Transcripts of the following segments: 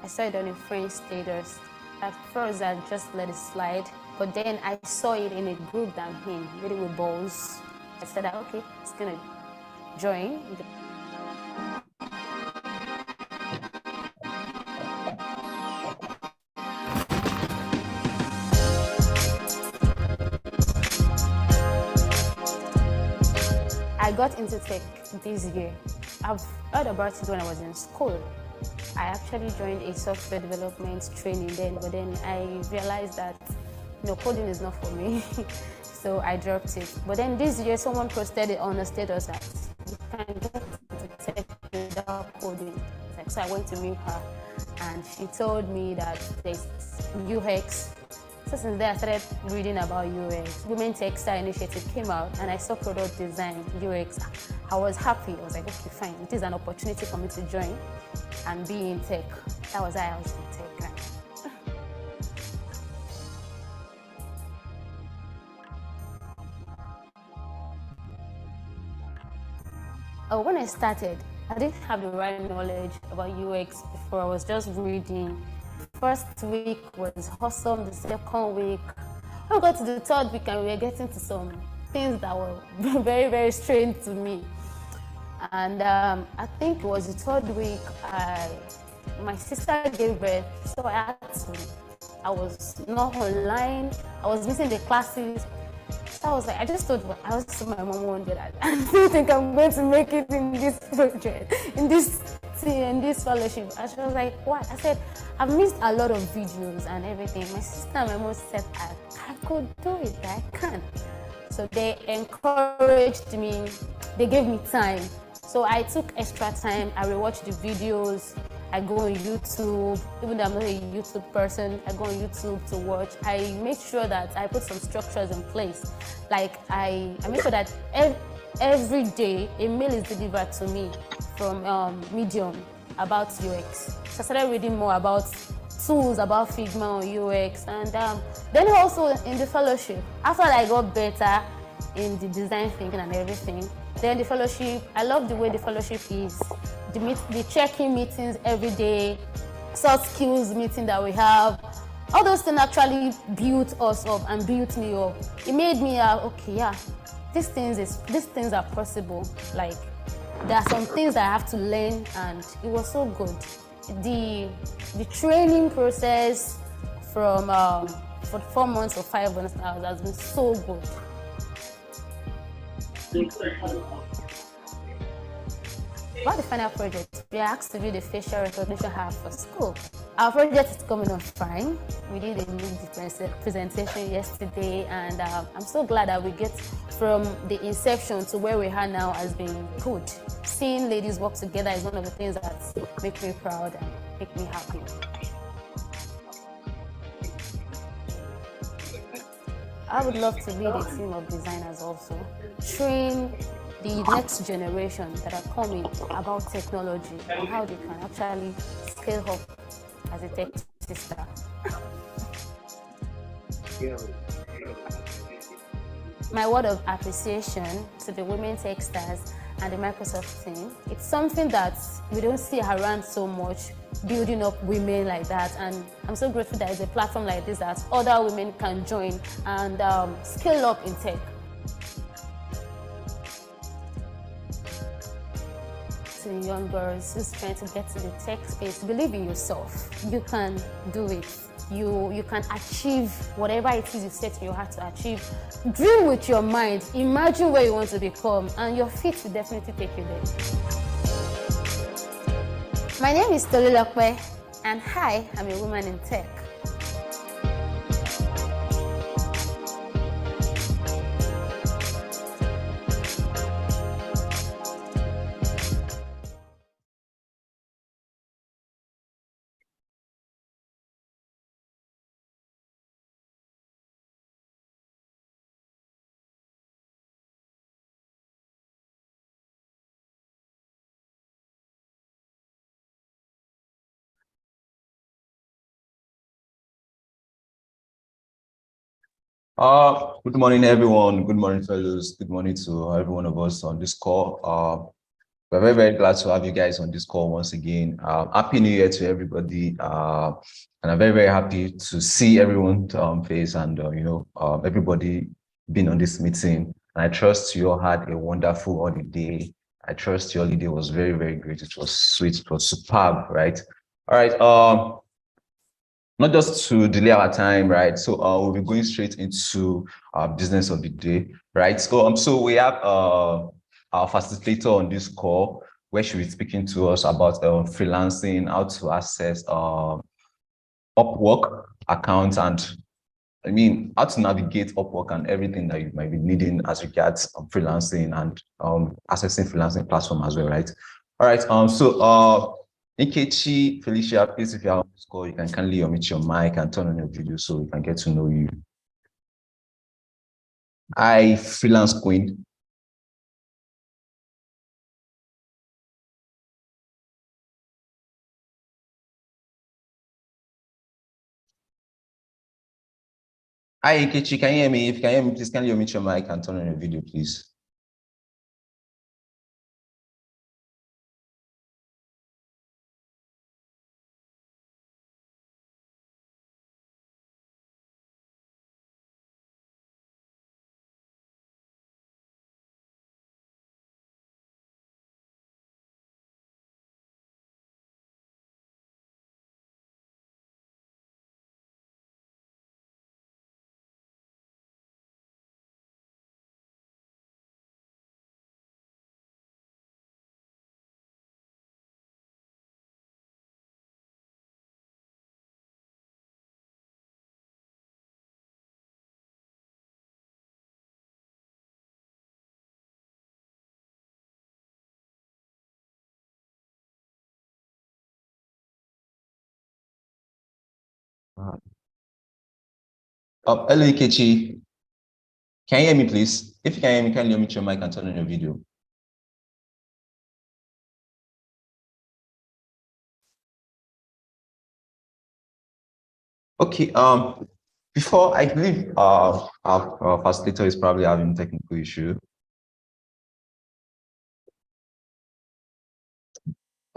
I saw it on a friend's status. At first, I just let it slide, but then I saw it in a group that I'm in, really with balls. I said, okay, it's gonna join. I got into tech this year. I've heard about it when I was in school. I actually joined a software development training then, but then I realized that coding is not for me, so I dropped it. But then this year, someone posted it on a status that you can get into tech without coding. So I went to meet her, and she told me that there's UX. So since then, I started reading about UX. Women Techsters initiative came out, and I saw product design, UX. I was happy. I was like, okay, fine. It is an opportunity for me to join and be in tech. That was why I was in tech. Oh, when I started, I didn't have the right knowledge about UX before. I was just reading. First week was awesome. The second week, when we got to the third week, and we were getting to some things that were very, very strange to me. And I think it was the third week, my sister gave birth, so I had to. I was not online. I was missing the classes. So I was like, I just told my mom one day that I don't think I'm going to make it in this project, in this team, in this fellowship. And she was like, what? I said, I've missed a lot of videos and everything. My sister and my mom said I could do it, I can. So they encouraged me, they gave me time. So I took extra time, I rewatched the videos, I go on YouTube, even though I'm not a YouTube person, I go on YouTube to watch. I make sure that I put some structures in place. Like I make sure that every day a mail is delivered to me from Medium about UX. So I started reading more about tools, about Figma or UX, and then also in the fellowship, after I got better in the design thinking and everything, then the fellowship, I love the way the fellowship is. The check-in meetings every day, soft skills meeting that we have, all those things actually built us up and built me up. It made me, okay, yeah, these things are possible. Like, there are some things that I have to learn, and it was so good. The training process from for 4 months or 5 months now has been so good. About the final project, we are asked to do the facial recognition app for school. Our project is coming on fine. We did a new presentation yesterday, and I'm so glad that we get from the inception to where we are now has been good. Seeing ladies work together is one of the things that make me proud and make me happy. I would love to lead a team of designers also. Train the next generation that are coming about technology and how they can actually scale up as a tech sister. My word of appreciation to the women Techsters and the Microsoft team. It's something that we don't see around so much, building up women like that, and I'm so grateful that there's a platform like this that other women can join and scale up in tech. To the young girls who's trying to get to the tech space, believe in yourself. You can do it. You can achieve whatever it is you set in your heart to achieve. Dream with your mind. Imagine where you want to become, and your feet will definitely take you there. My name is Tolulokwe, and hi, I'm a woman in tech. Good morning, everyone. Good morning, fellows. Good morning to every one of us on this call. We're very, very glad to have you guys on this call once again. Happy New Year to everybody. And I'm very, very happy to see everyone's face and, everybody being on this meeting. And I trust you all had a wonderful holiday. I trust your holiday was very, very great. It was sweet. It was superb, right? All right. Not just to delay our time, right? So we'll be going straight into our business of the day, right? So we have our facilitator on this call, where she'll be speaking to us about freelancing, how to access Upwork accounts, and how to navigate Upwork and everything that you might be needing as regards freelancing and accessing freelancing platform as well, right? All right. Nkechi, Felicia, please, if you are on this call, you can kindly unmute your mic and turn on your video so we can get to know you. Hi, freelance queen. Hi, Nkechi, can you hear me? If you can hear me, please kindly unmute your mic and turn on your video, please. Hello, Nkechi. Can you hear me, please? If you can hear me, kindly unmute your mic and turn on your video. Okay. Before I believe our facilitator is probably having technical issue.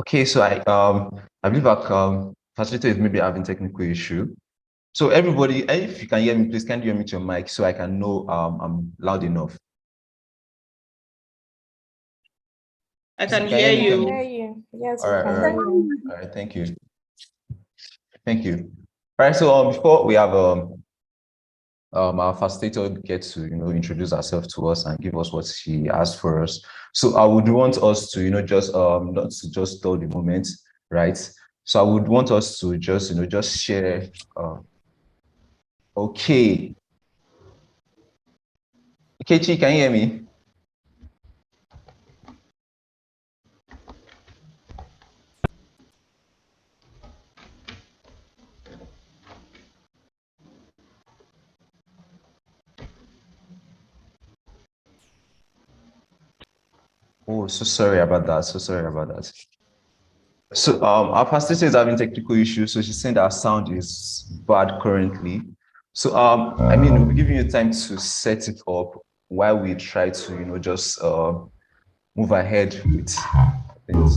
Okay, so I believe our facilitator is maybe having technical issue. So everybody, if you can hear me, please can you unmute your mic so I can know I'm loud enough. I can hear you. Yes, all right. All right, thank you. Thank you. All right, so before we have our facilitator gets to introduce herself to us and give us what she has for us. So I would want us to just not to just stall the moment, right? So I would want us to just share. Okay. Kechi, can you hear me? Oh, so sorry about that. So sorry about that. So our facilitator is having technical issues, so she's saying that our sound is bad currently. So we'll be giving you time to set it up while we try to just move ahead with things.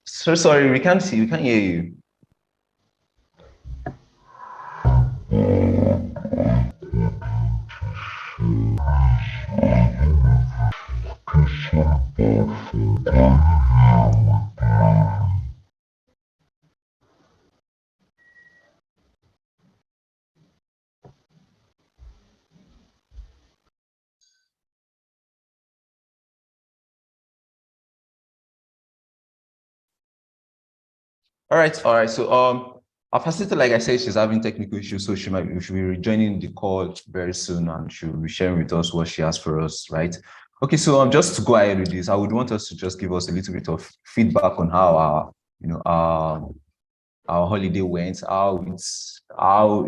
So sorry, we can't see you, we can't hear you. All right. So our facilitator, like I said, she's having technical issues, so she should be rejoining the call very soon, and she'll be sharing with us what she has for us, right? Okay, so just to go ahead with this, I would want us to just give us a little bit of feedback on how our holiday went, how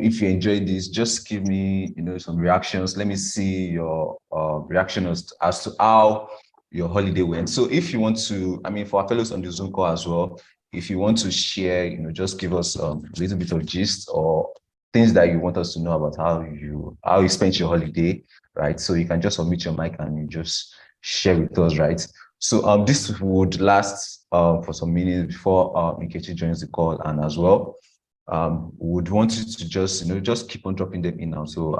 if you enjoyed this, just give me some reactions. Let me see your reaction as to how your holiday went. So if you want to, for our fellows on the Zoom call as well, if you want to share, just give us a little bit of gist or things that you want us to know about how you spent your holiday, right? So you can just unmute your mic and you just share with us, right? So this would last for some minutes before Nkechi joins the call, and as well, would want you to just keep on dropping them in now. So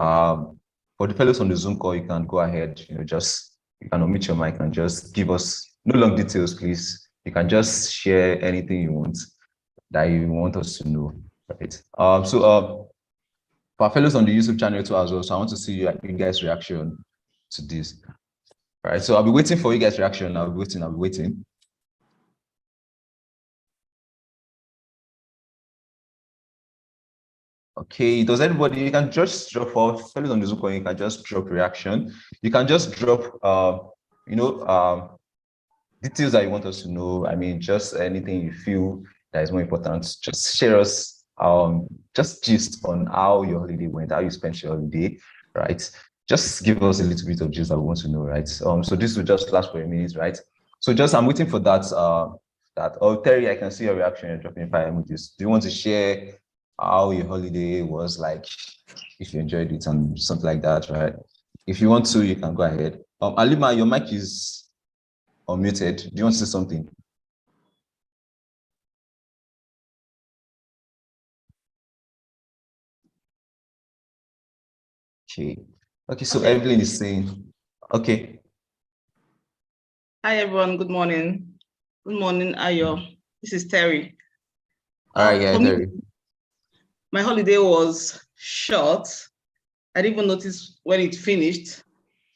for the fellows on the Zoom call, you can go ahead, you can unmute your mic and just give us no long details, please. You can just share anything you want that you want us to know, right? For our fellows on the YouTube channel too as well, so I want to see you guys' reaction to this. All right, so I'll be waiting for you guys' reaction. I'll be waiting. Okay, does anybody, you can just drop for fellows on the Zoom call, you can just drop reaction. You can just drop, details that you want us to know. I mean, just anything you feel that is more important. Just share us, just gist on how your holiday went, how you spent your holiday, right? Just give us a little bit of gist that we want to know, right? So this will just last for a minute, right? So I'm waiting for that. Terry, I can see your reaction. You're dropping 5 emojis. Do you want to share how your holiday was like, if you enjoyed it and something like that, right? If you want to, you can go ahead. Alima, your mic is unmuted. Do you want to say something? Okay, so okay. Evelyn is saying, okay. Hi, everyone. Good morning. Good morning, Ayo. This is Terry. All right, yeah, Terry. My holiday was short. I didn't even notice when it finished.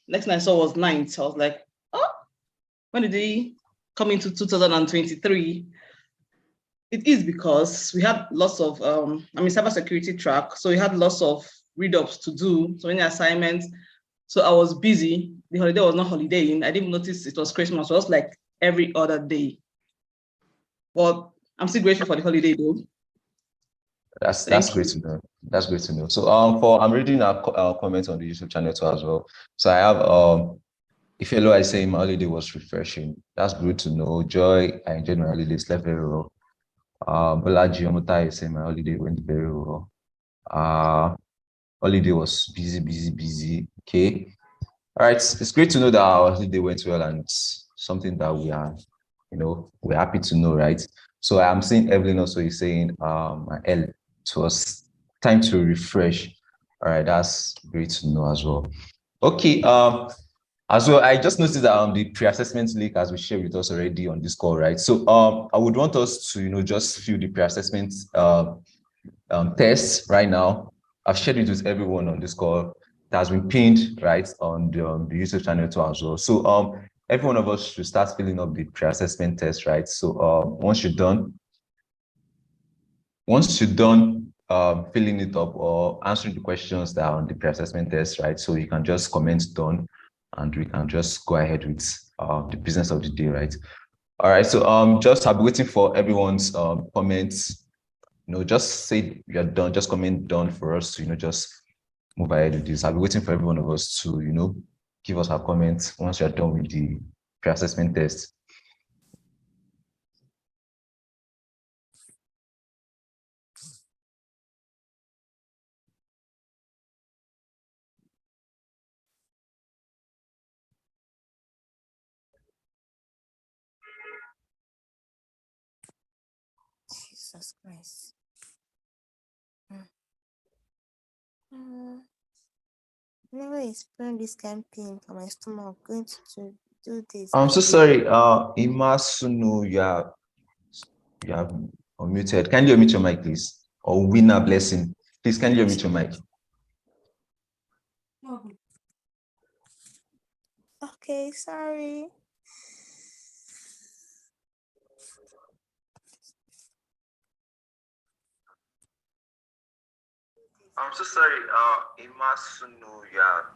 Next thing I saw was 9th. I was like, oh, when did they come into 2023? It is because we had lots of, cybersecurity track. So we had lots of read-ups to do, so many assignments. So I was busy. The holiday was not holidaying. I didn't notice it was Christmas. So it was like every other day. But I'm still grateful for the holiday though. That's great to know. That's great to know. So I'm reading our comments on the YouTube channel too as well. So I have Ifelo, I say my holiday was refreshing. That's good to know. Joy, I enjoyed my holiday, slept very well. Balaji Omutai is saying my holiday went very well. Holiday was busy. Okay. All right. It's great to know that our holiday went well, and it's something that we are, we're happy to know, right? So I'm seeing Evelyn also is saying, it was time to refresh. All right, that's great to know as well. Okay. As well, I just noticed that the pre-assessment link, as we shared with us already on this call, right? So I would want us to, just fill the pre-assessment tests right now. I've shared it with everyone on this call. That has been pinned right on the YouTube channel too as well. So every one of us should start filling up the pre-assessment test, right? So once you're done filling it up or answering the questions that are on the pre-assessment test, right? So you can just comment done, and we can just go ahead with the business of the day, right? All right. So I'll be waiting for everyone's comments. Just say you're done. Just comment done for us to just move ahead with this. I'll be waiting for every one of us to give us our comments once you're done with the pre-assessment test. Jesus Christ. Never experienced this kind of pain on my stomach. I'm going to do this. I'm so sorry. Imasunu, you are unmuted. Can you unmute your mic, please? Or Winner Blessing, please. Can you unmute your mic? Okay, sorry. I'm so sorry. Imasunu, you are.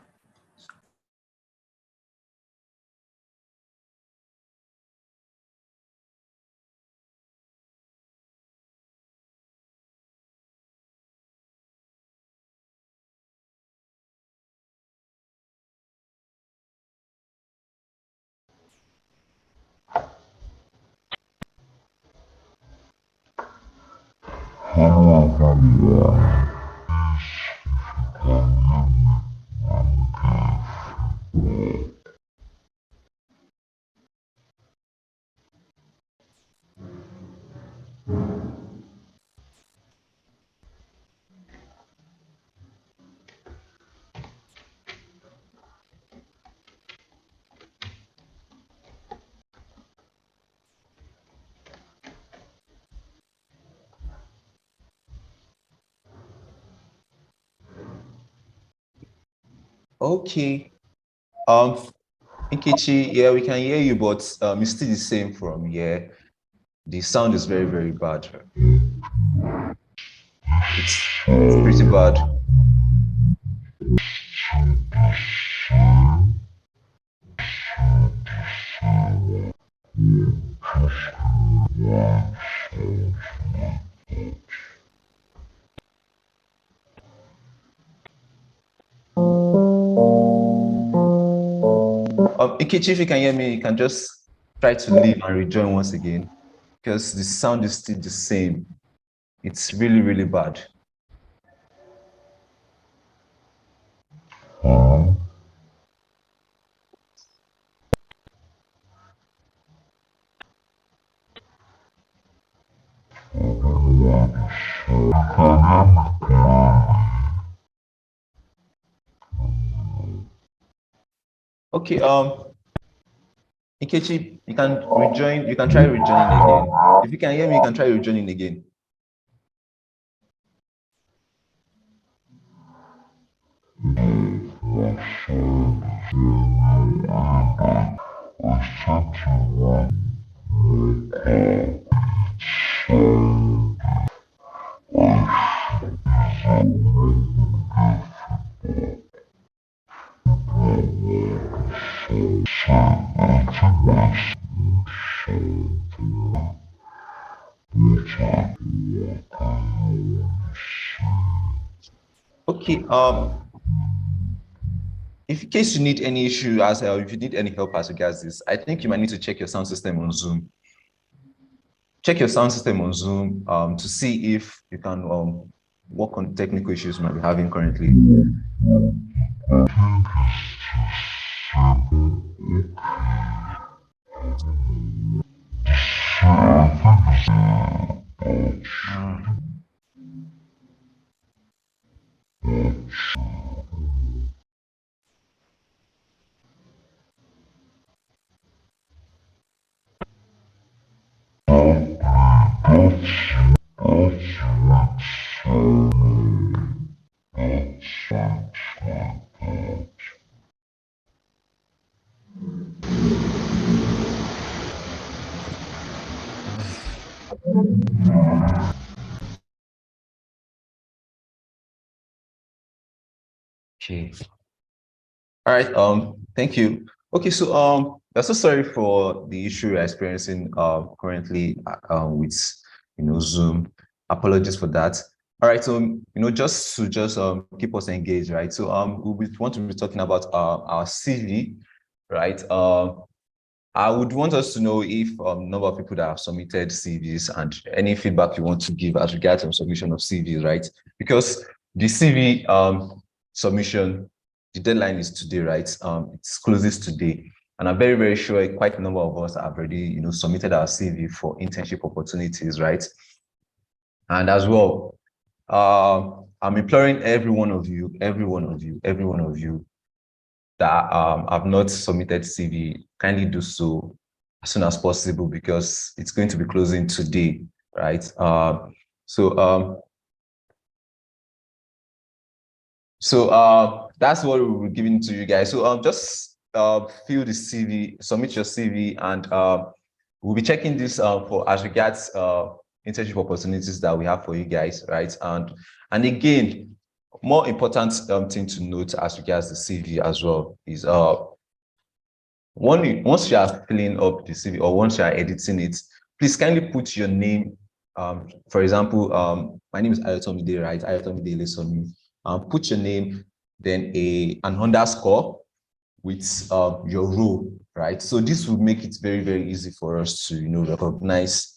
Okay. Nkechi, yeah, we can hear you, but it's still the same from here. The sound is very, very bad. It's pretty bad. Nkechi, if you can hear me, you can just try to leave and rejoin once again, because the sound is still the same. It's really, really bad. Okay, Nkechi, you can rejoin, you can try rejoining again. If you can hear me, you can try rejoining again. Okay, if in case you need any issue as if you need any help as regards this, I think you might need to check your sound system on Zoom. Check your sound system on Zoom to see if you can work on technical issues you might be having currently. Okay. All right. Thank you. Okay. So I'm so sorry for the issue we're experiencing currently with Zoom. Apologies for that. All right. So just to keep us engaged, right? So we want to be talking about our CV, right? I would want us to know if number of people that have submitted CVs and any feedback you want to give as regards to submission of CVs, right? Because the CV submission, the deadline is today, right? It's closes today. And I'm very, very sure quite a number of us have already, submitted our CV for internship opportunities, right? And as well, I'm imploring every one of you that have not submitted CV, kindly do so as soon as possible because it's going to be closing today, right? So that's what we'll be giving to you guys. So just fill the CV, submit your CV, and we'll be checking this for as regards internship opportunities that we have for you guys, right? And again, more important thing to note as regards the CV as well is once you are filling up the CV or once you are editing it, please kindly put your name. For example, my name is Ayotomide, right? Ayotomide Lesomi. Put your name, then an underscore with your role, right? So this will make it very, very easy for us to recognize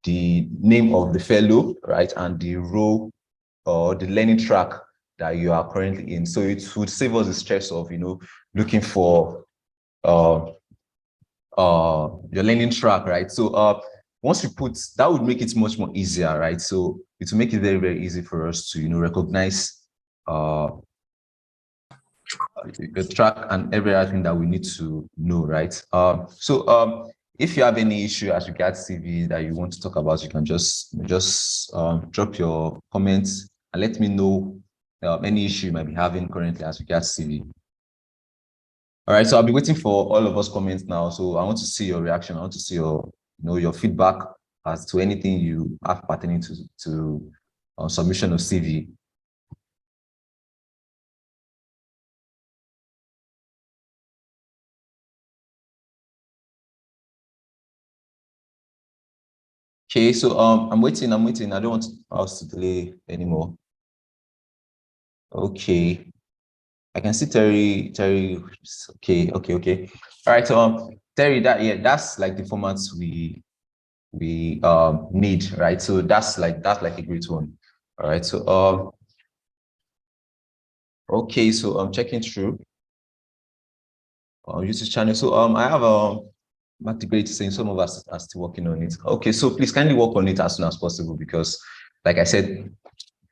the name of the fellow, right, and the role or the learning track that you are currently in. So it would save us the stress of looking for your learning track, right? So once you put that, would make it much more easier, right? So it will make it very, very easy for us to recognize the track and every other thing that we need to know, right? So if you have any issue as regards CV that you want to talk about, you can just drop your comments and let me know any issue you might be having currently as regards CV. All right, so I'll be waiting for all of us comments now. So I want to see your reaction. I want to see your, your feedback as to anything you have pertaining to submission of CV. Okay, so I'm waiting. I don't want us to delay anymore. Okay. I can see Terry. Okay. All right. So Terry, that's like the formats we need, right? So that's like a great one. All right. So okay. So I'm checking through YouTube channel. So I have Matthew Great saying some of us are still working on it. Okay. So please kindly work on it as soon as possible, because like I said,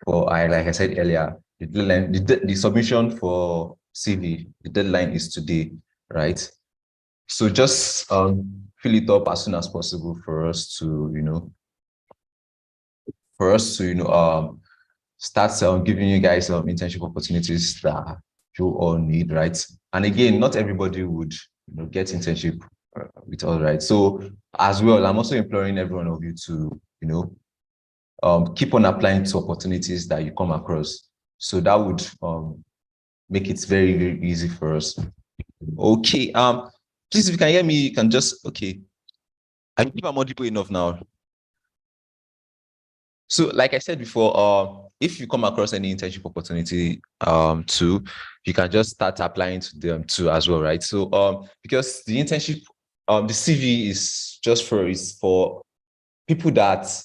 like I said earlier, the deadline, the submission for CV, the deadline is today, right? So just fill it up as soon as possible for us to, start giving you guys internship opportunities that you all need, right? And again, not everybody would get internship with us, right? So as well, I'm also imploring every one of you to, keep on applying to opportunities that you come across. So that would make it very, very easy for us. Okay. Please, if you can hear me, you can just, okay. I think I'm audible enough now. So like I said before, if you come across any internship opportunity too, you can just start applying to them too as well, right? So because the internship, the CV is just for people that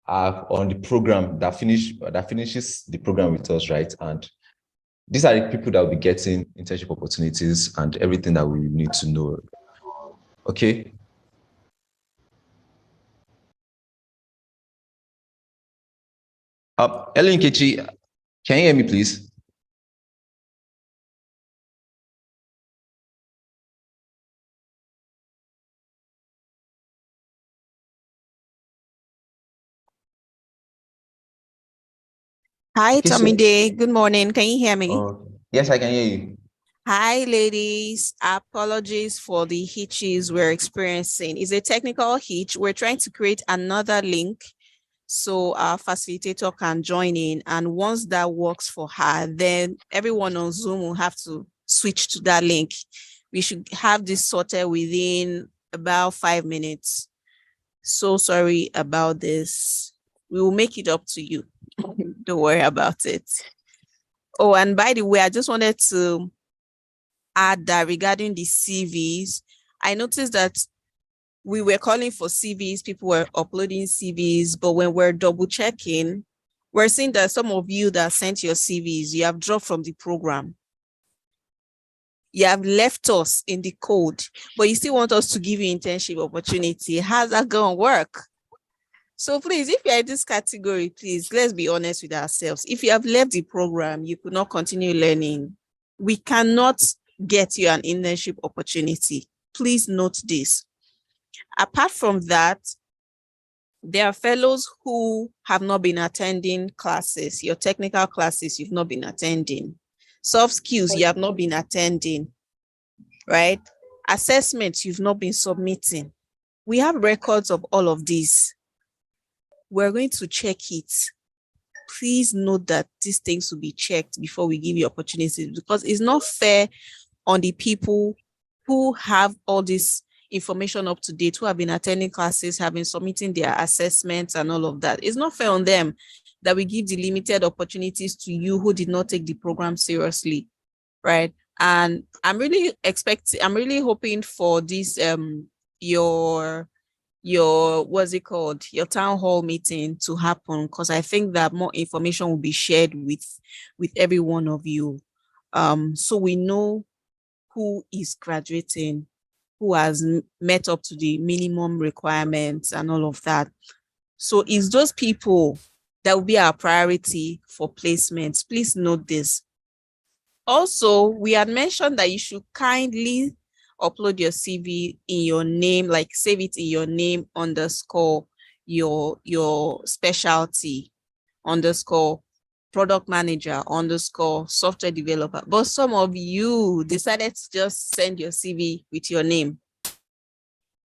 are on the program that finishes the program with us, right? And these are the people that will be getting internship opportunities and everything that we need to know. Okay. Ellen Kechi, can you hear me, please? Hi, Okay, Tommy Day. Good morning. Can you hear me? Yes, I can hear you. Hi, ladies. Apologies for the hitches we're experiencing. It's a technical hitch. We're trying to create another link so our facilitator can join in. And once that works for her, then everyone on Zoom will have to switch to that link. We should have this sorted within about 5 minutes. So sorry about this. We will make it up to you. Don't worry about it. Oh, and by the way, I just wanted to add that regarding the CVs, I noticed that we were calling for CVs, people were uploading CVs, but when we're double checking, we're seeing that some of you that sent your CVs, you have dropped from the program. You have left us in the code, but you still want us to give you internship opportunity. How's that going to work? So please, if you're in this category, please, let's be honest with ourselves. If you have left the program, you could not continue learning. We cannot get you an internship opportunity. Please note this. Apart from that, there are fellows who have not been attending classes, your technical classes you've not been attending. Soft skills you have not been attending, right? Assessments you've not been submitting. We have records of all of these. We're going to check it. Please note that these things will be checked before we give you opportunities, because it's not fair on the people who have all this information up to date, who have been attending classes, have been submitting their assessments and all of that. It's not fair on them that we give the limited opportunities to you who did not take the program seriously, right? And I'm really hoping for this, your what's it called, your town hall meeting to happen, because I think that more information will be shared with every one of you, so we know who is graduating, who has met up to the minimum requirements and all of that. So it's those people that will be our priority for placements. Please note this. Also, we had mentioned that you should kindly upload your CV in your name, like save it in your name underscore your specialty underscore product manager underscore software developer. But some of you decided to just send your CV with your name.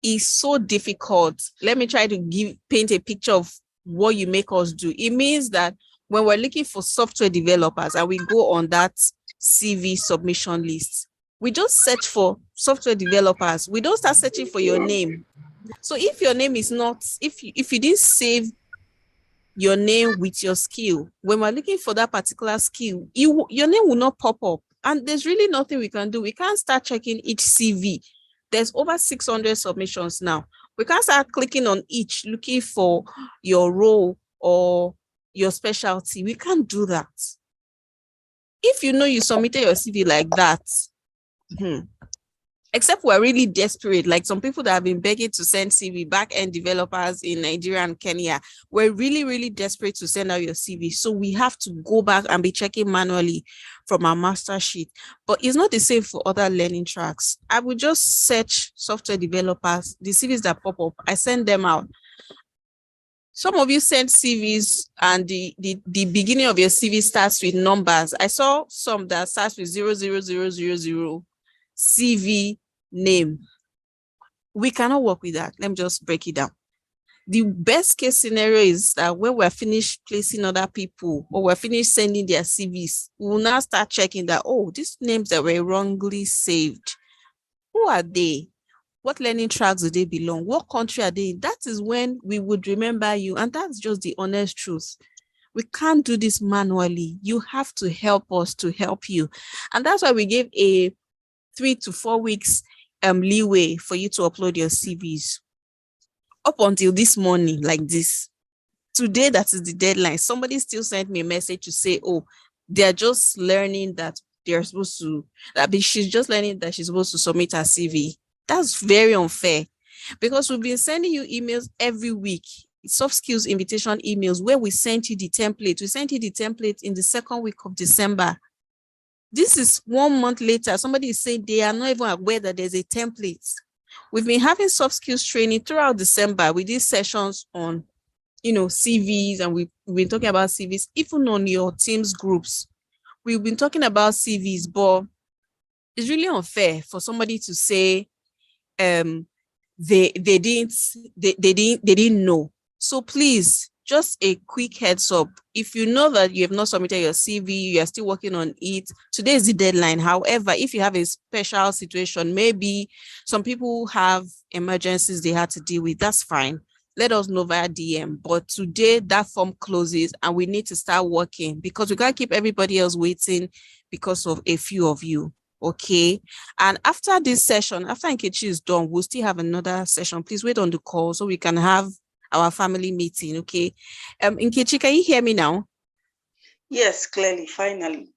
It's so difficult. Let me try to paint a picture of what you make us do. It means that when we're looking for software developers and we go on that CV submission list, we just search for software developers. We don't start searching for your name. So if your name is not, if you didn't save your name with your skill, when we're looking for that particular skill, your name will not pop up. And there's really nothing we can do. We can't start checking each CV. There's over 600 submissions now. We can't start clicking on each, looking for your role or your specialty. We can't do that. If you know you submitted your CV like that, except we're really desperate, like some people that have been begging to send CV, back-end developers in Nigeria and Kenya, we're really, really desperate to send out your CV. So we have to go back and be checking manually from our master sheet. But it's not the same for other learning tracks. I would just search software developers, the CVs that pop up, I send them out. Some of you send CVs and the beginning of your CV starts with numbers. I saw some that starts with 00000 CV name. We cannot work with that. Let me just break it down. The best case scenario is that when we're finished placing other people or we're finished sending their CVs, we will now start checking that, oh, these names that were wrongly saved, who are they? What learning tracks do they belong? What country are they in? That is when we would remember you. And that's just the honest truth. We can't do this manually. You have to help us to help you. And that's why we gave a 3 to 4 weeks leeway for you to upload your CVs. Up until this morning, like this. Today, that is the deadline. Somebody still sent me a message to say, oh, they're just learning that they're supposed to, she's just learning that she's supposed to submit her CV. That's very unfair because we've been sending you emails every week, soft skills invitation emails where we sent you the template. We sent you the template in the second week of December. This is 1 month later. Somebody is saying they are not even aware that there's a template. We've been having soft skills training throughout December. We did sessions on, CVs, and we've been talking about CVs, even on your team's groups. We've been talking about CVs, but it's really unfair for somebody to say they didn't know. So please, just a quick heads up. If you know that you have not submitted your CV, you are still working on it, today is the deadline. However, if you have a special situation, maybe some people have emergencies they had to deal with, that's fine. Let us know via DM. But today that form closes and we need to start working because we can't keep everybody else waiting because of a few of you. Okay. And after this session, after Nkechi is done, we'll still have another session. Please wait on the call so we can have our family meeting. Okay. Nkechi, can you hear me now? Yes, clearly, finally.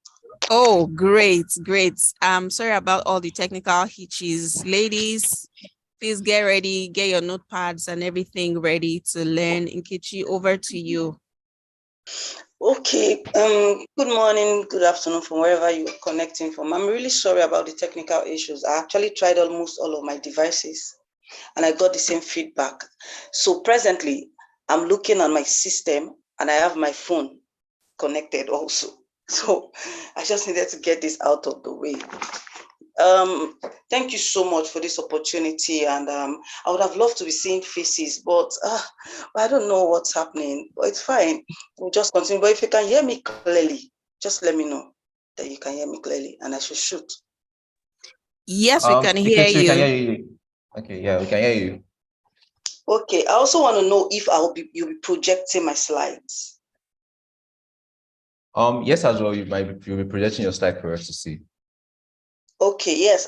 Oh, great. Sorry about all the technical hitches. Ladies, please get ready, get your notepads and everything ready to learn. Nkechi, over to you. Okay, good morning, good afternoon from wherever you're connecting from. I'm really sorry about the technical issues. I actually tried almost all of my devices and I got the same feedback. So presently, I'm looking on my system and I have my phone connected also. So I just needed to get this out of the way. Thank you so much for this opportunity, and I would have loved to be seeing faces, but I don't know what's happening, but it's fine. We'll just continue. But if you can hear me clearly, just let me know that you can hear me clearly and I should shoot. Yes, we can hear you. We can hear you. Okay, yeah, we can hear you. Okay, I also want to know if you'll be projecting my slides. Yes, as well, you'll be projecting your slide for us to see. Okay, yes.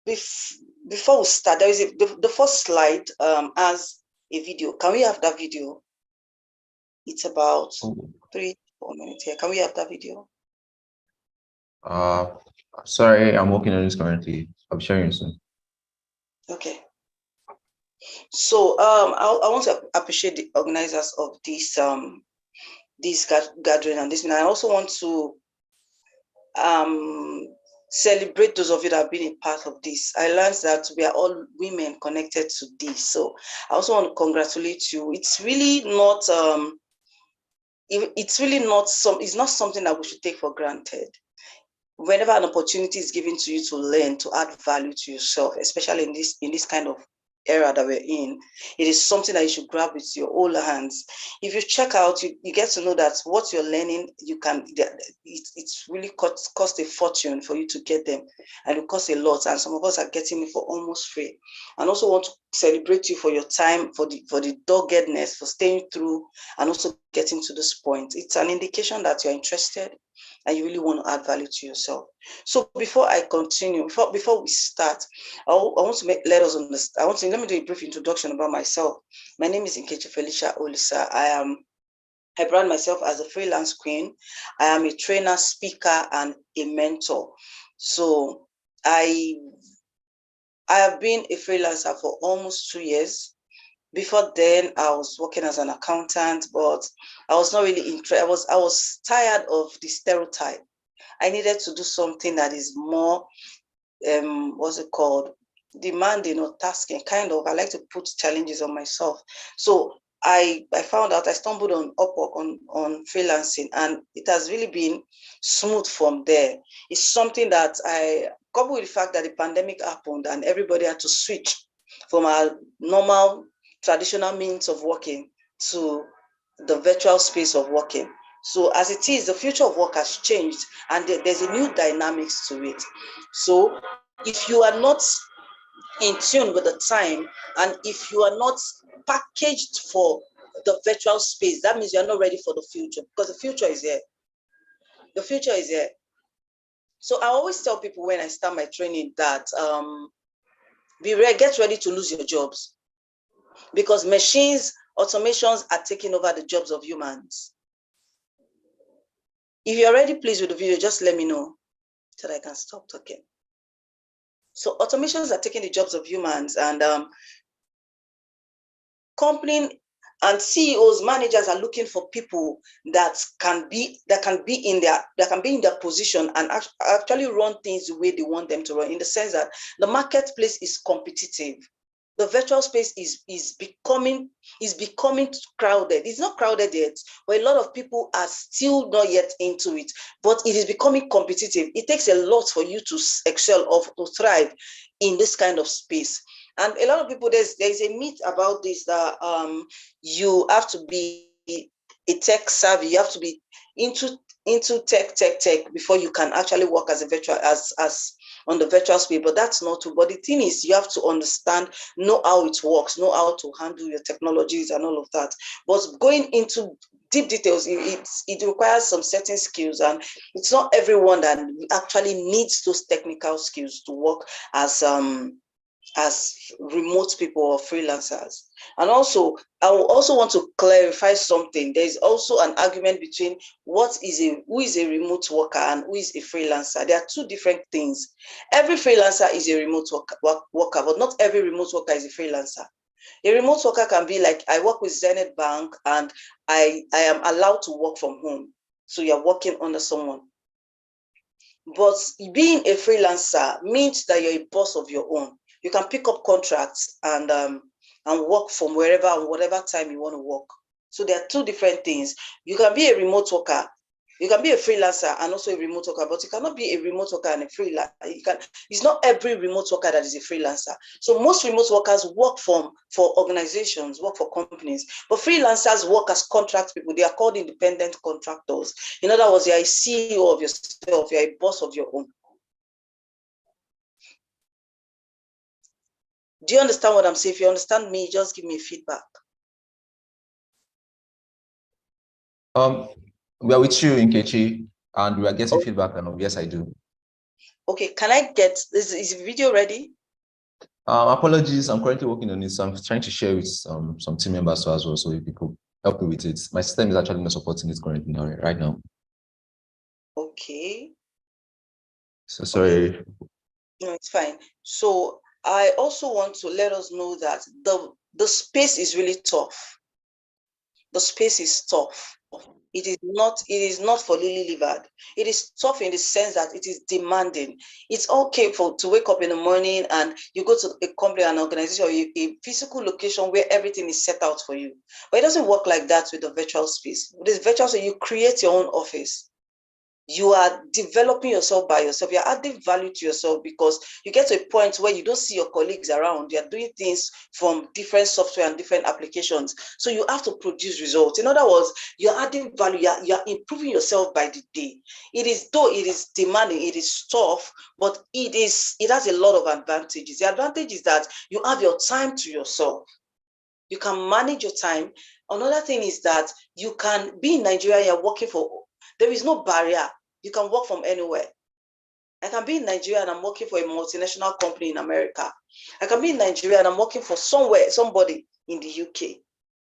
Before we start, there is the first slide has a video. Can we have that video? It's about 3-4 minutes here. Can we have that video? Sorry, I'm working on this currently. I'll be sharing soon. Okay. So I want to appreciate the organizers of this gathering and this. And I also want to celebrate those of you that have been a part of this. I learned that we are all women connected to this. So I also want to congratulate you. It's really not it's really not it's not something that we should take for granted. Whenever an opportunity is given to you to learn, to add value to yourself, especially in this kind of era that we're in, it is something that you should grab with your whole hands. If you check out, you get to know that what you're learning, it's really cost a fortune for you to get them, and it costs a lot. And some of us are getting it for almost free. And also want to celebrate you for your time, for the doggedness, for staying through, and also getting to this point. It's an indication that you're interested and you really want to add value to yourself. So before I continue, before we start, I want to let us understand. Let me do a brief introduction about myself. My name is Nkechi Felicia Olisa. I brand myself as a freelance queen. I am a trainer, speaker, and a mentor. So I have been a freelancer for almost 2 years. Before then, I was working as an accountant, but I was not really interested. I was tired of the stereotype. I needed to do something that is more, what's it called, demanding or tasking, kind of. I like to put challenges on myself. So I found out, I stumbled on Upwork, on freelancing, and it has really been smooth from there. It's something that coupled with the fact that the pandemic happened and everybody had to switch from our normal traditional means of working to the virtual space of working. So as it is, the future of work has changed and there's a new dynamics to it. So if you are not in tune with the time, and if you are not packaged for the virtual space, that means you're not ready for the future, because the future is here. The future is here. So I always tell people when I start my training that get ready to lose your jobs, because machines, automations are taking over the jobs of humans. If you're already pleased with the video, just let me know so that I can stop talking. So automations are taking the jobs of humans, and company and CEOs, managers are looking for people that can be in their position and actually run things the way they want them to run, in the sense that the marketplace is competitive. The virtual space is becoming crowded. It's not crowded yet, but a lot of people are still not yet into it. But it is becoming competitive. It takes a lot for you to excel or to thrive in this kind of space. And a lot of people, there's a myth about this, that you have to be a tech savvy. You have to be into tech before you can actually work as a virtual as on the virtual space. But that's not true. But the thing is, you have to understand, know how it works, know how to handle your technologies and all of that. But going into deep details, it requires some certain skills, and it's not everyone that actually needs those technical skills to work as remote people or freelancers. And also, I will also want to clarify something. There is also an argument between who is a remote worker and who is a freelancer. There are two different things. Every freelancer is a remote worker, but not every remote worker is a freelancer. A remote worker can be like, I work with Zenith Bank and I am allowed to work from home. So you're working under someone. But being a freelancer means that you're a boss of your own. You can pick up contracts and work from wherever and whatever time you want to work. So there are two different things. You can be a remote worker, you can be a freelancer and also a remote worker, but you cannot be a remote worker and a freelancer. It's not every remote worker that is a freelancer. So most remote workers work for organizations, work for companies, but freelancers work as contract people. They are called independent contractors. In other words, you are a CEO of yourself, you are a boss of your own. Do you understand what I'm saying? If you understand me, just give me feedback. We are with you, Nkechi, and we are getting feedback. And yes, I do. Okay, can I get is the video ready? Apologies, I'm currently working on it, so I'm trying to share with some team members as well, so if you could help me with it. My system is actually not supporting it currently right now. Okay. So sorry. Okay. No, it's fine. So I also want to let us know that the space is really tough. The space is tough. It is not for lily-livered. It is tough in the sense that it is demanding. It's okay to wake up in the morning and you go to a company, an organization, or a physical location where everything is set out for you. But it doesn't work like that with the virtual space. With this virtual space, you create your own office. You are developing yourself by yourself. You're adding value to yourself because you get to a point where you don't see your colleagues around. You're doing things from different software and different applications. So you have to produce results. In other words, you're adding value. You're improving yourself by the day. Though it is demanding, it is tough, but it has a lot of advantages. The advantage is that you have your time to yourself. You can manage your time. Another thing is that you can be in Nigeria, you're working there is no barrier. You can work from anywhere. I can be in Nigeria and I'm working for a multinational company in America. I can be in Nigeria and I'm working for somebody in the UK.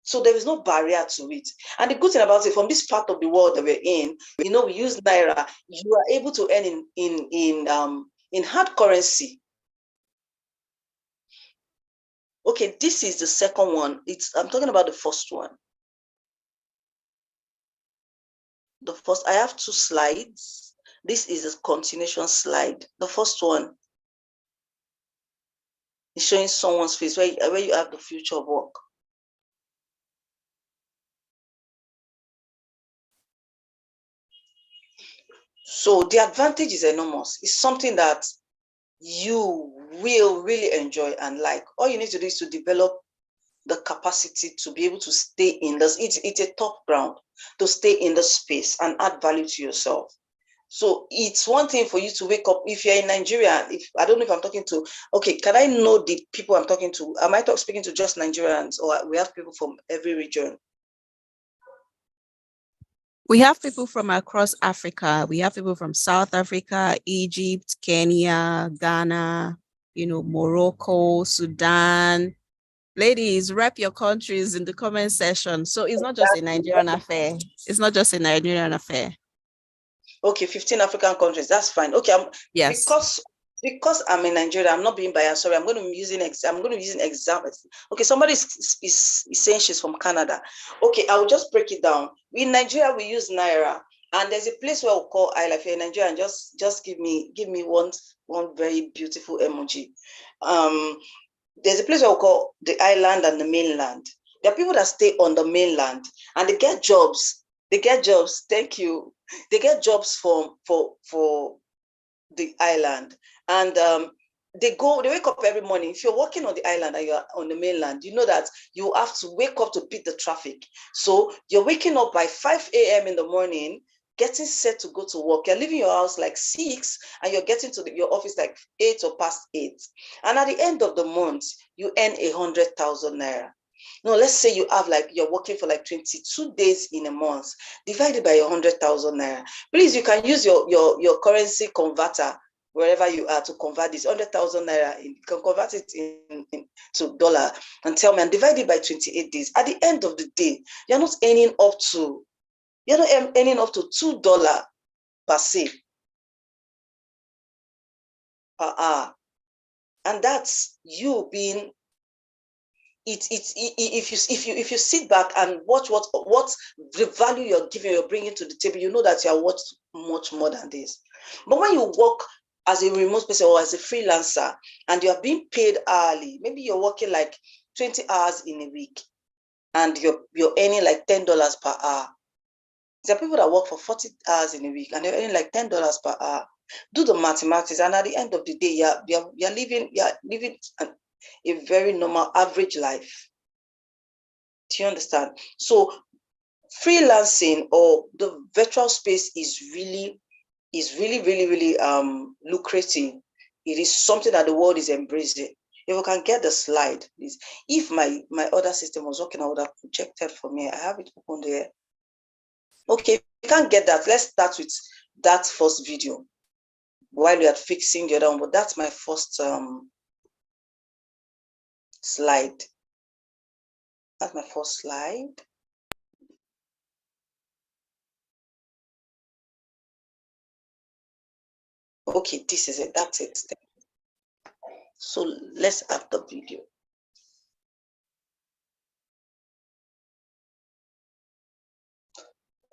So there is no barrier to it. And the good thing about it, from this part of the world that we're in, we use Naira, you are able to earn in hard currency. Okay, this is the second one. I'm talking about the first one. I have 2 slides. This is a continuation slide. The first one is showing someone's face where you have the future of work. So the advantage is enormous. It's something that you will really enjoy and like. All you need to do is to develop the capacity to be able to stay in this. It's a top ground to stay in the space and add value to yourself. So it's one thing for you to wake up. If you're in Nigeria, I don't know if I'm talking to, okay, can I know the people I'm talking to? Am I speaking to just Nigerians, or we have people from every region? We have people from across Africa. We have people from South Africa, Egypt, Kenya, Ghana, Morocco, Sudan. Ladies, rep your countries in the comment section. So it's not just a Nigerian affair. It's not just a Nigerian affair. Okay, 15 African countries. That's fine. Okay, yes. Because I'm in Nigeria, I'm not being biased. Sorry, I'm going to be using examples. Okay, somebody is saying she's from Canada. Okay, I will just break it down. In Nigeria, we use Naira, and there's a place where we call Isle. If you're in Nigeria, and just give me one very beautiful emoji. There's a place where we call the island and the mainland. There are people that stay on the mainland and they get jobs. Thank you. They get jobs for the island, and they wake up every morning. If you're working on the island and you're on the mainland, you know that you have to wake up to beat the traffic. So you're waking up by 5 a.m. in the morning, getting set to go to work. You're leaving your house like 6 and you're getting to your office like 8 or past 8. And at the end of the month, you earn 100,000 naira. No, let's say you're working for like 22 days in a month, divided by 100,000 naira. Please, you can use your currency converter wherever you are to convert this 100,000 naira. You can convert it to dollar and tell me, and divide it by 28 days. At the end of the day, you're not earning up to $2 per se per hour, and that's you being. If you sit back and watch what the value you're bringing to the table, you know that you are worth much more than this. But when you work as a remote person or as a freelancer and you are being paid hourly, maybe you're working like 20 hours in a week and you're earning like $10 per hour. There are people that work for 40 hours in a week and they're earning like $10 per hour. Do the mathematics, and at the end of the day, you're living a very normal average life. Do you understand? So freelancing or the virtual space is really lucrative. It is something that the world is embracing. If we can get the slide, please. If my other system was working, I would have projected for me. I have it open there. Okay, if you can't get that, let's start with that first video while we are fixing the other one. But that's my first slide. That's my first slide. Okay, this is it. That's it. So let's add the video.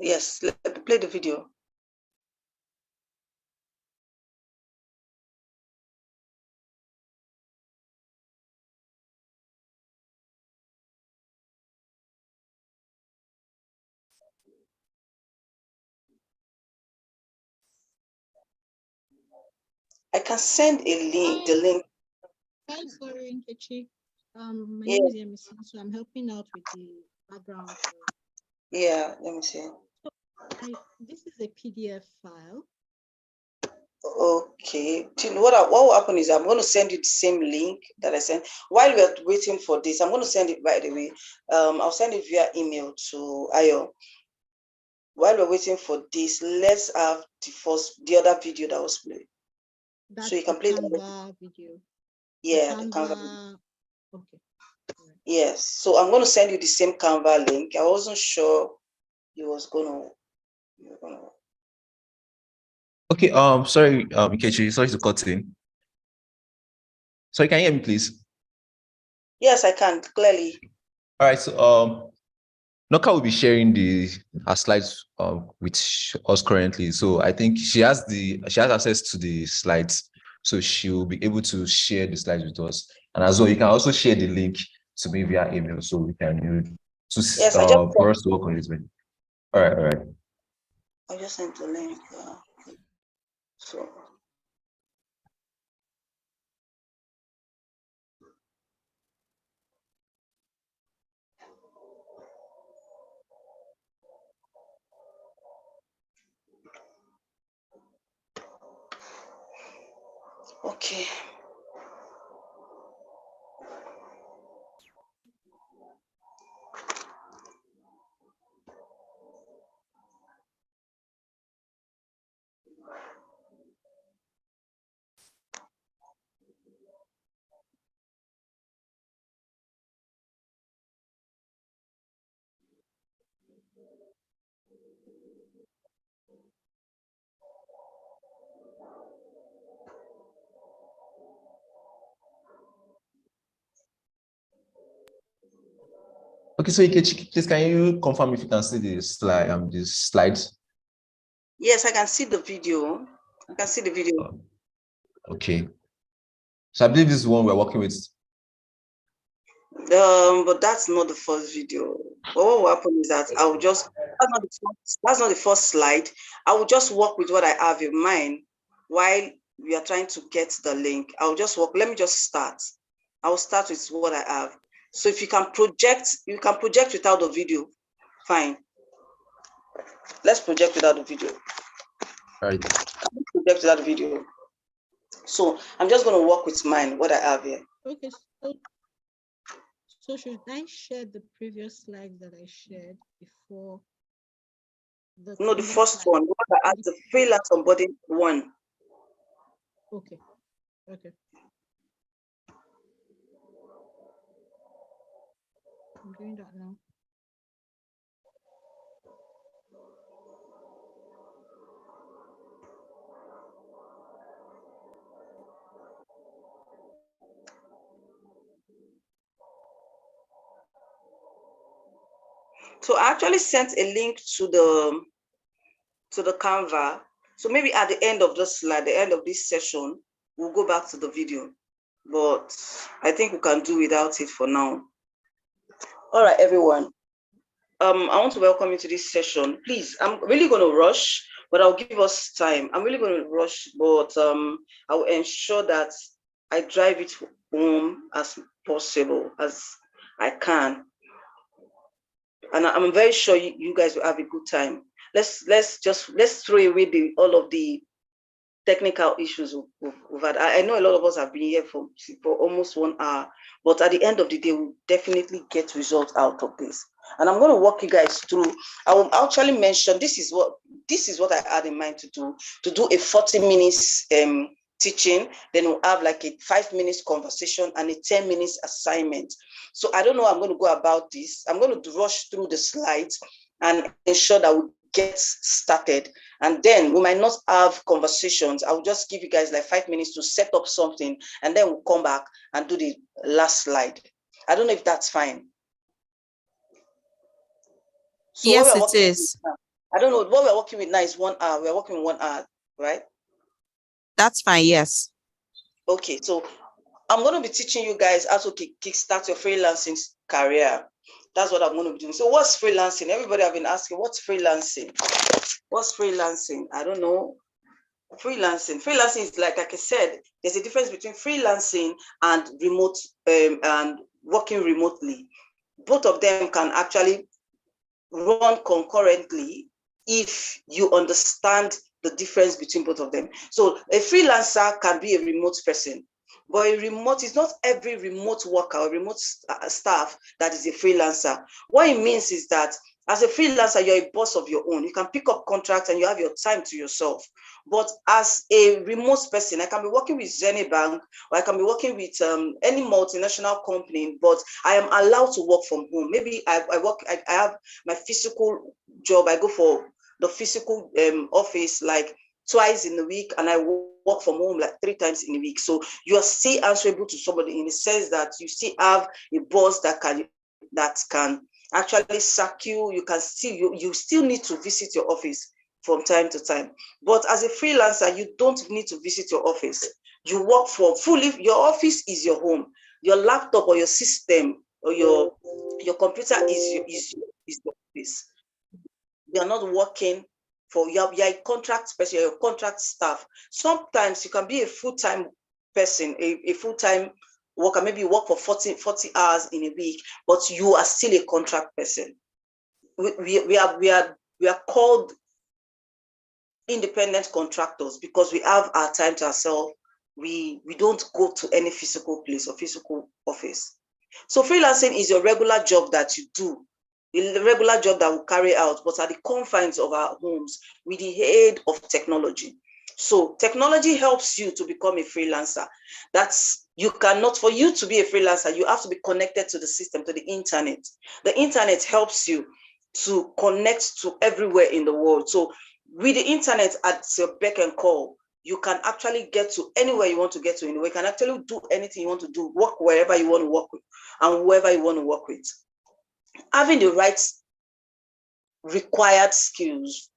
Yes, play the video. I can send a link, the link. Hi, sorry, Nkechi. My Yeah, name is Yemisi, so I'm helping out with the background. yeah, let me see. This is a PDF file. Okay. What will happen is I'm going to send you the same link that I sent. While we're waiting for this, I'm going to send it right away. I'll send it via email to Ayo. While we're waiting for this, let's have the other video that was played. That's So you can play the Canva video. Yeah, the Canva video. Okay. Right. Yes. So I'm going to send you the same Canva link. I wasn't sure you were gonna. Okay, sorry, Ikechi, sorry to cut in. Sorry, can you hear me, please? Yes, I can, clearly. All right, so Noka will be sharing her slides with us currently. So I think she has access to the slides, so she will be able to share the slides with us. And as well, you can also share the link to me via email, so we can Yes, for us to work on it. All right. I just sent the link. So. Okay. Okay, so Ikechi, please can you confirm if you can see the slides? Yes, I can see the video. I can see the video. Okay. So I believe this is one we're working with. But that's not the first video. But what will happen is that I will just that's not the first slide. I will just work with what I have in mind while we are trying to get the link. I'll just work. Let me just start. I will start with what I have. So if you can project without the video. Fine. Let's project without the video. All right. Project without the video. So I'm just going to work with mine, what I have here. Okay, so should I share the previous slides that I shared before? No, the first one, what I had, the freelance onboarding one. Okay. I'm doing that now. So I actually sent a link to the Canva. So maybe at the end of this slide, the end of this session, we'll go back to the video. But I think we can do without it for now. All right, everyone. I want to welcome you to this session. Please, I'm really going to rush, but I'll give us time. I'm really going to rush, but I will ensure that I drive it home as possible as I can. And I'm very sure you guys will have a good time. Let's throw away all of the technical issues we've had. I know a lot of us have been here for almost 1 hour, but at the end of the day, we'll definitely get results out of this. And I'm going to walk you guys through. I will actually mention this is what I had in mind to do a 40 minutes teaching. Then we'll have like a 5 minutes conversation and a 10 minutes assignment. So I don't know how I'm going to go about this. I'm going to rush through the slides and ensure that we get started. And then we might not have conversations. I'll just give you guys like 5 minutes to set up something, and then we'll come back and do the last slide. I don't know if that's fine. So yes, it is. I don't know what we're working with now is 1 hour. We're working with 1 hour, right? That's fine. Yes. Okay, so I'm going to be teaching you guys how to kickstart your freelancing career. That's what I'm going to be doing. So what's freelancing? Everybody have been asking, what's freelancing? What's freelancing? I don't know. Freelancing is like I said, there's a difference between freelancing and remote and working remotely. Both of them can actually run concurrently if you understand the difference between both of them. So a freelancer can be a remote person, but a remote is not every remote worker or remote staff that is a freelancer. What it means is that as a freelancer, you're a boss of your own. You can pick up contracts and you have your time to yourself. But as a remote person, I can be working with Zenny Bank, or I can be working with any multinational company, but I am allowed to work from home. Maybe I have my physical job. I go for the physical office like twice in a week, and I work from home like 3 times in a week. So you are still answerable to somebody in the sense that you still have a boss that can actually sack you. You still need to visit your office from time to time. But as a freelancer, you don't need to visit your office. You work from fully, your office is your home. Your laptop or your system or your computer is your office. You're not working for, you're a contract person, you're a contract staff. Sometimes you can be a full-time person, a full-time worker, maybe you work for 40 hours in a week, but you are still a contract person. We are called independent contractors because we have our time to ourselves. We don't go to any physical place or physical office. So freelancing is your regular job that you do, the regular job that we carry out, but at the confines of our homes with the aid of technology. So technology helps you to become a freelancer. For you to be a freelancer, you have to be connected to the system, to the internet. The internet helps you to connect to everywhere in the world. So with the internet at your beck and call, you can actually get to anywhere you want to get to. You can actually do anything you want to do, work wherever you want to work with and whoever you want to work with. Having the right required skills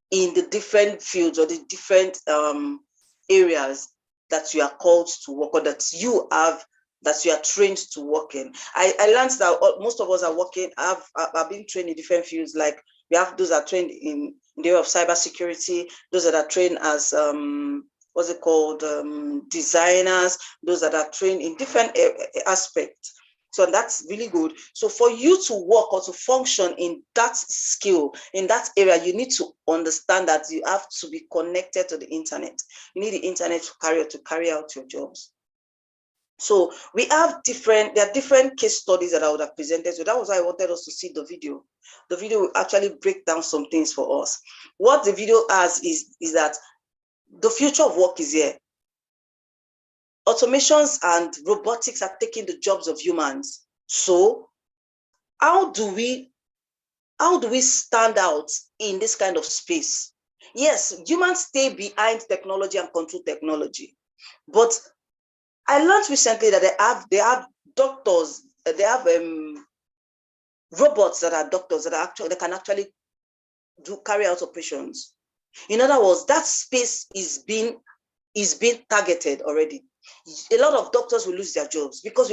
in the different fields or the different areas that you are called to work or that you are trained to work in. I learned that most of us are working, have been trained in different fields. Like we have those that are trained in the area of cybersecurity, those that are trained as designers, those that are trained in different aspects. So that's really good. So for you to work or to function in that skill, in that area, you need to understand that you have to be connected to the internet. You need the internet to carry out your jobs. So there are different case studies that I would have presented. So that was why I wanted us to see the video. The video will actually break down some things for us. What the video has is that the future of work is here. Automations and robotics are taking the jobs of humans. So how do we stand out in this kind of space? Yes, humans stay behind technology and control technology. But I learned recently that they have doctors, they have robots that are doctors that can actually carry out operations. In other words, that space is being targeted already. A lot of doctors will lose their jobs because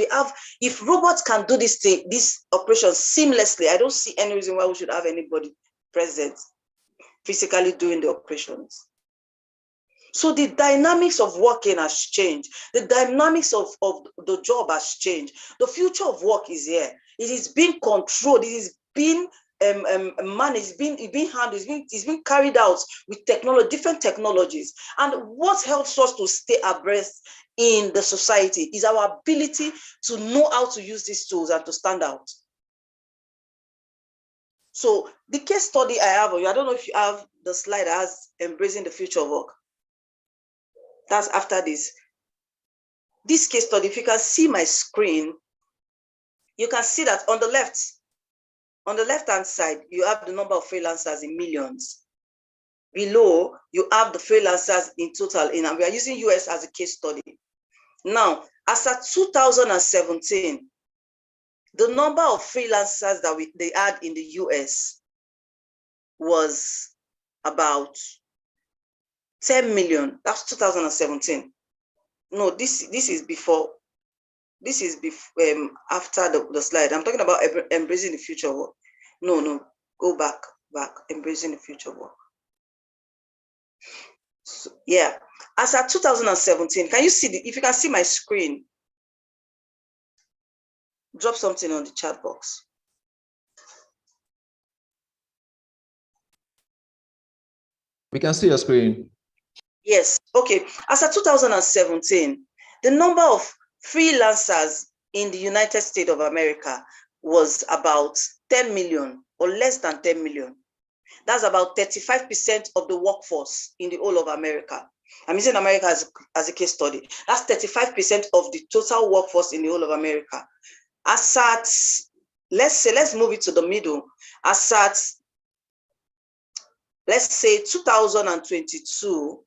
if robots can do this operation seamlessly, I don't see any reason why we should have anybody present physically doing the operations. So the dynamics of working has changed. The dynamics of the job has changed. The future of work is here. It is being controlled. It is being managed. It's being handled. It's being carried out with different technologies. And what helps us to stay abreast in the society is our ability to know how to use these tools and to stand out. So the case study I have, I don't know if you have the slide that has embracing the future of work. That's after this. This case study, if you can see my screen, you can see that on the left-hand side, you have the number of freelancers in millions. Below, you have the freelancers in total, and we are using US as a case study. Now, as of 2017, the number of freelancers that they had in the US was about 10 million. That's 2017. No, this is before. This is after the slide. I'm talking about embracing the future work. No, go back, embracing the future work. So, yeah, as at 2017, can you see if you can see my screen? Drop something on the chat box. We can see your screen. Yes, okay. As of 2017, the number of freelancers in the United States of America was about 10 million or less than 10 million. That's about 35% of the workforce in the whole of America. I'm using America as a case study. That's 35% of the total workforce in the whole of America. As at, let's move it to the middle. As at, let's say 2022,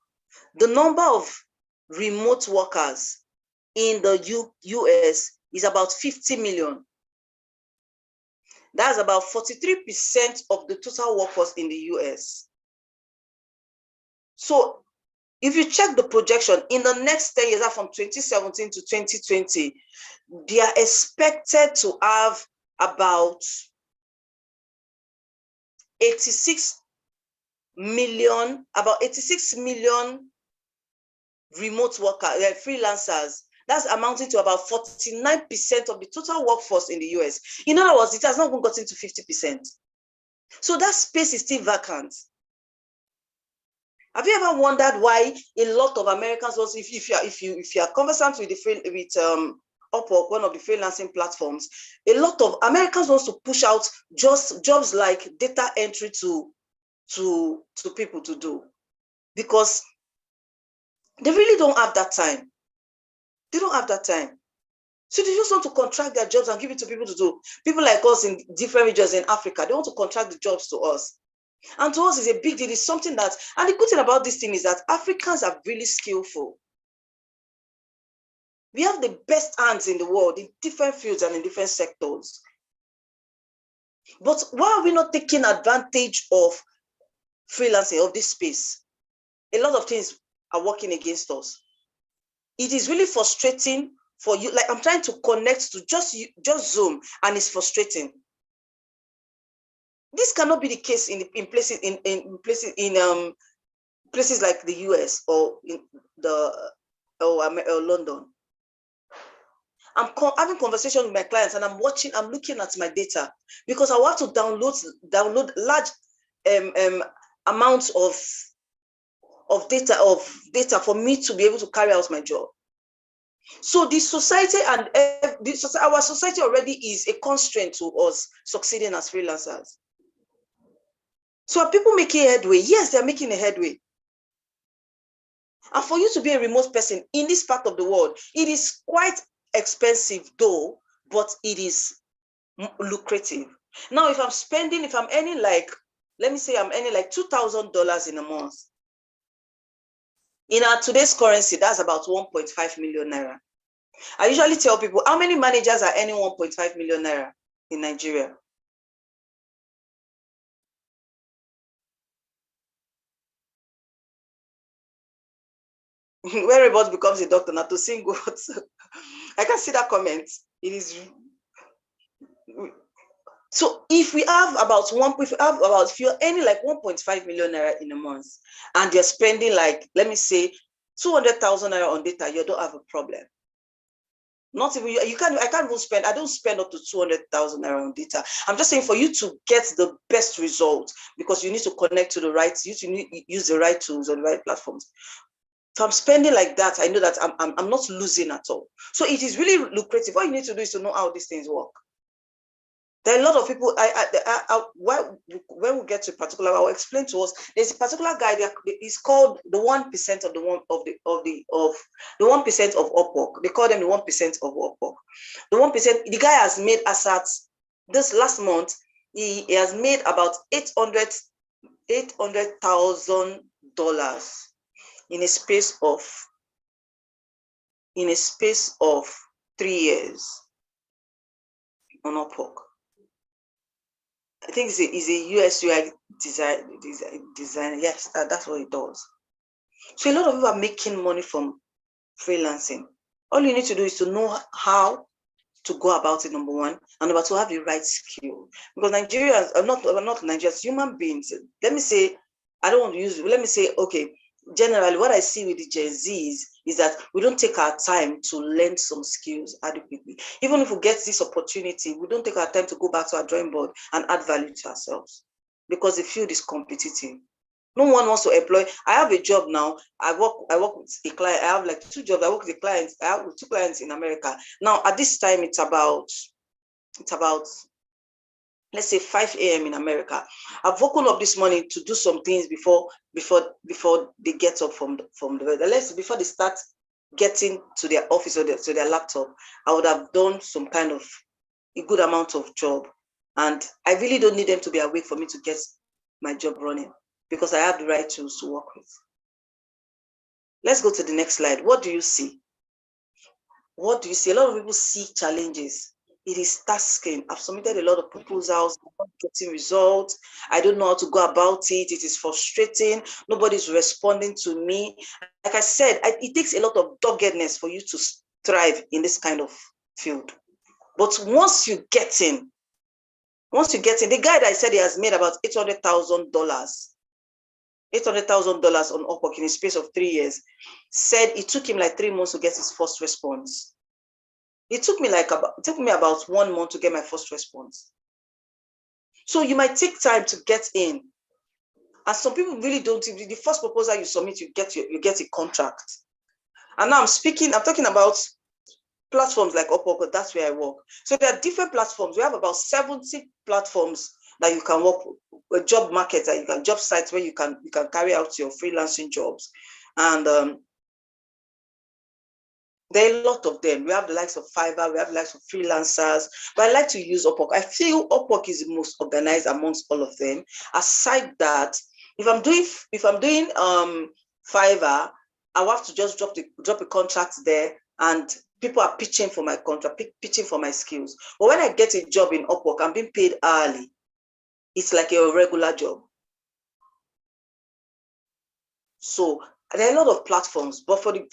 the number of remote workers in the US is about 50 million. That's about 43% of the total workforce in the US. So if you check the projection, in the next 10 years, from 2017 to 2020, they are expected to have about 86 million remote workers, freelancers. That's amounting to about 49% of the total workforce in the US. In other words, it has not even gotten to 50%. So that space is still vacant. Have you ever wondered why a lot of Americans also, if you are conversant with Upwork, one of the freelancing platforms, a lot of Americans want to push out just jobs like data entry to people to do, because they really don't have that time. They don't have that time. So they just want to contract their jobs and give it to people to do. People like us in different regions in Africa, they want to contract the jobs to us. And to us, it's a big deal. It's something that, and the good thing about this thing is that Africans are really skillful. We have the best hands in the world in different fields and in different sectors. But why are we not taking advantage of freelancing, of this space? A lot of things are working against us. It is really frustrating for you. Like, I'm trying to connect to just Zoom, and it's frustrating. This cannot be the case in places like the US or in or London. I'm having conversations with my clients, and I'm looking at my data, because I want to download large amounts of data for me to be able to carry out my job. So the society and our society already is a constraint to us succeeding as freelancers. So are people making headway? Yes, they're making a headway. And for you to be a remote person in this part of the world, it is quite expensive though, but it is lucrative. Now, if I'm earning like, let me say I'm earning like $2,000 in a month. In our today's currency, that's about 1.5 million naira. I usually tell people, how many managers are earning 1.5 million naira in Nigeria? Where everybody becomes a doctor, not to sing good. I can see that comment. It is. So if you're earning like 1.5 million naira in a month, and you're spending like, let me say, 200,000 naira on data, you don't have a problem. Not even I don't spend up to 200,000 naira on data. I'm just saying, for you to get the best result, because you need to connect to the right, use the right tools on the right platforms. So I'm spending like that. I know that I'm not losing at all. So it is really lucrative. All you need to do is to know how these things work. There are a lot of people. When we get to a particular, I'll explain to us. There's a particular guy there. It's called the 1% of the 1% of Upwork. They call them the 1% of Upwork. The 1%. The guy has made assets. This last month, he has made about $800,000 in a space of 3 years on Upwork. I think it's a US UI design. Yes, that's what it does. So a lot of people are making money from freelancing. All you need to do is to know how to go about it, number one, and number two, have the right skill. Because Nigerians are not Nigerians, human beings. Let me say, let me say, okay, generally what I see with the Gen Zs is that we don't take our time to learn some skills adequately. Even if we get this opportunity, we don't take our time to go back to our drawing board and add value to ourselves because the field is competitive. No one wants to employ. I have a job now. I work with a client. I have like 2 jobs. I work with a client. I have 2 clients in America. Now at this time, it's about let's say 5 a.m. in America. I've woken up this morning to do some things before they get up from the bed. Before they start getting to their office or to their laptop, I would have done some kind of a good amount of job. And I really don't need them to be awake for me to get my job running, because I have the right tools to work with. Let's go to the next slide. What do you see? What do you see? A lot of people see challenges. It is tasking. I've submitted a lot of proposals, I'm not getting results. I don't know how to go about it. It is frustrating. Nobody's responding to me. Like I said, it takes a lot of doggedness for you to thrive in this kind of field. But once you get in, the guy that I said he has made about $800,000 on Upwork in a space of 3 years, said it took him like 3 months to get his first response. It took me about 1 month to get my first response. So you might take time to get in. And some people really don't. The first proposal you submit, you get a contract. And now I'm talking about platforms like Upwork, that's where I work. So there are different platforms. We have about 70 platforms that you can work with, job markets, that you can, job sites where you can carry out your freelancing jobs. And there are a lot of them. We have the likes of Fiverr, we have the likes of Freelancers, but I like to use Upwork. I feel Upwork is the most organized amongst all of them. Aside that, if I'm doing Fiverr, I will have to just drop a contract there, and people are pitching for my contract, pitching for my skills. But when I get a job in Upwork, I'm being paid hourly. It's like a regular job. So there are a lot of platforms, but for the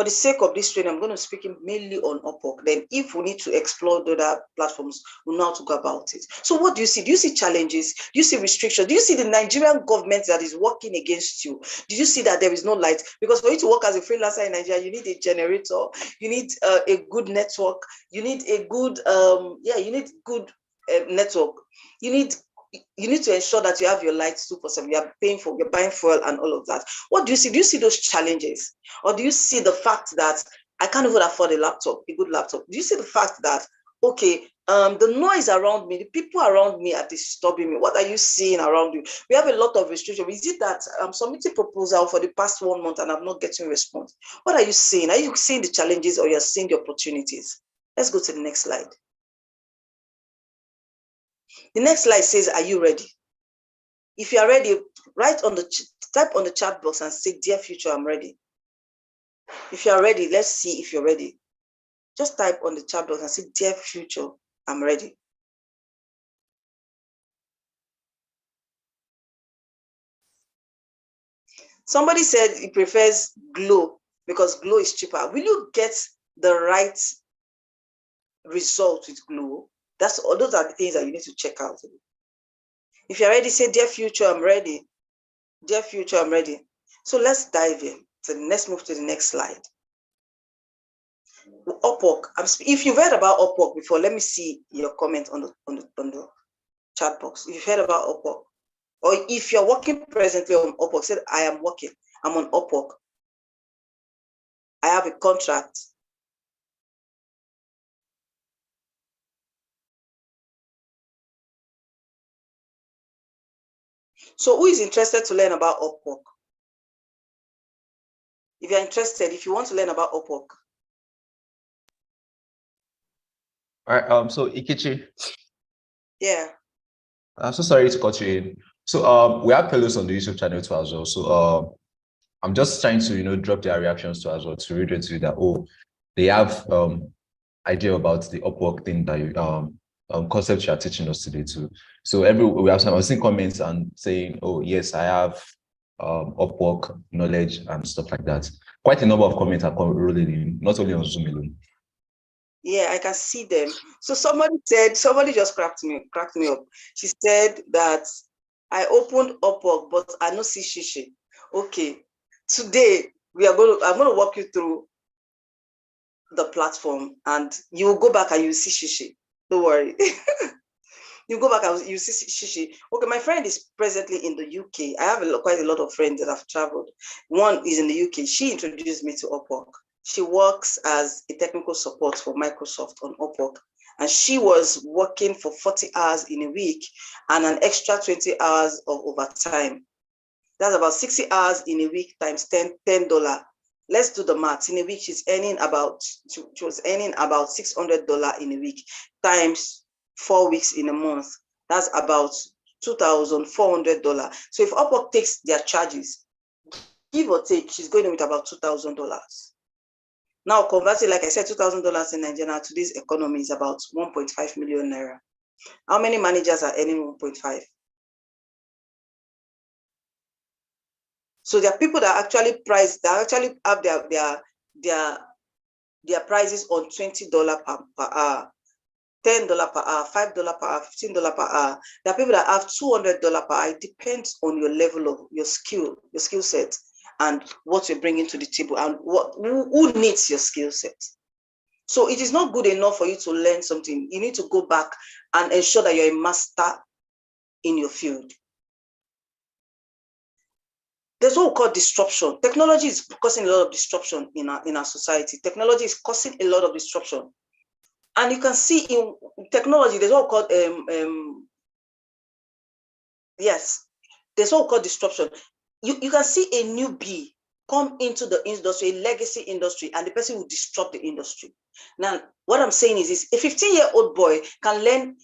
sake of this training, I'm going to speak mainly on Upwork. Then if we need to explore the other platforms, we'll know how to go about it. So what do you see? Do you see challenges? Do you see restrictions? Do you see the Nigerian government that is working against you? Do you see that there is no light? Because for you to work as a freelancer in Nigeria, you need a generator, you need a good network, you need a good, network. You need to ensure that you have your lights 2/7. You're buying fuel and all of that. What do you see? Do you see those challenges? Or do you see the fact that I can't even afford a good laptop? Do you see the fact that, okay, the noise around me, the people around me are disturbing me? What are you seeing around you? We have a lot of restrictions. Is it that I'm submitting proposal for the past 1 month and I'm not getting a response? What are you seeing? Are you seeing the challenges, or you're seeing the opportunities? Let's go to the next slide. The next slide says, are you ready? If you are ready, type on the chat box and say, dear future, I'm ready. If you are ready, let's see if you're ready. Just type on the chat box and say, dear future, I'm ready. Somebody said he prefers Glow because Glow is cheaper. Will you get the right result with Glow? Those are the things that you need to check out. If you're ready, say, dear future, I'm ready. Dear future, I'm ready. So let's dive in. So let's move to the next slide. Upwork. If you've heard about Upwork before, let me see your comment on the chat box. If you've heard about Upwork, or if you're working presently on Upwork, say, I am working. I'm on Upwork. I have a contract. So who is interested to learn about Upwork? If you're interested, if you want to learn about Upwork. All right. So Ikichi. Yeah. I'm so sorry to cut you in. So we have fellows on the YouTube channel too as well. So I'm just trying to drop their reactions to as well to read it to you that they have idea about the Upwork thing that concepts you are teaching us today too. So I was seeing comments and saying, oh yes, I have Upwork knowledge and stuff like that. Quite a number of comments are rolling in, not only on Zoom alone. Yeah, I can see them. So somebody just cracked me up. She said that I opened Upwork, but I no see shishi. Okay, today I'm going to walk you through the platform, and you will go back and you see shishi. Don't worry. You go back and you see shishi. Okay, my friend is presently in the UK. I have quite a lot of friends that have traveled. One is in the UK. She introduced me to Upwork. She works as a technical support for Microsoft on Upwork. And she was working for 40 hours in a week and an extra 20 hours of overtime. That's about 60 hours in a week times $10. Let's do the math. In a week, she was earning about $600 in a week times 4 weeks in a month. That's about $2,400. So if Upwork takes their charges, give or take, she's going with about $2,000. Now, converting, like I said, $2,000 in Nigeria, today's economy is about 1.5 million naira. How many managers are earning 1.5? So there are people that actually have their prices on $20 per hour, $10 per hour, $5 per hour, $15 per hour. There are people that have $200 per hour. It depends on your level of your skill set, and what you're bringing to the table, and who needs your skill set. So it is not good enough for you to learn something. You need to go back and ensure that you're a master in your field. There's what we call disruption. Technology is causing a lot of disruption in our society. Technology is causing a lot of disruption. And you can see in technology, there's what we call there's what we call disruption. You can see a newbie come into the industry, a legacy industry, and the person will disrupt the industry. Now, what I'm saying is this: a 15-year-old boy can learn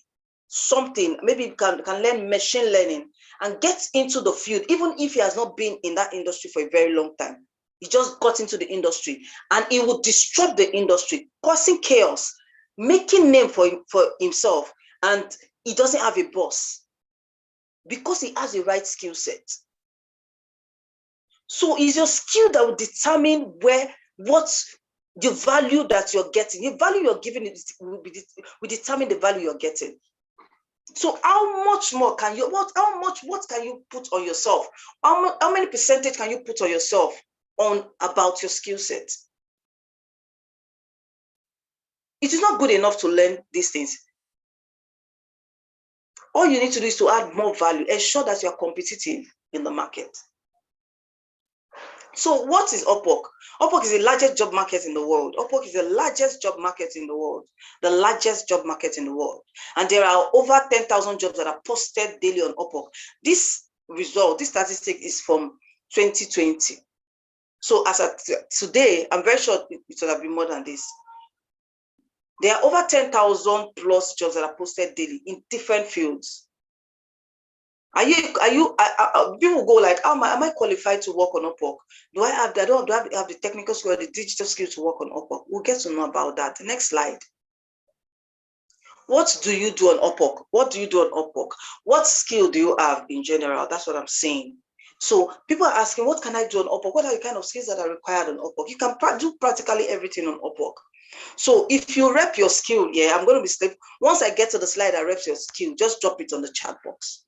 something, maybe can learn machine learning and get into the field, even if he has not been in that industry for a very long time. He just got into the industry and he will disrupt the industry, causing chaos, making name for himself, and he doesn't have a boss because he has the right skill set. So it's your skill that will determine what the value that you're getting. The value you're giving will determine the value you're getting. So how much more can you, what can you put on yourself? How many percentage can you put on yourself about your skill set? It is not good enough to learn these things. All you need to do is to add more value, ensure that you are competitive in the market. So what is Upwork? Upwork is the largest job market in the world. Upwork is the largest job market in the world. The largest job market in the world. And there are over 10,000 jobs that are posted daily on Upwork. This statistic is from 2020. So as of today, I'm very sure it will have been more than this. There are over 10,000 plus jobs that are posted daily in different fields. People go like, am I qualified to work on Upwork? Do I have the technical skill, the digital skill to work on Upwork? We'll get to know about that. The next slide. What do you do on Upwork? What do you do on Upwork? What skill do you have in general? That's what I'm saying. So people are asking, what can I do on Upwork? What are the kind of skills that are required on Upwork? You can do practically everything on Upwork. So if you rep your skill, I'm going to be slave. Once I get to the slide that reps your skill, just drop it on the chat box.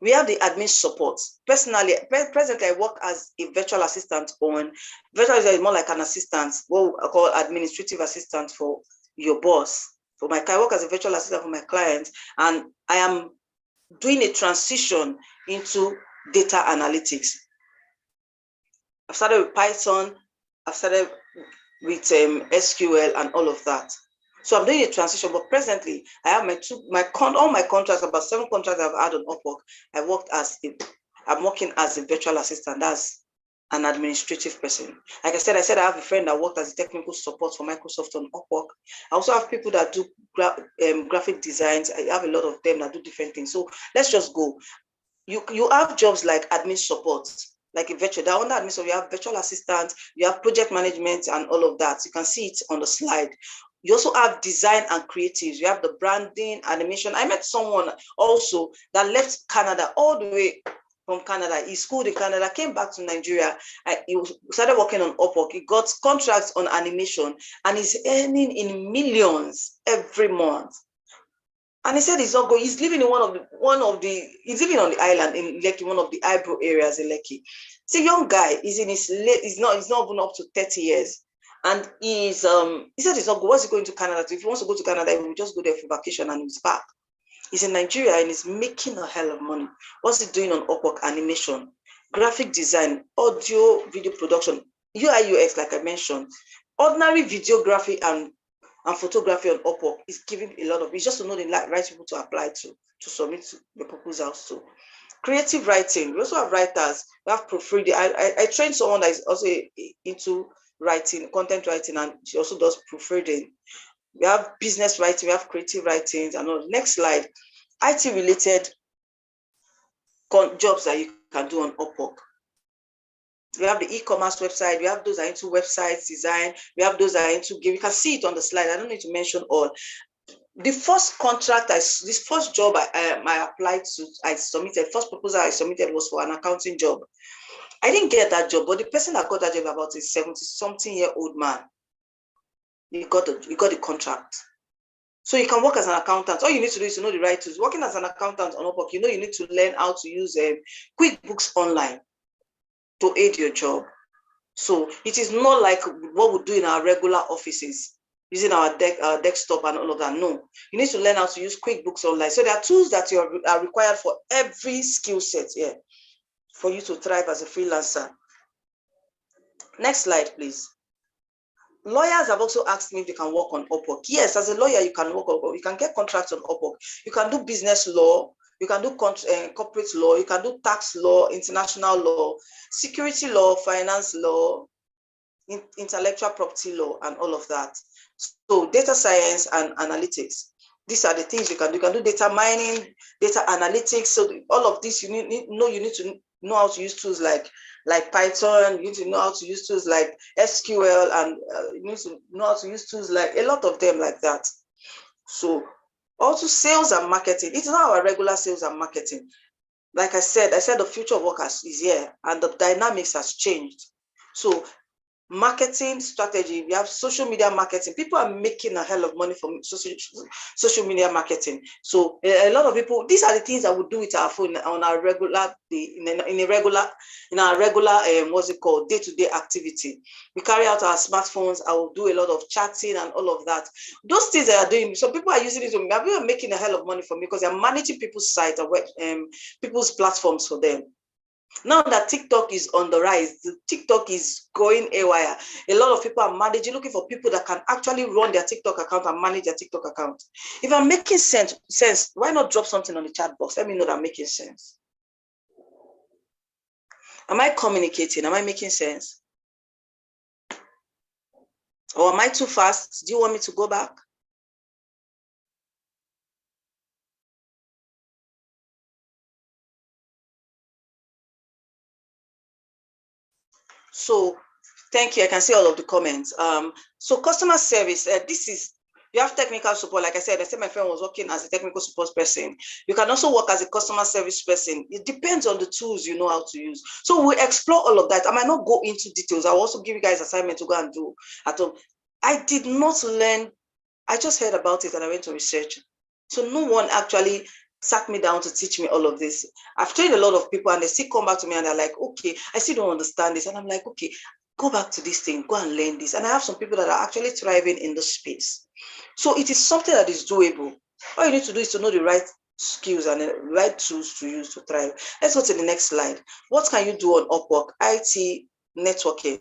We have the admin support. Personally, presently, I work as a virtual assistant virtual is more like an assistant, what I call administrative assistant for your boss. I work as a virtual assistant for my clients, and I am doing a transition into data analytics. I've started with Python, I've started with SQL and all of that. So I'm doing a transition, but presently I have all my contracts, about 7 contracts I've had on Upwork. I'm working as a virtual assistant, as an administrative person. Like I said I have a friend that worked as a technical support for Microsoft on Upwork. I also have people that do graphic designs. I have a lot of them that do different things. So let's just go. You have jobs like admin support, like a virtual. That under admin, so you have virtual assistant, you have project management and all of that. You can see it on the slide. You also have design and creatives. You have the branding, animation. I met someone also that left Canada all the way from Canada. He schooled in Canada, came back to Nigeria. He started working on Upwork. He got contracts on animation and he's earning in millions every month. And he said he's not going. He's living in he's living on the island in Lekki, one of the eyebrow areas in Lekki. It's a young guy. He's in his late. He's not even up to 30 years. And he said he's not going. What's he going to Canada? If he wants to go to Canada, he will just go there for vacation and he's back. He's in Nigeria and he's making a hell of money. What's he doing on Upwork? Animation, graphic design, audio, video production, UI, UX, like I mentioned, ordinary videography and photography on Upwork is giving a lot of. It's just to know the right people to apply to submit the proposals to. Creative writing. We also have writers. We have proofreading. I trained someone that is also into writing, content writing, and she also does proofreading. We have business writing, we have creative writings, and all. Next slide. IT related jobs that you can do on Upwork. We have the e-commerce website. We have those that are into websites design. We have those that are into game. You can see it on the slide. I don't need to mention all. The first contract, this first job I applied to, I submitted, first proposal I submitted was for an accounting job. I didn't get that job, but the person that got that job, about a 70-something-year-old man, he got the contract. So you can work as an accountant. All you need to do is to know the right tools. Working as an accountant on Upwork, you need to learn how to use QuickBooks Online to aid your job. So it is not like what we do in our regular offices, using our desktop and all of that. No, you need to learn how to use QuickBooks Online. So there are tools that are required for every skill set here for you to thrive as a freelancer. Next slide, please. Lawyers have also asked me if they can work on Upwork. Yes, as a lawyer, you can work on Upwork. You can get contracts on Upwork. You can do business law. You can do corporate law. You can do tax law, international law, security law, finance law, intellectual property law, and all of that. So data science and analytics. These are the things you can do. You can do data mining, data analytics. So all of this, you need to know how to use tools like Python. You need to know how to use tools like SQL, and you need to know how to use tools like a lot of them like that. So also sales and marketing. It's not our regular sales and marketing. Like I said the future of work is here and the dynamics has changed. So marketing strategy, we have social media marketing. People are making a hell of money from social media marketing. So a lot of people, these are the things that we do with our phone on our regular in our regular what's it called, day-to-day activity. We carry out our smartphones. I will do a lot of chatting and all of that. Those things that are doing, so people are using it. People are making a hell of money from me because they're managing people's sites and people's platforms for them. Now that TikTok is on the rise, TikTok is going haywire. A lot of people are managing, looking for people that can actually run their TikTok account and manage their TikTok account. If I'm making sense, why not drop something on the chat box? Let me know that I'm making sense. Am I communicating? Am I making sense? Or am I too fast? Do you want me to go back? So thank you. I can see all of the comments. So customer service, you have technical support. Like I said my friend was working as a technical support person. You can also work as a customer service person. It depends on the tools you know how to use. So we'll explore all of that. I might not go into details. I'll also give you guys assignment to go and do at home. I did not learn. I just heard about it and I went to research. So no one actually sat me down to teach me all of this. I've trained a lot of people and they still come back to me and they're like, okay, I still don't understand this. And I'm like, okay, go back to this thing, go and learn this. And I have some people that are actually thriving in this space. So it is something that is doable. All you need to do is to know the right skills and the right tools to use to thrive. Let's go to the next slide. What can you do on Upwork? IT networking.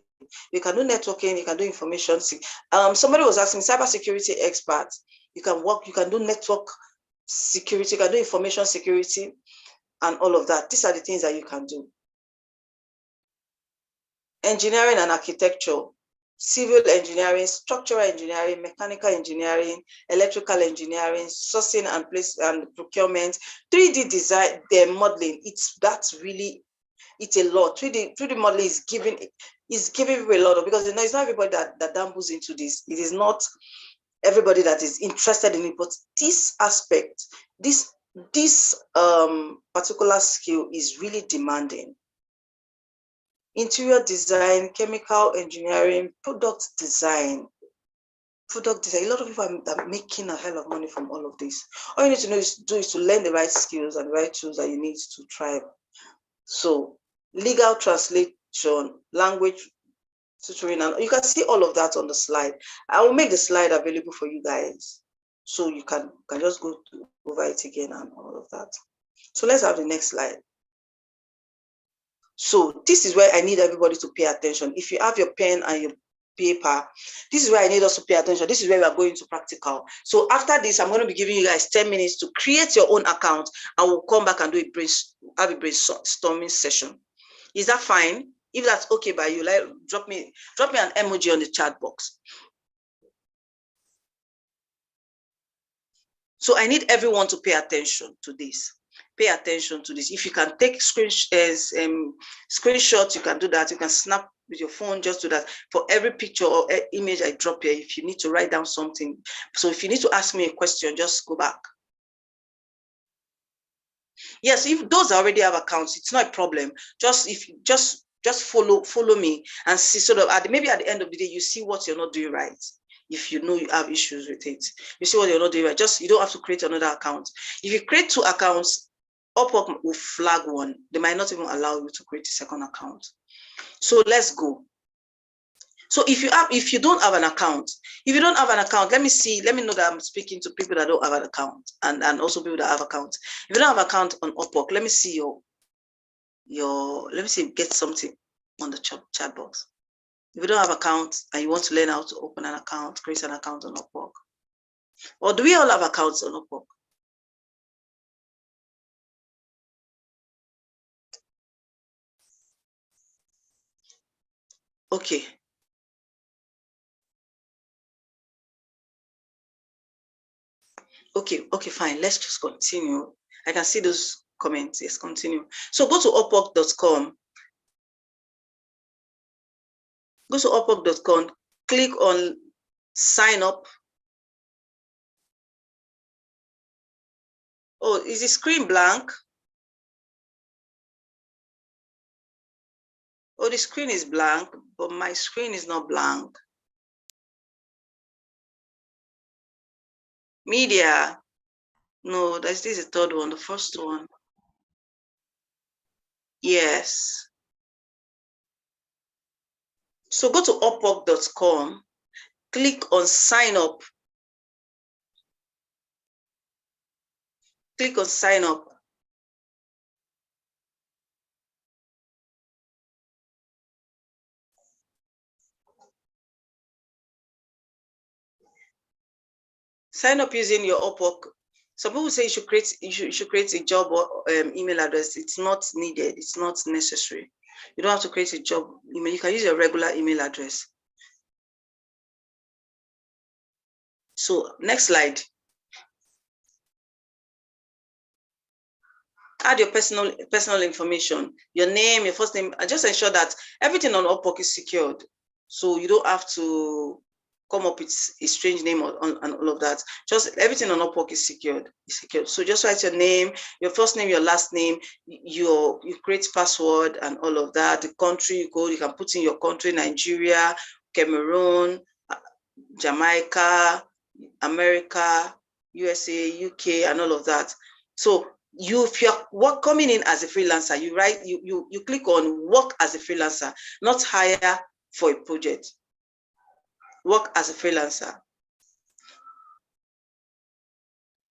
You can do networking, you can do information. Somebody was asking, cybersecurity expert. You can do network security, you can do information security and all of that. These are the things that you can do. Engineering and architecture, civil engineering, structural engineering, mechanical engineering, electrical engineering, sourcing and place and procurement, 3D design, modeling. It's a lot. 3D modeling is giving you a lot of, because it's not everybody that dabbles into this. It is not everybody that is interested in it, but this aspect, this particular skill is really demanding. Interior design, chemical engineering, product design. A lot of people are making a hell of money from all of this. All you need to do is to learn the right skills and the right tools that you need to thrive. So legal translation, language tutoring, and you can see all of that on the slide. I will make the slide available for you guys, so you can just go over it again and all of that. So let's have the next slide. So this is where I need everybody to pay attention. If you have your pen and your paper, this is where I need us to pay attention. This is where we are going to practical. So after this, I'm going to be giving you guys 10 minutes to create your own account, and we'll come back and do have a brainstorming session. Is that fine? If that's okay by you, like drop me an emoji on the chat box. So I need everyone to pay attention to this. Pay attention to this. If you can take screenshots, you can do that. You can snap with your phone, just do that. For every picture or image I drop here, if you need to write down something. So if you need to ask me a question, just go back. Yes, if those already have accounts, it's not a problem. Just follow me and see, sort of maybe at the end of the day, you see what you're not doing right. If you know you have issues with it, you see what you're not doing right. You don't have to create another account. If you create 2 accounts, Upwork will flag one. They might not even allow you to create a second account. So let's go. So if you don't have an account, let me know that I'm speaking to people that don't have an account, and also people that have accounts. If you don't have an account on Upwork, let me see get something on the chat box. If you don't have an account and you want to learn how to open an account, create an account on Upwork. Or do we all have accounts on Upwork? Okay. Okay, fine. Let's just continue. I can see those comments. Yes, continue. So go to upwork.com. Go to upwork.com, click on sign up. Oh, is the screen blank? Oh, the screen is blank, but my screen is not blank. Media. No, this is the third one, the first one. Yes. So go to upwork.com, click on sign up. Click on sign up. Sign up using your Upwork. Some people say you should create a job or email address. It's not needed. It's not necessary. You don't have to create a job email. You can use your regular email address. So next slide. Add your personal information, your name, your first name, and just ensure that everything on Upwork is secured. So you don't have to come up with a strange name and all of that. Just everything on Upwork is secured. So just write your name, your first name, your last name, you create password and all of that. The country you go, you can put in your country: Nigeria, Cameroon, Jamaica, America, USA, UK, and all of that. So if you're coming in as a freelancer, you click on work as a freelancer, not hire for a project. Work as a freelancer.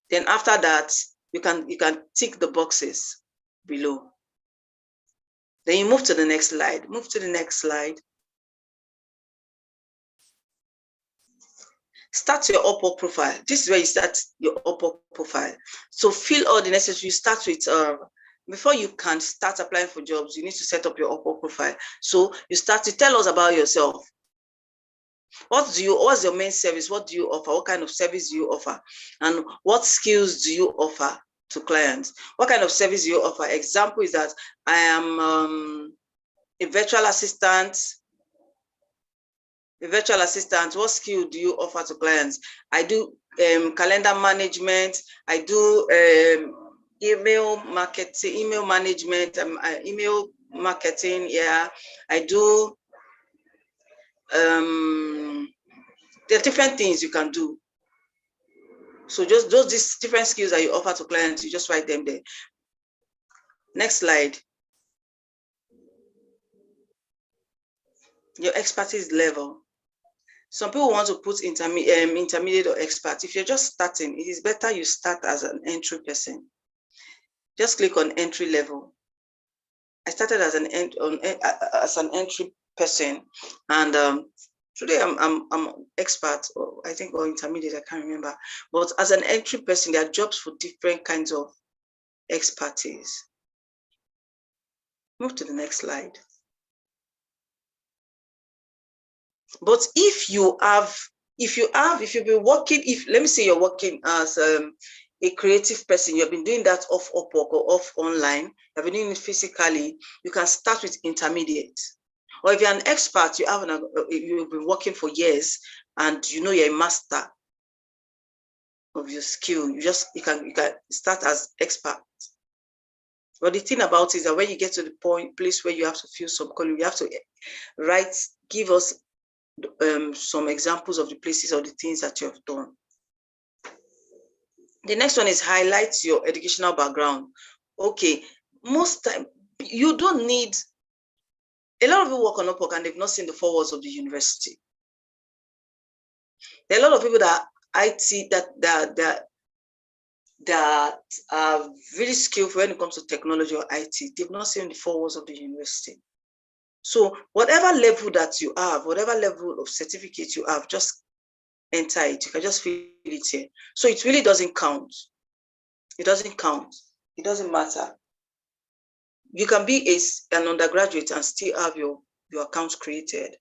Then after that, you can tick the boxes below. Then you move to the next slide. Move to the next slide. Start your Upwork profile. This is where you start your Upwork profile. So fill all the necessary. Start with before you can start applying for jobs, you need to set up your Upwork profile. So you start to tell us about yourself. What's your main service? What do you offer? What kind of service do you offer? And what skills do you offer to clients? What kind of service do you offer? Example is that I am a virtual assistant. A virtual assistant, what skill do you offer to clients? I do calendar management. I do email marketing, email management, email marketing. Yeah, I do. There are different things you can do. So just these different skills that you offer to clients, you just write them there. Next slide. Your expertise level. Some people want to put intermediate or expert. If you're just starting, it is better you start as an entry person. Just click on entry level. I started as an entry person, and today I'm expert, or I think, or intermediate, I can't remember. But as an entry person, there are jobs for different kinds of expertise. Move to the next slide. But if you've been working, let me say you're working as a creative person, you've been doing that off Upwork or off online, you've been doing it physically, you can start with intermediate. Or if you're an expert, you've been working for years and you know you're a master of your skill, you can start as expert. But the thing about it is that when you get to the place where you have to fill some column, you have to give us some examples of the places or the things that you have done. The next one is highlight your educational background. Okay, most time you don't need. A lot of people work on Upwork and they've not seen the 4 walls of the university. There are a lot of people that IT that are really skillful when it comes to technology or IT. They've not seen the 4 walls of the university. So whatever level that you have, whatever level of certificate you have, just enter it. You can just fill it here. So it really doesn't count. It doesn't count. It doesn't matter. You can be an undergraduate and still have your account created.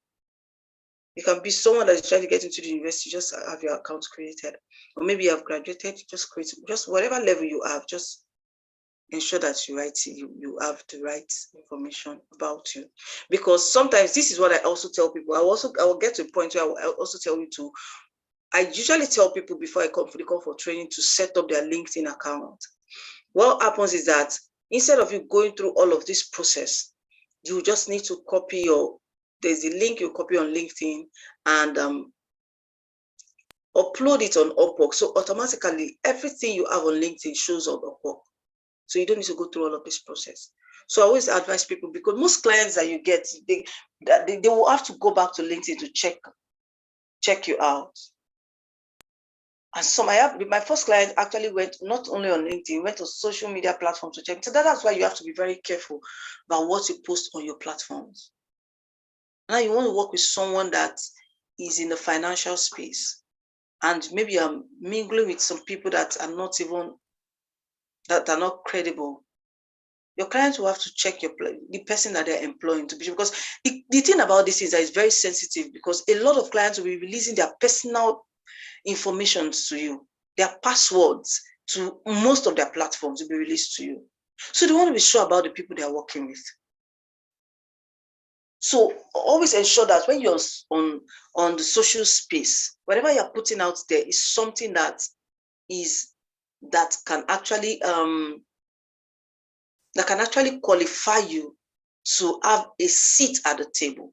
You can be someone that is trying to get into the university, just have your account created. Or maybe you have graduated, just create, just whatever level you have, just ensure that you have the right information about you. Because sometimes this is what I also tell people. I will get to a point where I will also tell you to. I usually tell people before I come for the call for training to set up their LinkedIn account. What happens is that instead of you going through all of this process, you just need to copy there's a link you copy on LinkedIn and upload it on Upwork. So automatically everything you have on LinkedIn shows on Upwork. So you don't need to go through all of this process. So I always advise people, because most clients that you get, they will have to go back to LinkedIn to check you out. And so my first client actually went not only on LinkedIn, went to social media platforms to check. So that's why you have to be very careful about what you post on your platforms. Now you want to work with someone that is in the financial space, and maybe you're mingling with some people that are not credible. Your clients will have to check the person that they're employing to be, because the thing about this is that it's very sensitive, because a lot of clients will be releasing their personal information to you, their passwords to most of their platforms will be released to you. So they want to be sure about the people they are working with. So always ensure that when you're on the social space, whatever you're putting out there is something that can actually qualify you to have a seat at the table.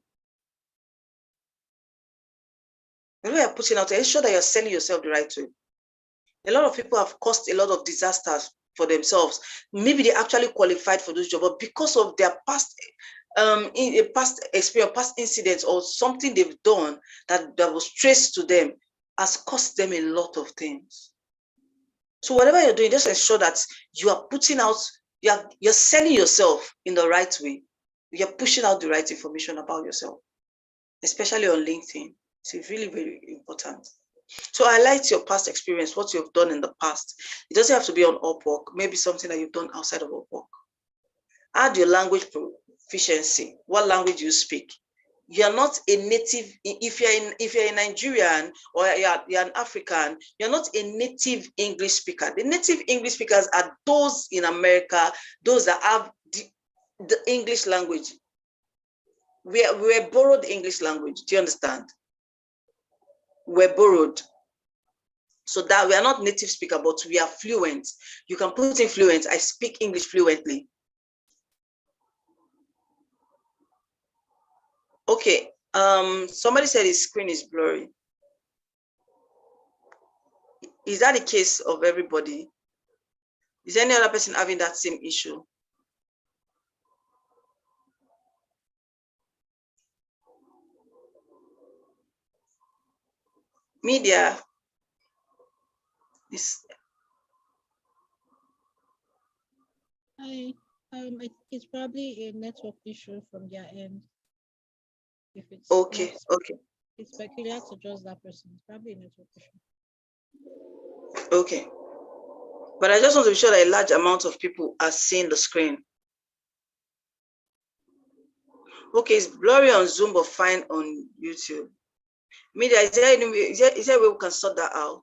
When you're putting out, ensure that you're selling yourself the right way. A lot of people have caused a lot of disasters for themselves. Maybe they actually qualified for those jobs, but because of their past experience, past incidents, or something they've done that was traced to them, has cost them a lot of things. So whatever you're doing, just ensure that you are putting out, you're selling yourself in the right way. You're pushing out the right information about yourself, especially on LinkedIn. It's really, very important. So highlight your past experience, what you've done in the past. It doesn't have to be on Upwork, maybe something that you've done outside of Upwork. Add your language proficiency. What language do you speak? You're not a native. If you're a Nigerian or you're an African, you're not a native English speaker. The native English speakers are those in America, those that have the English language. We're borrowed English language. Do you understand? were borrowed. So that we are not native speaker, but we are fluent. You can put in fluent. I speak English fluently. Okay. Somebody said his screen is blurry. Is that the case of everybody? Is any other person having that same issue? Media is. It's probably a network issue from their end. If it's Okay, not, okay, it's peculiar to just that person. It's probably a network issue. okay. But I just want to be sure that a large amount of people are seeing the screen. Okay, it's blurry on Zoom, but fine on YouTube. Media, is there a way we can sort that out?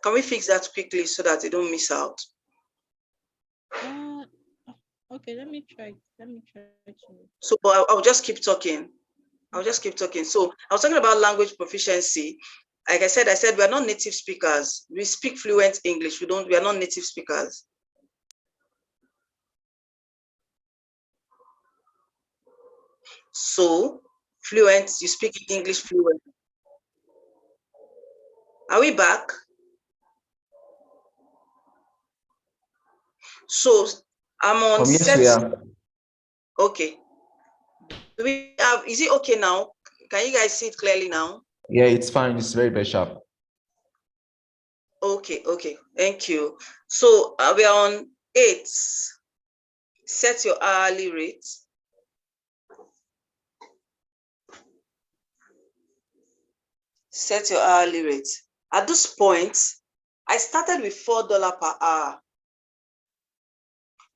Can we fix that quickly so that they don't miss out? Okay, let me try to. So I'll just keep talking. I'll just keep talking. So I was talking about language proficiency. Like I said we are not native speakers. We speak fluent English. We are not native speakers. So fluent, you speak English fluent. Are we back? So I'm on set. Yes, we are. Okay. Do we have, is it okay now? Can you guys see it clearly now? Yeah, it's fine. It's very, very sharp. Okay, okay. Thank you. So we are on 8. Set your hourly rate. Set your hourly rate. At this point, I started with $4 per hour.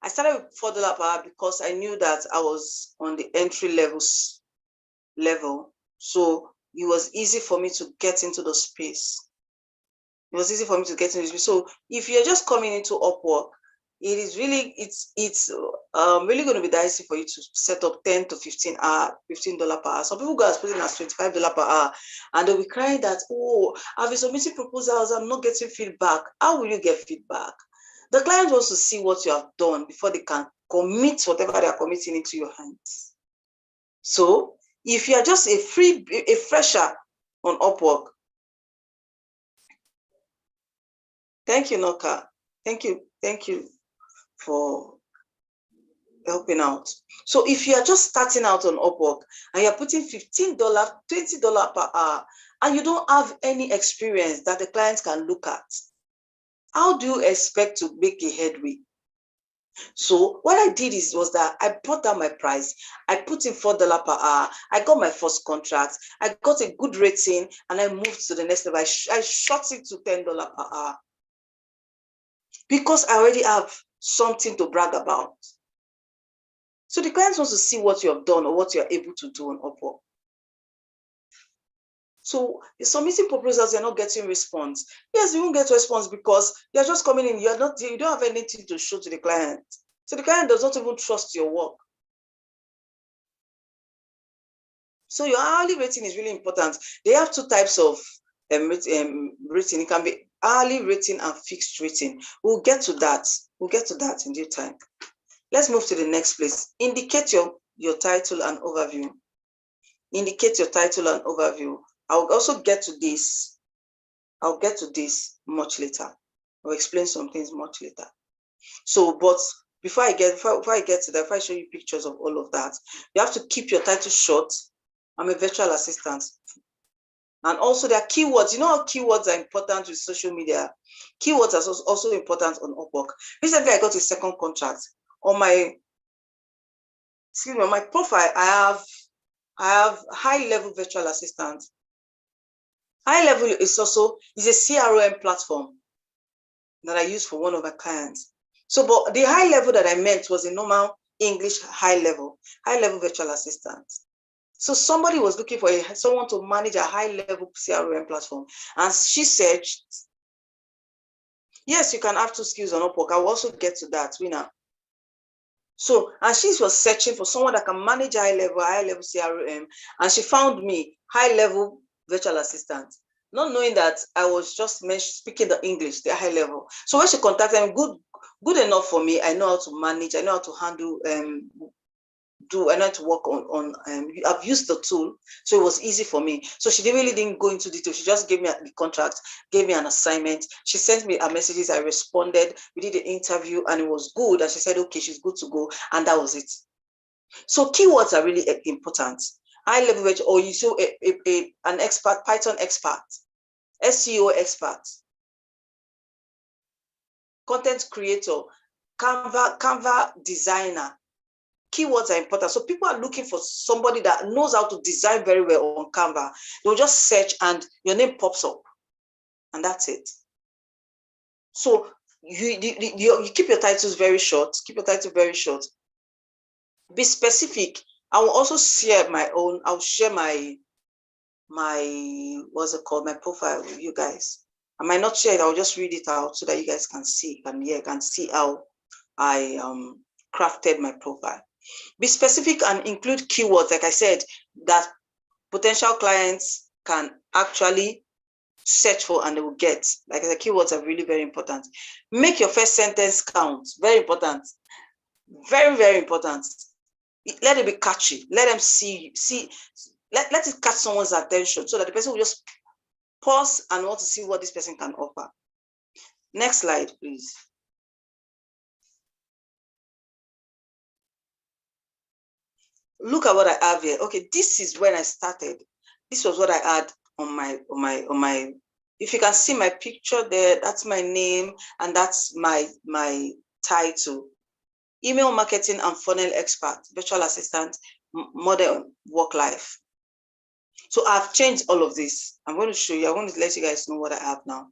I started with $4 per hour because I knew that I was on the entry level. So it was easy for me to get into the space. It was easy for me to get into the space. So if you're just coming into Upwork, it is really, it's really going to be dicey for you to set up $10 to $15 per hour. Some people go as putting as $25 per hour, and they'll be crying that, oh, I've been submitting proposals, I'm not getting feedback. How will you get feedback? The client wants to see what you have done before they can commit whatever they are committing into your hands. So if you are just a fresher on Upwork, thank you, Noka. Thank you for helping out. So if you are just starting out on Upwork and you're putting $15, $20 per hour, and you don't have any experience that the clients can look at, how do you expect to make a headway? So what I did was that I brought down my price. I put in $4 per hour. I got my first contract. I got a good rating, and I moved to the next level. I shot it to $10 per hour because I already have something to brag about. So the clients want to see what you have done or what you are able to do on Upwork. So you're submitting proposals, you're not getting response. Yes, you won't get response because you're just coming in, you don't have anything to show to the client. So the client does not even trust your work. So your hourly rating is really important. They have 2 types of rating. It can be hourly rating and fixed rating. We'll get to that. We'll get to that in due time. Let's move to the next place. Indicate your title and overview. Indicate your title and overview. I'll also get to this. I'll get to this much later. I'll explain some things much later. So, but before I get to that, if I show you pictures of all of that, you have to keep your title short. I'm a virtual assistant. And also there are keywords. You know how keywords are important with social media? Keywords are also important on Upwork. Recently, I got a second contract. On my profile, I have high-level virtual assistant. High level is a CRM platform that I use for one of my clients. So, but the high level that I meant was a normal English high level virtual assistant. So somebody was looking for someone to manage a high level CRM platform. And she said, yes, you can have 2 skills on Upwork. I will also get to that, Winner. So, and she was searching for someone that can manage high level CRM, and she found me, high level virtual assistant, not knowing that I was just speaking the English, the high level. So when she contacted me, good enough for me. I know how to manage, I know how to handle, I know how to work on I've used the tool, so it was easy for me. So she really didn't go into detail. She just gave me the contract, gave me an assignment. She sent me her messages. I responded. We did the interview, and it was good. And she said, okay, she's good to go, and that was it. So keywords are really important. High level, or you show an expert, Python expert, SEO expert, content creator, Canva designer. Keywords are important. So people are looking for somebody that knows how to design very well on Canva. They'll just search and your name pops up, and that's it. So you keep your titles very short. Keep your title very short. Be specific. I will also share my own. I'll share my what's it called? My profile with you guys. I might not share it. I'll just read it out so that you guys can see can see how I crafted my profile. Be specific and include keywords, like I said, that potential clients can actually search for and they will get. Like I said, keywords are really very important. Make your first sentence count. Very important. Very, very important. Let it be catchy. Let them let it catch someone's attention so that the person will just pause and want to see what this person can offer. Next slide, please. Look at what I have here. Okay, this is when I started. This was what I had on my. If you can see my picture there, that's my name and that's my title. Email marketing and funnel expert, virtual assistant, modern work life. So I've changed all of this. I'm going to show you. I want to let you guys know what I have now.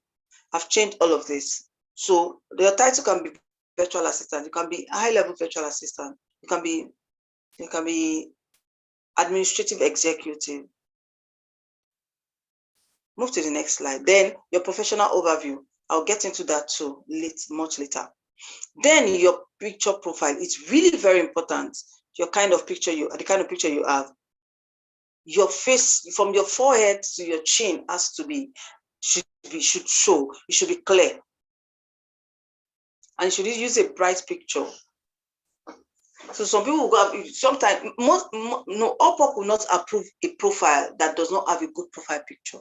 I've changed all of this. So your title can be virtual assistant. You can be high-level virtual assistant. You can be administrative executive. Move to the next slide. Then your professional overview. I'll get into that too much later. Then your picture profile. It's really very important. The kind of picture you have. Your face from your forehead to your chin should show. It should be clear. And you should use a bright picture. So some people will go, sometimes, Upwork will not approve a profile that does not have a good profile picture.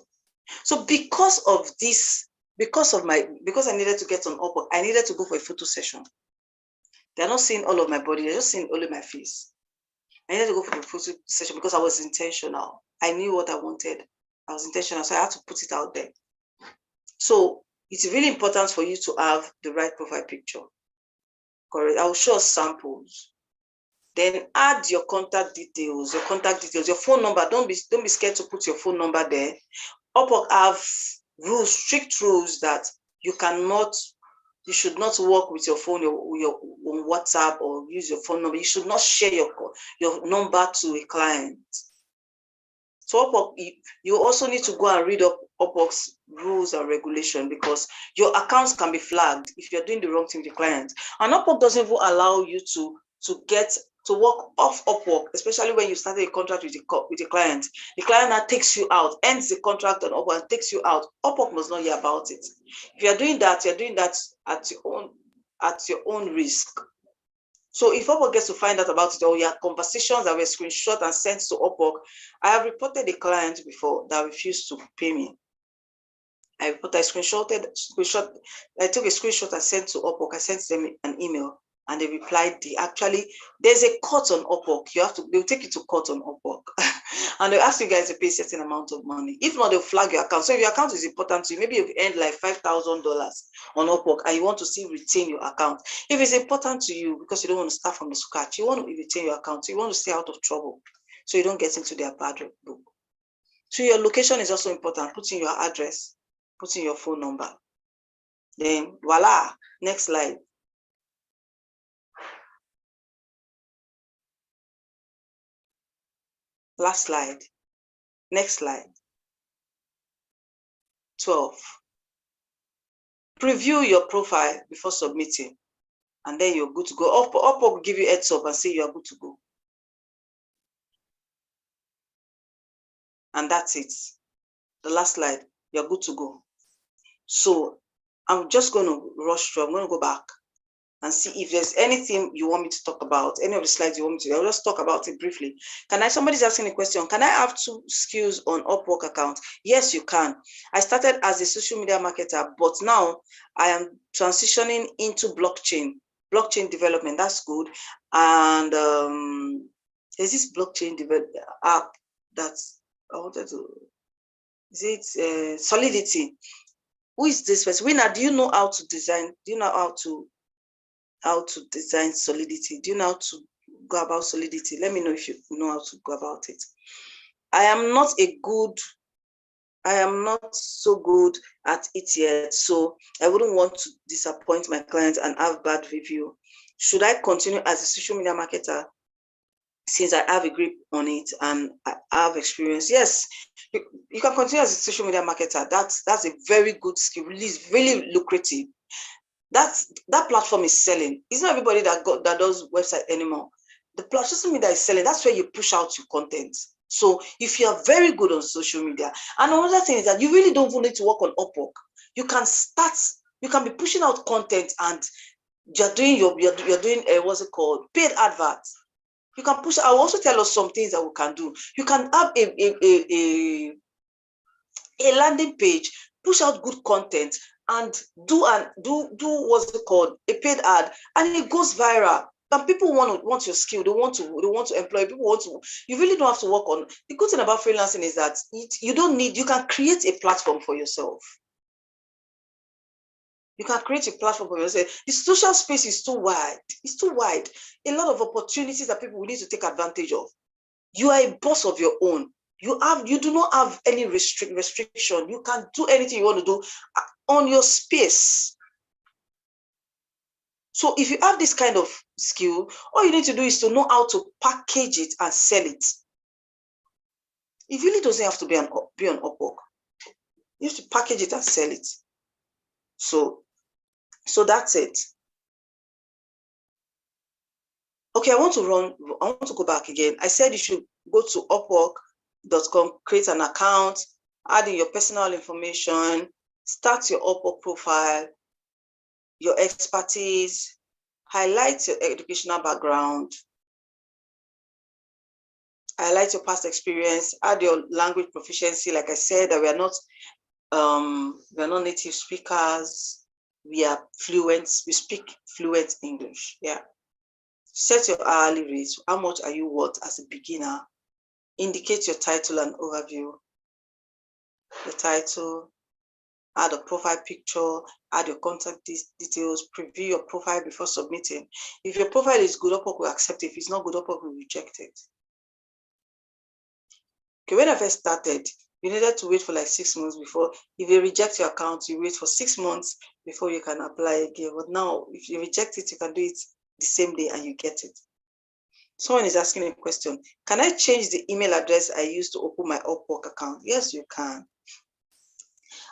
So because of this, because I needed to get on Upwork, I needed to go for a photo session. They're not seeing all of my body, they're just seeing only my face. I needed to go for a photo session because I was intentional. I knew what I wanted. I was intentional, so I had to put it out there. So it's really important for you to have the right profile picture. Correct. I'll show samples. Then add your contact details, your phone number. Don't be scared to put your phone number there. Upwork have rules, strict rules that you should not work with your phone, your WhatsApp, or use your phone number. You should not share your number to a client. So Upwork, you also need to go and read up Upwork's rules and regulation, because your accounts can be flagged if you're doing the wrong thing with the client. And Upwork doesn't even allow you to work off Upwork, especially when you started a contract with the client. The client now takes you out, ends the contract on Upwork and takes you out. Upwork must not hear about it. If you're doing that at your own risk. So if Upwork gets to find out about it, or your conversations that were screenshot and sent to Upwork, I have reported a client before that refused to pay me. I took a screenshot and sent to Upwork. I sent them an email and they replied, there's a court on Upwork. They'll take you to court on Upwork. And they'll ask you guys to pay a certain amount of money. If not, they'll flag your account. So if your account is important to you, maybe you've earned like $5,000 on Upwork and you want to still retain your account. If it's important to you because you don't want to start from the scratch, you want to retain your account, so you want to stay out of trouble, so you don't get into their bad book. So your location is also important. Put in your address, put in your phone number. Then voila, next slide. Last slide. Next slide. 12. Preview your profile before submitting. and then you're good to go. Upwork will give you heads up and say you are good to go. And that's it. The last slide, you're good to go. So I'm just going to rush through. I'm going to go back and see if there's anything you want me to talk about, any of the slides you want me to. I'll just talk about it briefly. Somebody's asking a question. Can I have 2 skills on Upwork account? Yes, you can. I started as a social media marketer, but now I am transitioning into blockchain development. That's good. And there's this blockchain app that's, I wanted to, is it Solidity? Who is this person? Winner, do you know how to design? Do you know how to design Solidity? Do you know how to go about Solidity? Let me know if you know how to go about it. I am not so good at it yet, so I wouldn't want to disappoint my clients and have bad review. Should I continue as a social media marketer since I have a grip on it and I have experience? Yes, you can continue as a social media marketer. That's a very good skill. It's really lucrative. That platform is selling. It's not everybody that does website anymore. The social media is selling. That's where you push out your content. So if you are very good on social media, and another thing is that you really don't need to work on Upwork. You can be pushing out content, and you're doing what's it called, paid adverts. You can push. I'll also tell us some things that we can do. You can have a landing page, push out good content, and do what's it called, a paid ad, and it goes viral. And people want your skill. They want to employ people. You really don't have to work on. The good thing about freelancing is that you can create a platform for yourself. You can create a platform for yourself. The social space is too wide. It's too wide. A lot of opportunities that people will need to take advantage of. You are a boss of your own. You do not have any restriction. You can do anything you want to do on your space. So if you have this kind of skill, all you need to do is to know how to package it and sell it. It really doesn't have to be on Upwork. You have to package it and sell it. So that's it. Okay, I want to go back again. I said you should go to Upwork.com, create an account, add in your personal information, start your Upwork profile, your expertise, highlight your educational background, highlight your past experience, add your language proficiency. Like I said, that we are not native speakers. We are fluent. We speak fluent English. Yeah. Set your hourly rate. How much are you worth as a beginner? Indicate your title and overview. The title. Add a profile picture, add your contact details, preview your profile before submitting. If your profile is good, Upwork will accept it. If it's not good, Upwork will reject it. Okay, when I first started, you needed to wait for like 6 months before. If they reject your account, you wait for 6 months before you can apply again. But now, if you reject it, you can do it the same day and you get it. Someone is asking a question. Can I change the email address I use to open my Upwork account? Yes, you can.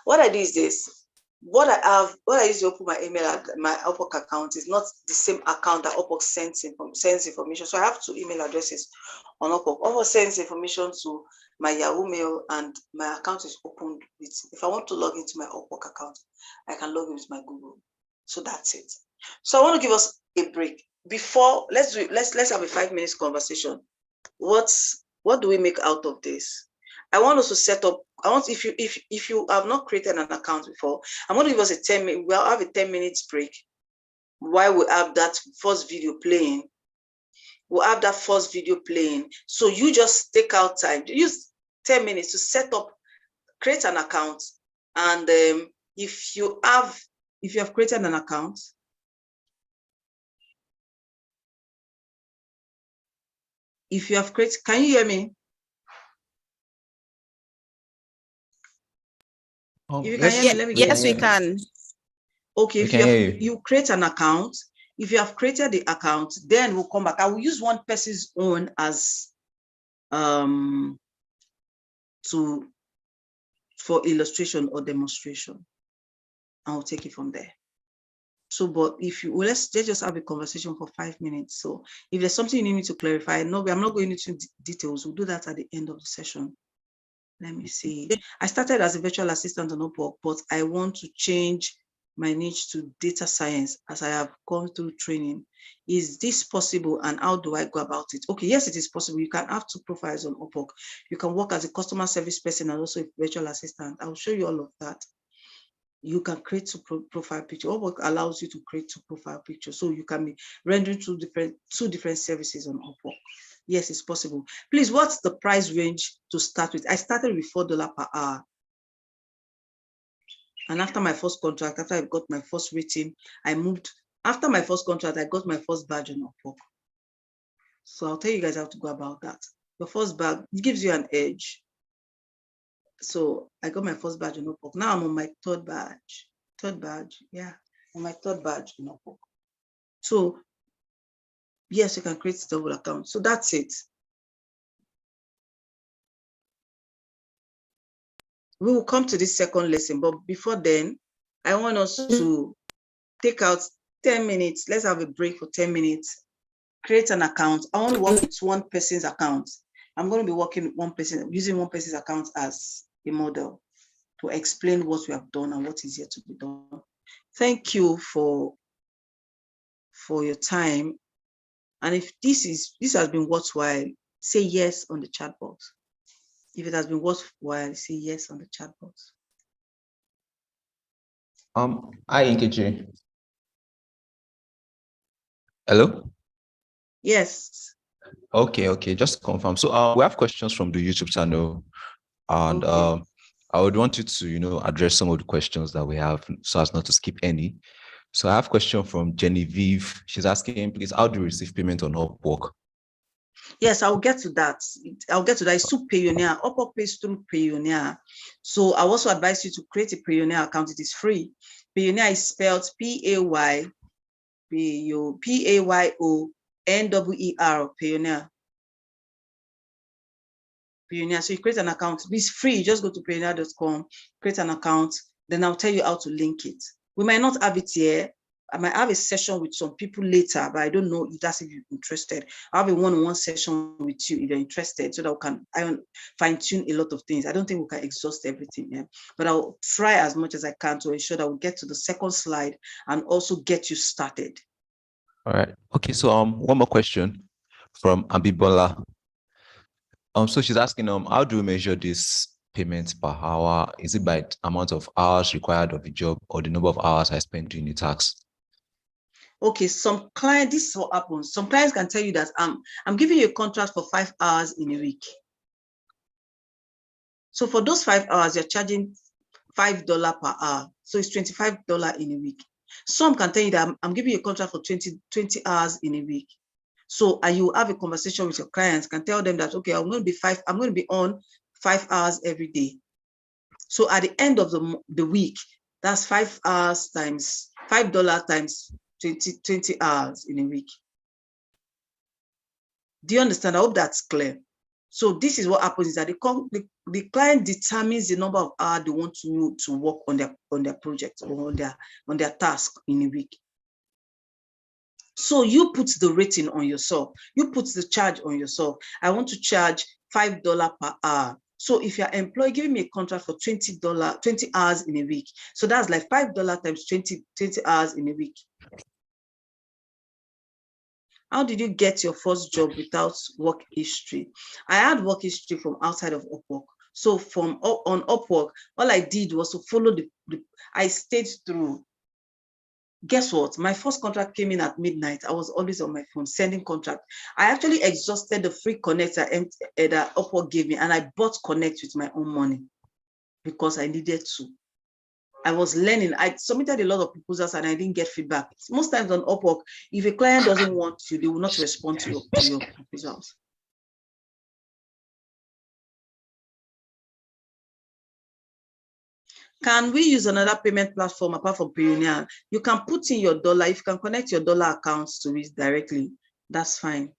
What I do is this. What I use to open my Upwork account is not the same account that Upwork sends information. So I have 2 email addresses on Upwork. Upwork sends information to my Yahoo Mail, and my account is opened with. If I want to log into my Upwork account, I can log in with my Google. So that's it. So I want to give us a break. Before let's have a 5 minutes conversation. What do we make out of this? I want us to set up. If you have not created an account before, I'm going to give us a 10-minute. We'll have a 10 minutes break while we have that first video playing. We'll have that first video playing. So you just take out time. Use 10 minutes to set up, create an account, and if you have created an account. If you have created, can you hear me? If you can hear me, let me yes, we can. Okay, if you create an account, if you have created the account, then we'll come back. I will use one person's own as for illustration or demonstration. And we'll take it from there. So, but if you, well, let's just have a conversation for 5 minutes. So if there's something you need me to clarify, no, I'm not going into details. We'll do that at the end of the session. Let me see. I started as a virtual assistant on Upwork, but I want to change my niche to data science as I have gone through training. Is this possible, and how do I go about it? Okay, yes, it is possible. You can have 2 profiles on Upwork. You can work as a customer service person and also a virtual assistant. I'll show you all of that. You can create 2 profile pictures. Upwork allows you to create 2 profile pictures, so you can be rendering 2 different services on Upwork. Yes, it's possible. Please, what's the price range to start with? I started with $4 per hour. And after my first contract, after I got my first rating, I moved. After my first contract, I got my first badge on Upwork. So I'll tell you guys how to go about that. The first badge gives you an edge. So I got my first badge on Upwork. Now I'm on my 3rd badge. 3rd badge, yeah, on my 3rd badge on Upwork. So yes, you can create a double account. So that's it. We will come to this second lesson, but before then, I want us to take out 10 minutes. Let's have a break for 10 minutes. Create an account. I want to work with one person's account. I'm going to be working with one person, using one person's account as a model to explain what we have done and what is yet to be done. Thank you for your time. And if this has been worthwhile, say yes on the chat box. If it has been worthwhile, say yes on the chat box. Hi, Nkechi. Hello? Yes. Okay, just to confirm. So we have questions from the YouTube channel, and Okay. I would want you to, address some of the questions that we have so as not to skip any. So I have a question from Genevieve. She's asking, please, how do you receive payment on Upwork? Yes, I'll get to that. It's through Payoneer. Upwork pays through Payoneer. So I also advise you to create a Payoneer account. It is free. Payoneer is spelled P-A-Y-O-N-W-E-R, Payoneer. Payoneer. So you create an account. It's free. You just go to payoneer.com, create an account. Then I'll tell you how to link it. We might not have it here. I might have a session with some people later, but I don't know if that's if you're interested. I'll have a one-on-one session with you if you're interested, so that we can fine-tune a lot of things. I don't think we can exhaust everything, yeah? But I'll try as much as I can to ensure that we get to the second slide and also get you started. All right. Okay, so one more question from Abibola. So she's asking, how do we measure this payment per hour? Is it by the amount of hours required of the job or the number of hours I spent doing the task? Okay, some clients, this is what happens. Some clients can tell you that I'm giving you a contract for 5 hours in a week. So for those 5 hours, you're charging $5 per hour. So it's $25 in a week. Some can tell you that I'm giving you a contract for 20 hours in a week. So, and you have a conversation with your clients, can tell them that, okay, I'm going to be on 5 hours every day. So at the end of the week, that's 5 hours times $5 times 20 hours in a week. Do you understand? I hope that's clear. So this is what happens, is that the client determines the number of hours they want to work on their project or on their task in a week. So you put the rating on yourself. You put the charge on yourself. I want to charge $5 per hour. So if you're employed, giving me a contract for $20 hours in a week. So that's like $5 times 20 hours in a week. How did you get your first job without work history? I had work history from outside of Upwork. So on Upwork, all I did was to follow I stayed through. Guess what? My first contract came in at midnight. I was always on my phone sending contract. I actually exhausted the free connect that Upwork gave me, and I bought connect with my own money because I needed to. I was learning. I submitted a lot of proposals and I didn't get feedback. Most times on Upwork, if a client doesn't want you, they will not respond to your proposals. Can we use another payment platform apart from Payoneer? You can put in your dollar. If you can connect your dollar accounts to it directly, that's fine.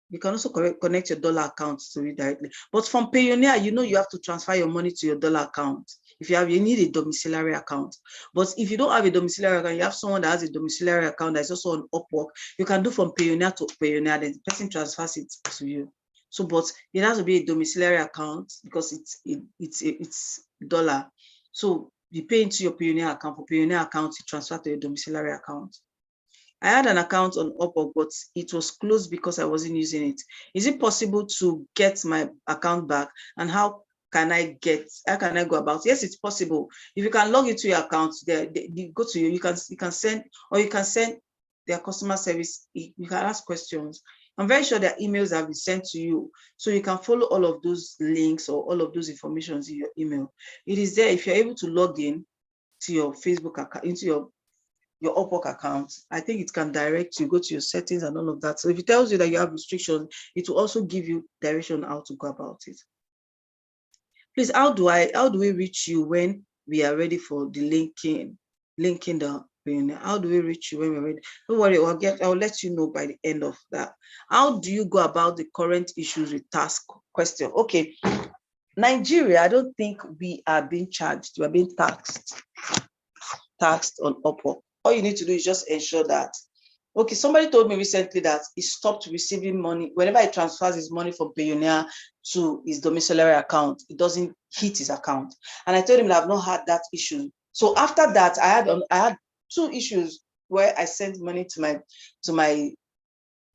You can also connect your dollar accounts to it directly. But from Payoneer, you have to transfer your money to your dollar account. you need a domiciliary account. But if you don't have a domiciliary account, you have someone that has a domiciliary account that's also on Upwork, you can do from Payoneer to Payoneer, then the person transfers it to you. So, but it has to be a domiciliary account because it's dollar. So you pay into your Payoneer account. For Payoneer account, you transfer to a domiciliary account. I had an account on Upwork, but it was closed because I wasn't using it. Is it possible to get my account back? And how can I go about it? Yes, it's possible. If you can log into your account, they go to you, you can send their customer service, you can ask questions. I'm very sure their emails have been sent to you, so you can follow all of those links or all of those informations in your email. It is there. If you're able to log in to your Facebook account, into your Upwork account, I think it can direct you, go to your settings and all of that. So if it tells you that you have restrictions, it will also give you direction on how to go about it. Please, how do we reach you when we are ready for the linking the Payoneer? How do we reach you when we're ready? Don't worry, I'll let you know by the end of that. How do you go about the current issues with task question? Okay, Nigeria, I don't think we are being charged. We are being taxed on Upwork. All you need to do is just ensure that, okay, somebody told me recently that he stopped receiving money. Whenever he transfers his money from Payoneer to his domiciliary account, it doesn't hit his account. And I told him that I've not had that issue. So after that, I had 2 issues where I sent money to my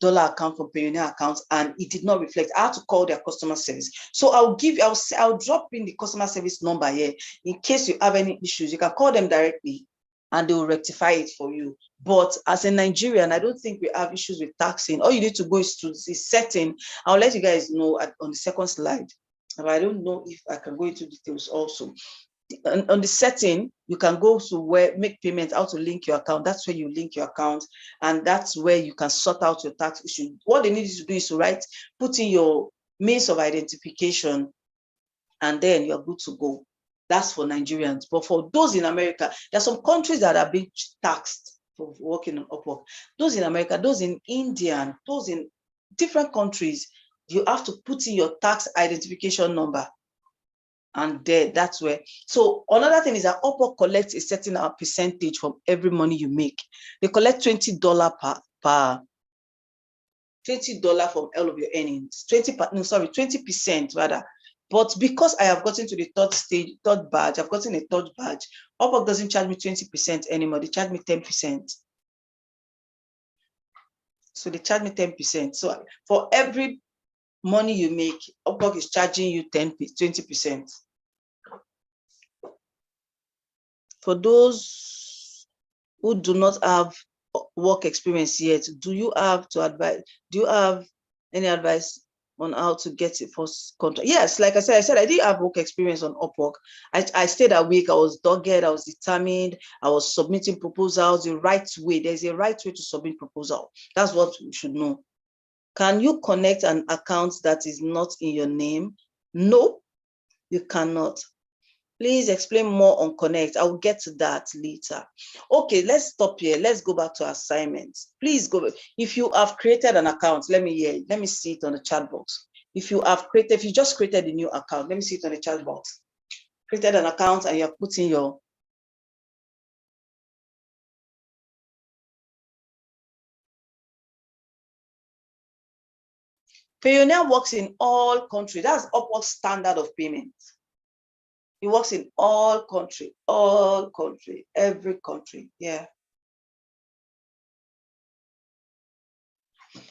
dollar account from Payoneer account, and it did not reflect. I had to call their customer service. So I'll drop in the customer service number here. In case you have any issues, you can call them directly and they will rectify it for you. But as a Nigerian, I don't think we have issues with taxing. All you need to go is to the setting. I'll let you guys know on the second slide. But I don't know if I can go into details also. On the setting, you can go to where make payments, how to link your account. That's where you link your account, and that's where you can sort out your tax issue. What they need you to do is to put in your means of identification, and then you're good to go. That's for Nigerians. But for those in America, there are some countries that are being taxed for working on Upwork. Those in America, those in India, those in different countries, you have to put in your tax identification number. And that's where. So another thing is that Upwork collects a certain percentage from every money you make. They collect $20 per $20 from all of your earnings. 20% rather. But because I have gotten to the third badge, I've gotten a third badge, Upwork doesn't charge me 20% anymore. They charge me 10%. So they charge me 10%. So for every money you make, Upwork is charging you 20%. For those who do not have work experience yet, do you have any advice on how to get a first contract? Yes, like I said, I did have work experience on Upwork. I stayed a week. I was dogged. I was determined. I was submitting proposals the right way. There's a right way to submit proposal. That's what you should know. Can you connect an account that is not in your name? No, you cannot. Please explain more on Connect. I will get to that later. Okay, let's stop here. Let's go back to assignments. Please go. If you have created an account, let me see it on the chat box. If you just created a new account, let me see it on the chat box. Created an account and you're putting your Payoneer works in all countries. That's Upwork's standard of payment. It works in all country, every country. Yeah.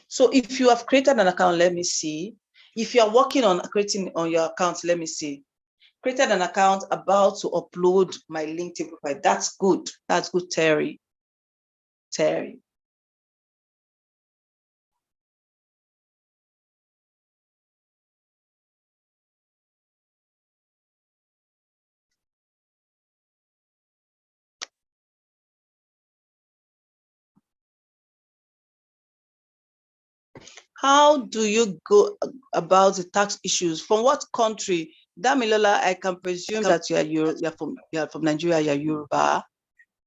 So if you have created an account, let me see. If you are working on creating on your account, let me see. Created an account, about to upload my LinkedIn profile. That's good. That's good, Terry. How do you go about the tax issues? From what country? Damilola, I can presume that you're from Nigeria, you're Yoruba.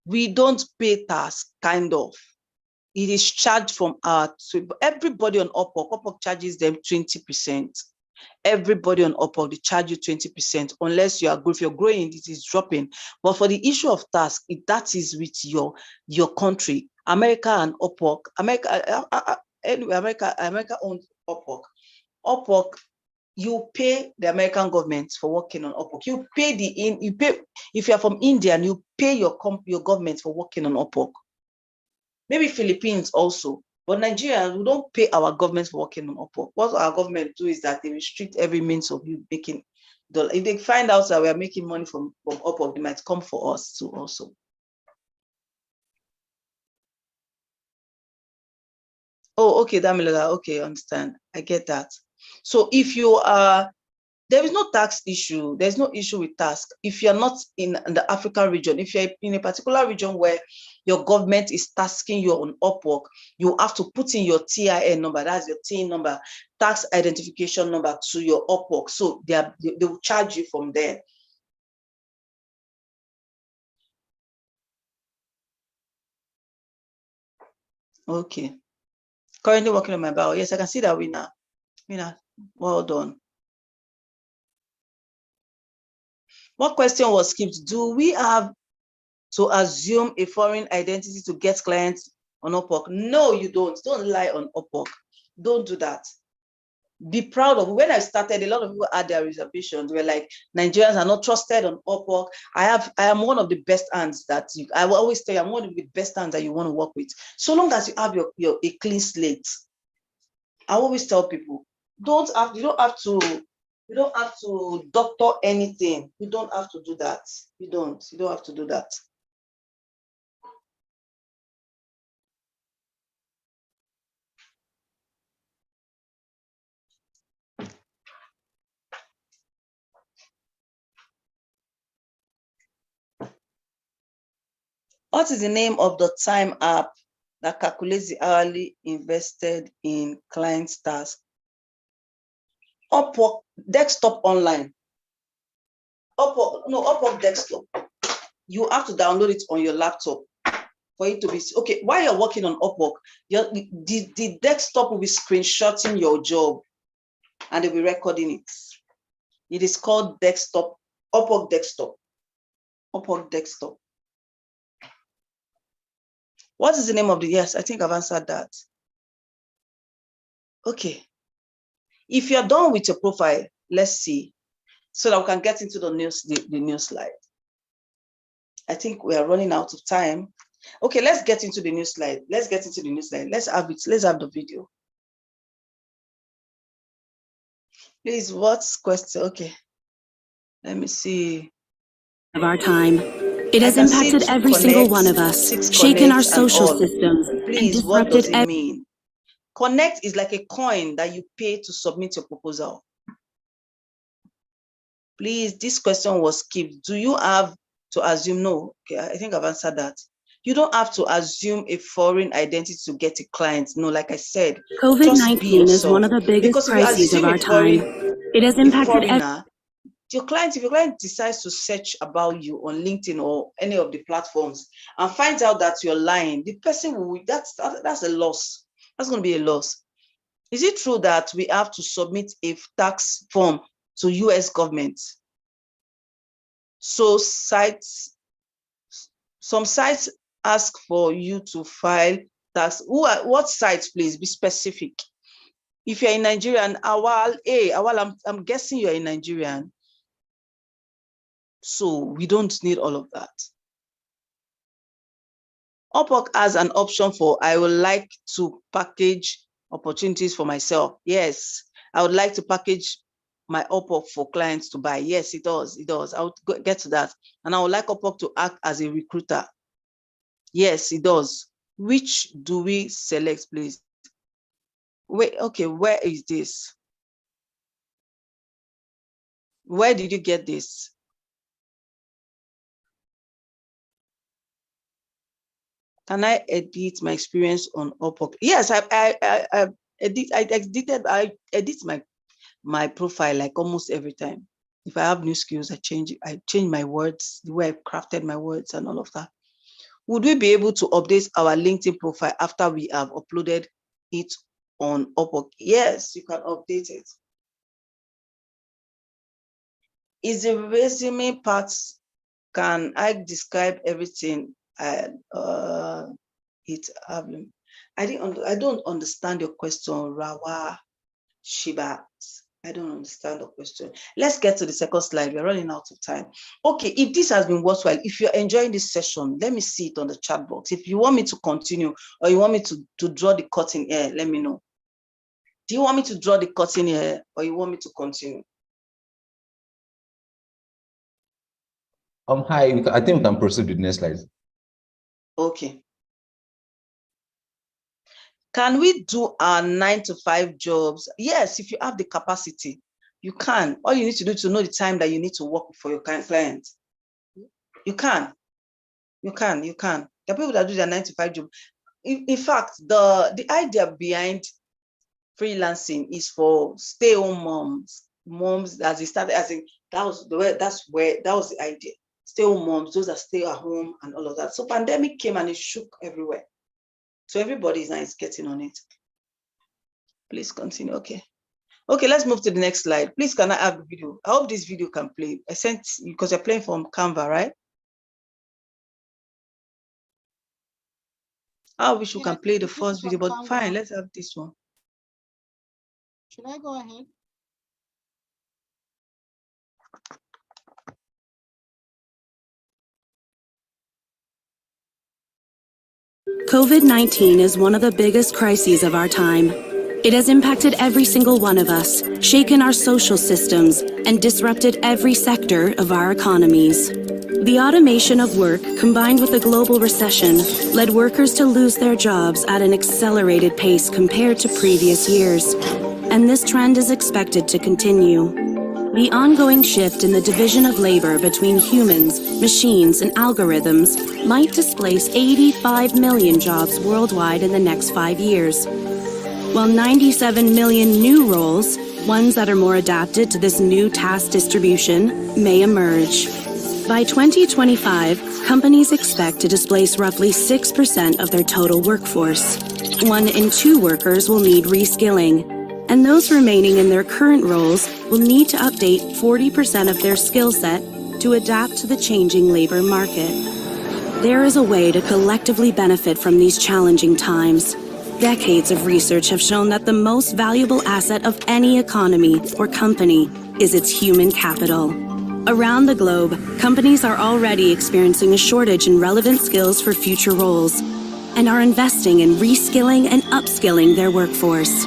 We don't pay tax, kind of. It is charged from everybody on Upwork. Upwork charges them 20%. Everybody on Upwork, they charge you 20%, unless you are if you're growing, it is dropping. But for the issue of task, that is with your country. America and Upwork, America owns Upwork. Upwork, you pay the American government for working on Upwork. You pay if you're from India, and you pay your government for working on Upwork. Maybe Philippines also. But Nigerians, we don't pay our government for working on Upwork. What our government do is that they restrict every means of you making dollars. If they find out that we are making money from Upwork, they might come for us too also. Oh, okay, Damilola, okay, understand. I get that. So if you are, there is no tax issue. There's no issue with tax. If you're not in the African region, if you're in a particular region where your government is tasking you on Upwork, you have to put in your TIN number, that's your TIN number, tax identification number, to your Upwork. So they will charge you from there. Okay. Currently working on my bio. Yes, I can see that winner. Well done. What question was skipped? Do we have to assume a foreign identity to get clients on Upwork? No, you don't. Don't lie on Upwork. Don't do that. Be proud of. When I started, a lot of people had their reservations. They were like, Nigerians are not trusted on Upwork. I am one of the best hands that I will always tell you, I'm one of the best hands that you want to work with. So long as you have a clean slate. I always tell people, you don't have to doctor anything. You don't have to do that. You don't have to do that. What is the name of the time app that calculates the hourly invested in client's task? Upwork Desktop Online. Upwork Desktop. You have to download it on your laptop for it to be okay. While you're working on Upwork, the desktop will be screenshotting your job and they'll be recording it. It is called Desktop, Upwork Desktop. Upwork Desktop. What is the name of the, yes, I think I've answered that. Okay. If you're done with your profile, let's see, so that we can get into the new slide. I think we are running out of time. Okay, let's get into the new slide. Let's get into the new slide. Let's have it. Let's have the video. Please, what's question? Okay. Let me see. Of our time. It has impacted every single one of us, shaken our social systems, Please, what does it mean? Connect is like a coin that you pay to submit your proposal. Please, this question was skipped. Do you have to assume? No. Okay, I think I've answered that. You don't have to assume a foreign identity to get a client. No, like I said, COVID-19 is one of the biggest crises of our time. It has impacted your client, if your client decides to search about you on LinkedIn or any of the platforms and finds out that you're lying, the person will, that's a loss. That's going to be a loss. Is it true that we have to submit a tax form to US government? So some sites ask for you to file tax. What sites, please be specific. If you're in Nigerian, Awal, I'm guessing you're in Nigerian. So we don't need all of that. Upwork has an option for, I would like to package opportunities for myself. Yes, I would like to package my Upwork for clients to buy. Yes, it does. It does. I would get to that. And I would like Upwork to act as a recruiter. Yes, it does. Which do we select, please? Wait, okay, where is this? Where did you get this? Can I edit my experience on Upwork? Yes, I edit my profile like almost every time. If I have new skills, I change my words, the way I've crafted my words and all of that. Would we be able to update our LinkedIn profile after we have uploaded it on Upwork? Yes, you can update it. Is the resume part, can I describe everything? I don't understand your question, Rawa Shiba. I don't understand the question. Let's get to the second slide. We're running out of time. Okay, if this has been worthwhile, if you're enjoying this session, let me see it on the chat box. If you want me to continue or you want me to draw the curtain here, let me know. Do you want me to draw the curtain here or you want me to continue? Hi, I think we can proceed with the next slide. Okay. Can we do our 9-to-5 jobs? Yes, if you have the capacity, you can. All you need to do to know the time that you need to work for your client. You can. There are people that do their 9-to-5 job. In fact, the idea behind freelancing is for stay-home moms, as it started, that was the idea. Stay-home moms, those that stay at home and all of that. So pandemic came and it shook everywhere. So everybody is now getting on it. Please continue. Okay, let's move to the next slide. Please, can I have the video? I hope this video can play. I sent, because you're playing from Canva, right? I wish you can play the first video, but fine, let's have this one. Should I go ahead? COVID-19 is one of the biggest crises of our time. It has impacted every single one of us, shaken our social systems, and disrupted every sector of our economies. The automation of work, combined with the global recession, led workers to lose their jobs at an accelerated pace compared to previous years. And this trend is expected to continue. The ongoing shift in the division of labor between humans, machines, and algorithms might displace 85 million jobs worldwide in the next 5 years, while 97 million new roles, ones that are more adapted to this new task distribution, may emerge. By 2025, companies expect to displace roughly 6% of their total workforce. 1 in 2 workers will need reskilling, and those remaining in their current roles will need to update 40% of their skill set to adapt to the changing labor market. There is a way to collectively benefit from these challenging times. Decades of research have shown that the most valuable asset of any economy or company is its human capital. Around the globe, companies are already experiencing a shortage in relevant skills for future roles and are investing in reskilling and upskilling their workforce.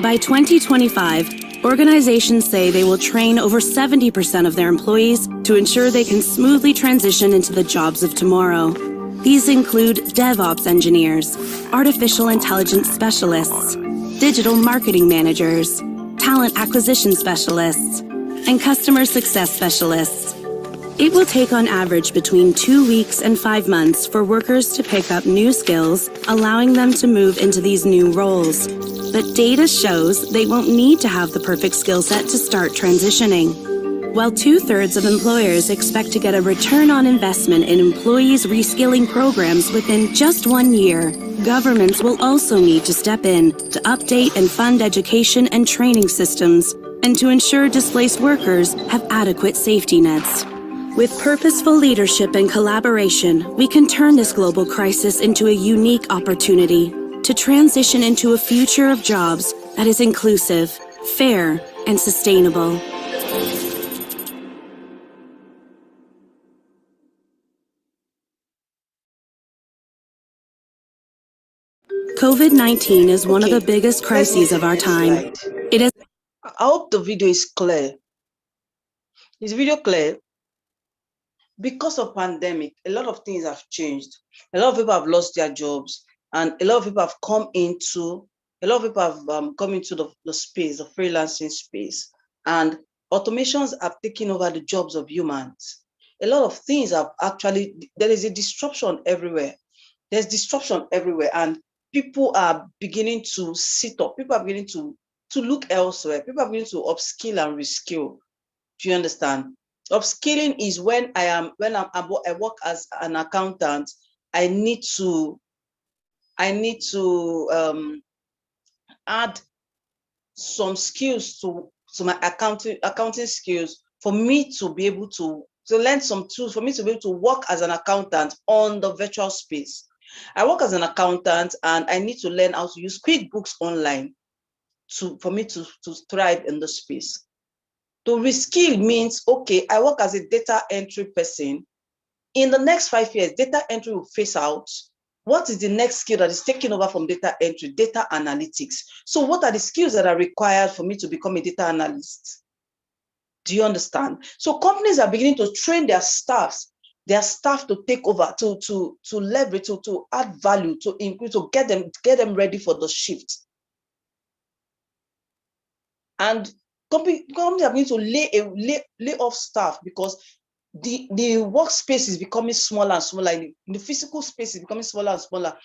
By 2025, organizations say they will train over 70% of their employees to ensure they can smoothly transition into the jobs of tomorrow. These include DevOps engineers, artificial intelligence specialists, digital marketing managers, talent acquisition specialists, and customer success specialists. It will take on average between 2 weeks and 5 months for workers to pick up new skills, allowing them to move into these new roles. But data shows they won't need to have the perfect skill set to start transitioning. While 2/3 of employers expect to get a return on investment in employees' reskilling programs within just 1 year, governments will also need to step in to update and fund education and training systems, and to ensure displaced workers have adequate safety nets. With purposeful leadership and collaboration, we can turn this global crisis into a unique opportunity to transition into a future of jobs that is inclusive, fair, and sustainable. COVID-19 is one of the biggest crises of our time. It is. I hope the video is clear. Is the video clear? Because of pandemic, a lot of things have changed. A lot of people have lost their jobs, and a lot of people have come into the space, the freelancing space, and automations have taken over the jobs of humans. A lot of things have actually, there is a disruption everywhere. There's disruption everywhere, and people are beginning to sit up. People are beginning to look elsewhere. People are beginning to upskill and reskill. Do you understand? Upskilling is when I work as an accountant. I need to add some skills to my accounting skills for me to be able to learn some tools, for me to be able to work as an accountant on the virtual space. I work as an accountant and I need to learn how to use QuickBooks online for me to thrive in the space. To reskill means, okay, I work as a data entry person. In the next 5 years, data entry will phase out. What is the next skill that is taking over from data entry? Data analytics. So what are the skills that are required for me to become a data analyst? Do you understand? So companies are beginning to train their staff to take over, to leverage, to add value, to increase, to get them ready for the shift. And companies are going to lay off staff because the workspace is becoming smaller and smaller. The physical space is becoming smaller and smaller.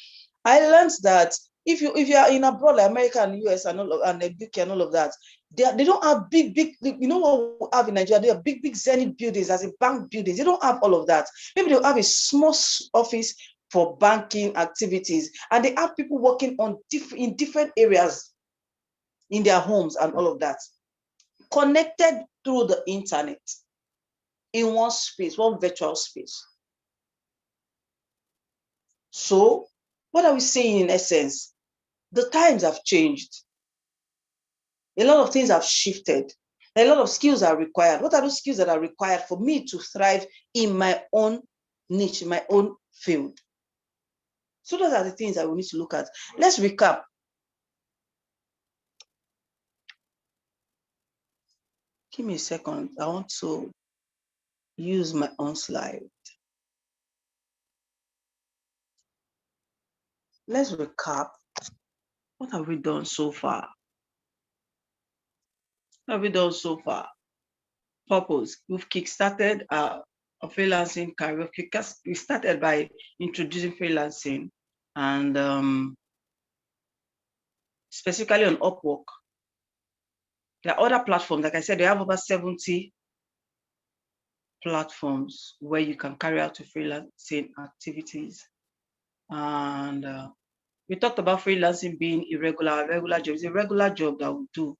I learned that if you are in abroad, like America and US and all of, and the UK and all of that, they don't have big, you know what we have in Nigeria? They have big Zenith buildings, as in bank buildings. They don't have all of that. Maybe they'll have a small office for banking activities, and they have people working in different areas in their homes and all of that, connected through the internet in one space, one virtual space. So what are we saying in essence? The times have changed. A lot of things have shifted. A lot of skills are required. What are those skills that are required for me to thrive in my own niche, in my own field? So those are the things that we need to look at. Let's recap. Give me a second. I want to use my own slide. Let's recap. What have we done so far? What have we done so far? Purpose. We've kickstarted a freelancing career. We started by introducing freelancing, and specifically on Upwork. There are other platforms. Like I said, they have over 70 platforms where you can carry out your freelancing activities. And we talked about freelancing being irregular job. It's a regular job that we do,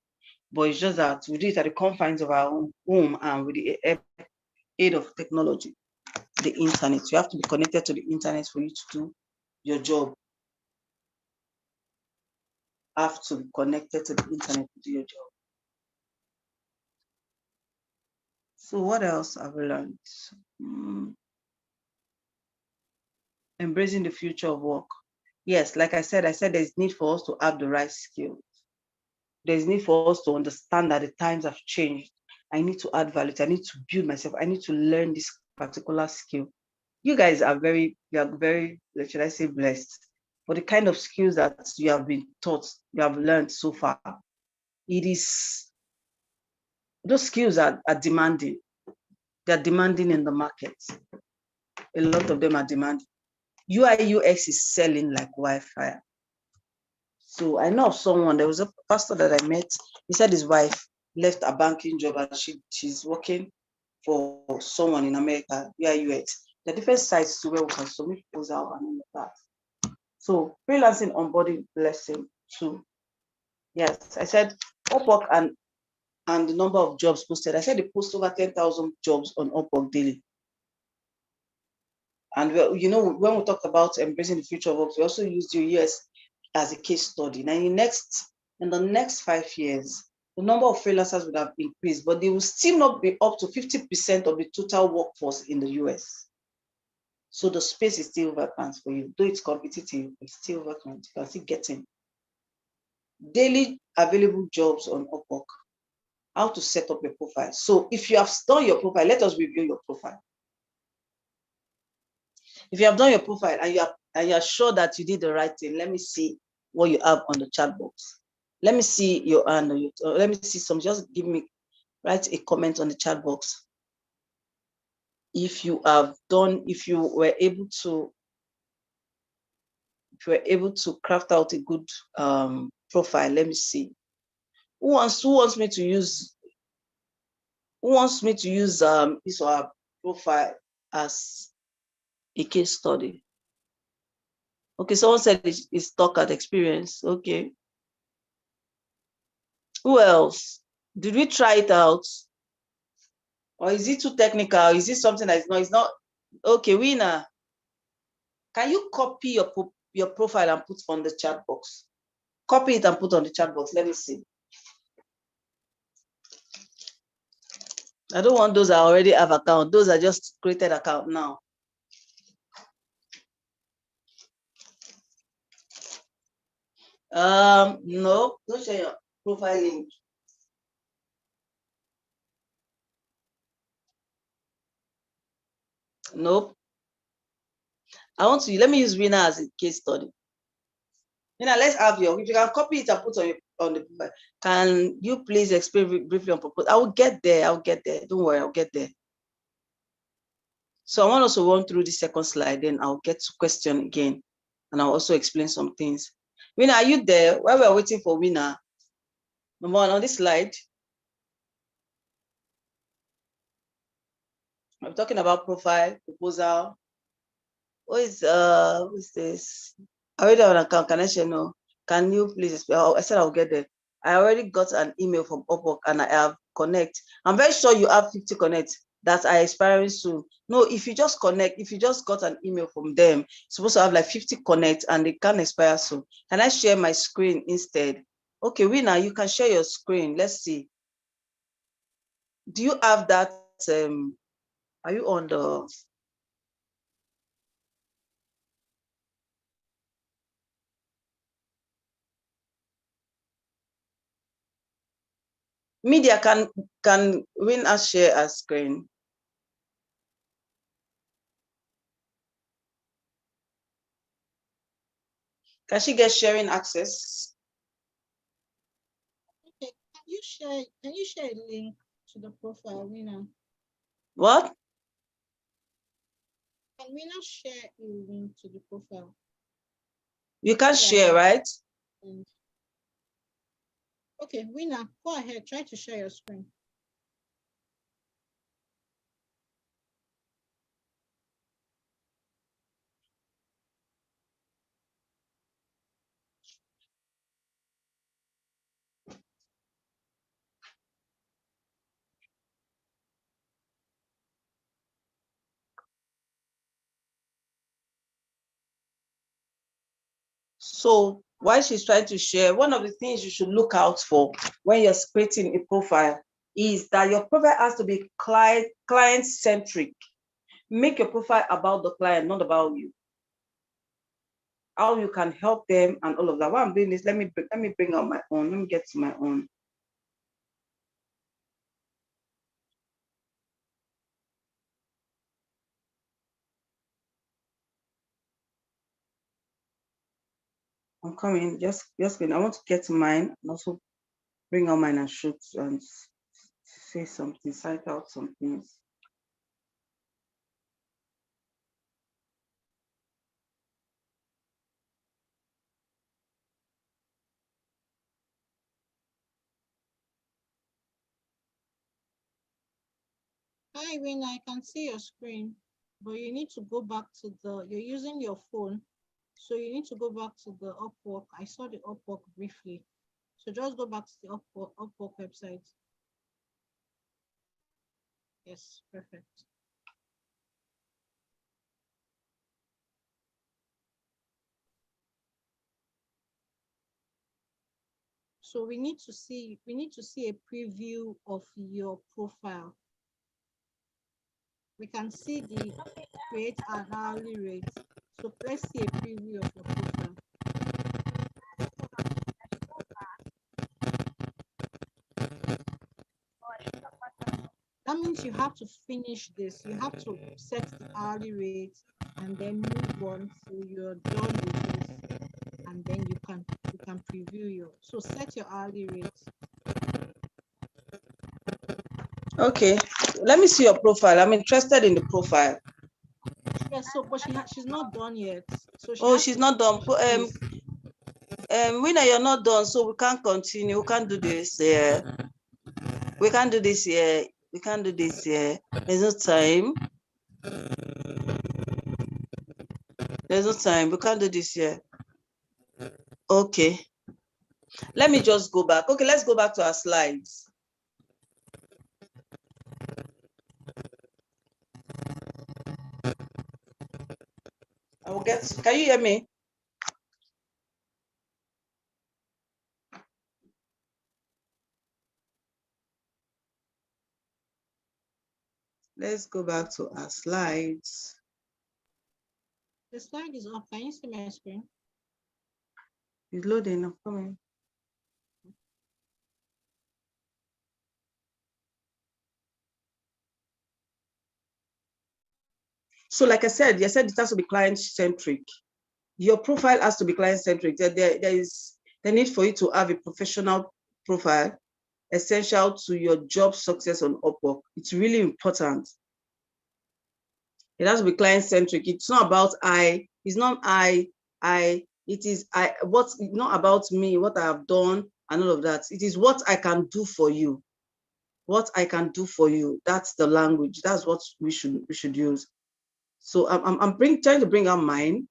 but it's just that we do it at the confines of our own home and with the aid of technology, the internet. You have to be connected to the internet for you to do your job. Have to be connected to the internet to do your job. So what else have we learned? Embracing the future of work. Yes, like I said there's need for us to have the right skills. There's need for us to understand that the times have changed. I need to add value. I need to build myself. I need to learn this particular skill. You guys are very, should I say, blessed for the kind of skills that you have been taught, you have learned so far. Those skills are demanding. They're demanding in the market. A lot of them are demanding. UI UX is selling like wildfire. So I know of someone, there was a pastor that I met, he said his wife left a banking job and she's working for someone in America, UI UX. There are different sites to where we can submit proposal and all of that. So freelancing onboarding blessing too. Yes, I said Upwork and the number of jobs posted. I said they post over 10,000 jobs on Upwork daily. And you know, when we talked about embracing the future of work, we also used the US as a case study. Now, in the next 5 years, the number of freelancers would have increased, but they will still not be up to 50% of the total workforce in the US. So the space is still vacant for you. Though it's competitive, it's still vacant. You can still get in. Daily available jobs on Upwork. How to set up your profile. So if you have done your profile, let us review your profile. If you have done your profile and you are sure that you did the right thing, let me see what you have on the chat box. Let me see your let me see some. Just write a comment on the chat box. If you were able to craft out a good profile, let me see. Who wants me to use his or her profile as a case study? Okay, someone said it's talk at experience. Okay. Who else? Did we try it out? Or is it too technical? Is it something that is not? It's not. Okay, winner. Can you copy your profile and put on the chat box? Copy it and put on the chat box. Let me see. I don't want those that already have account. Those are just created account now. No, don't share your profile link. Nope. I want to, let me use Rina as a case study. Rina, let's have your, if you can copy it and put on the profile, can you please explain briefly on purpose? I will get there. I'll get there. Don't worry, I'll get there. So I want us to run through the second slide, then I'll get to question again, and I'll also explain some things. Rina, are you there? While we're waiting for Rina, number one on this slide, I'm talking about profile, proposal. Who is this? I already have an account. Can I share? No. Can you please explain? Oh, I said I'll get there. I already got an email from Upwork and I have connect. I'm very sure you have 50 connect that are expiring soon. No, if you just connect, if you just got an email from them, you're supposed to have like 50 connect and they can expire soon. Can I share my screen instead? Okay, Rina, you can share your screen. Let's see. Do you have that? Are you on the? Media, can Rina share a screen? Can she get sharing access? Okay, can you share a link to the profile, Rina? What? Can Rina share a link to the profile? You can share, right? Okay, Rina, go ahead, try to share your screen. So while she's trying to share, one of the things you should look out for when you're creating a profile is that your profile has to be client-centric. Make your profile about the client, not about you. How you can help them and all of that. While I'm doing this, let me bring out my own. Let me get to my own. I'm coming. Just I want to get to mine and also bring out mine and shoot and say something, cite out some things. Hi, Rina, I can see your screen, but you need to go back to you're using your phone, so you need to go back to the Upwork. I saw the Upwork briefly. So just go back to the Upwork website. Yes, perfect. So we need to see a preview of your profile. We can see the create an hourly rate. So let's see a preview of your profile. That means you have to finish this. You have to set the hourly rate and then move on till you're done with this. And then you can preview your, so set your hourly rate. Okay, let me see your profile. I'm interested in the profile. Yeah, so but she's not done yet. So she's she's not done. Winner, you're not done, so we can't continue. We can't do this. We can't do this here. We can't do this here. There's no time. There's no time. We can't do this here. Okay. Let me just go back. Okay, let's go back to our slides. Can you hear me? Let's go back to our slides. The slide is up. Can you see my screen? It's loading. I'm coming. So like I said it has to be client-centric. Your profile has to be client-centric. There is the need for you to have a professional profile essential to your job success on Upwork. It's really important. It has to be client-centric. It's not about it's not it is what's not about me, what I have done and all of that. It is what I can do for you. What I can do for you. That's the language. That's what we should use. So I'm trying to bring out mine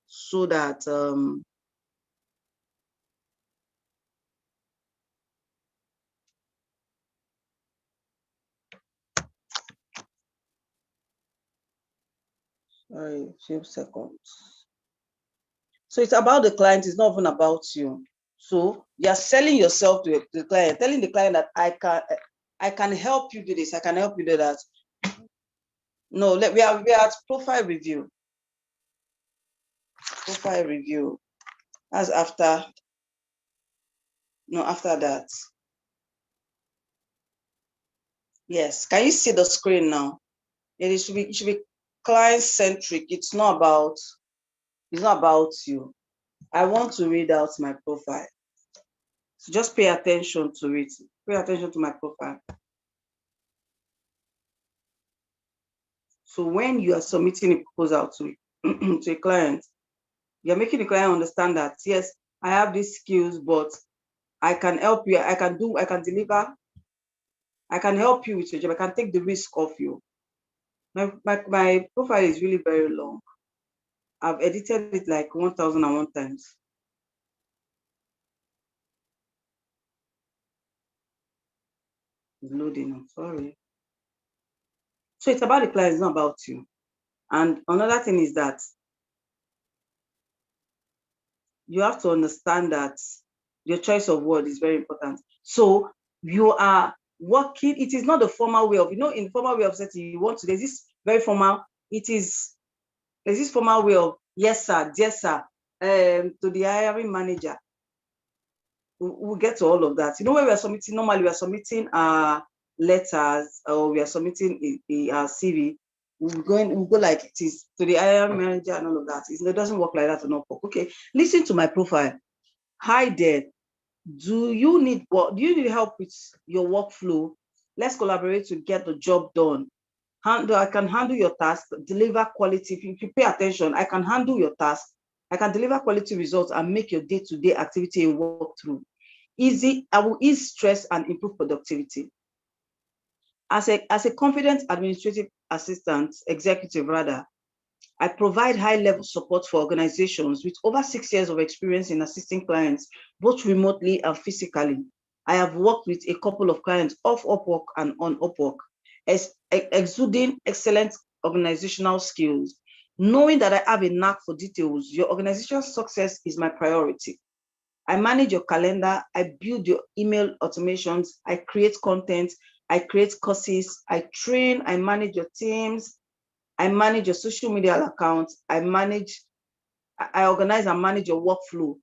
so that sorry, a few seconds. So it's about the client, it's not even about you. So you're selling yourself to the client, telling the client that I can help you do this, I can help you do that. No, we are at profile review. Profile review. That's after that. Yes, can you see the screen now? It should be client-centric. It's not about you. I want to read out my profile. So just pay attention to it. Pay attention to my profile. So when you are submitting a proposal to a client, you're making the client understand that, yes, I have these skills, but I can help you. I can deliver. I can help you with your job. I can take the risk off you. My profile is really very long. I've edited it like 1001 times. It's loading, I'm sorry. So it's about the client, it's not about you. And another thing is that you have to understand that your choice of word is very important. So you are working, it is not the formal way of, in formal way of setting, you want to, there's this very formal, there's this formal way of, yes, sir, yes, sir, to the hiring manager. We'll get to all of that. When we are submitting, normally we are submitting letters or we are submitting a CV, we'll go like it is to the hiring manager and all of that. It doesn't work like that on Upwork. Okay, listen to my profile. Hi there. Do you need help with your workflow? Let's collaborate to get the job done. I can handle your task, deliver quality. If you pay attention, I can handle your task. I can deliver quality results and make your day-to-day activity a walkthrough easy. I will ease stress and improve productivity. As a confident administrative assistant, executive rather, I provide high-level support for organizations with over 6 years of experience in assisting clients, both remotely and physically. I have worked with a couple of clients off Upwork and on Upwork, exuding excellent organizational skills. Knowing that I have a knack for details, your organization's success is my priority. I manage your calendar, I build your email automations, I create content, I create courses, I train, I manage your teams, I manage your social media accounts, I organize and manage your workflow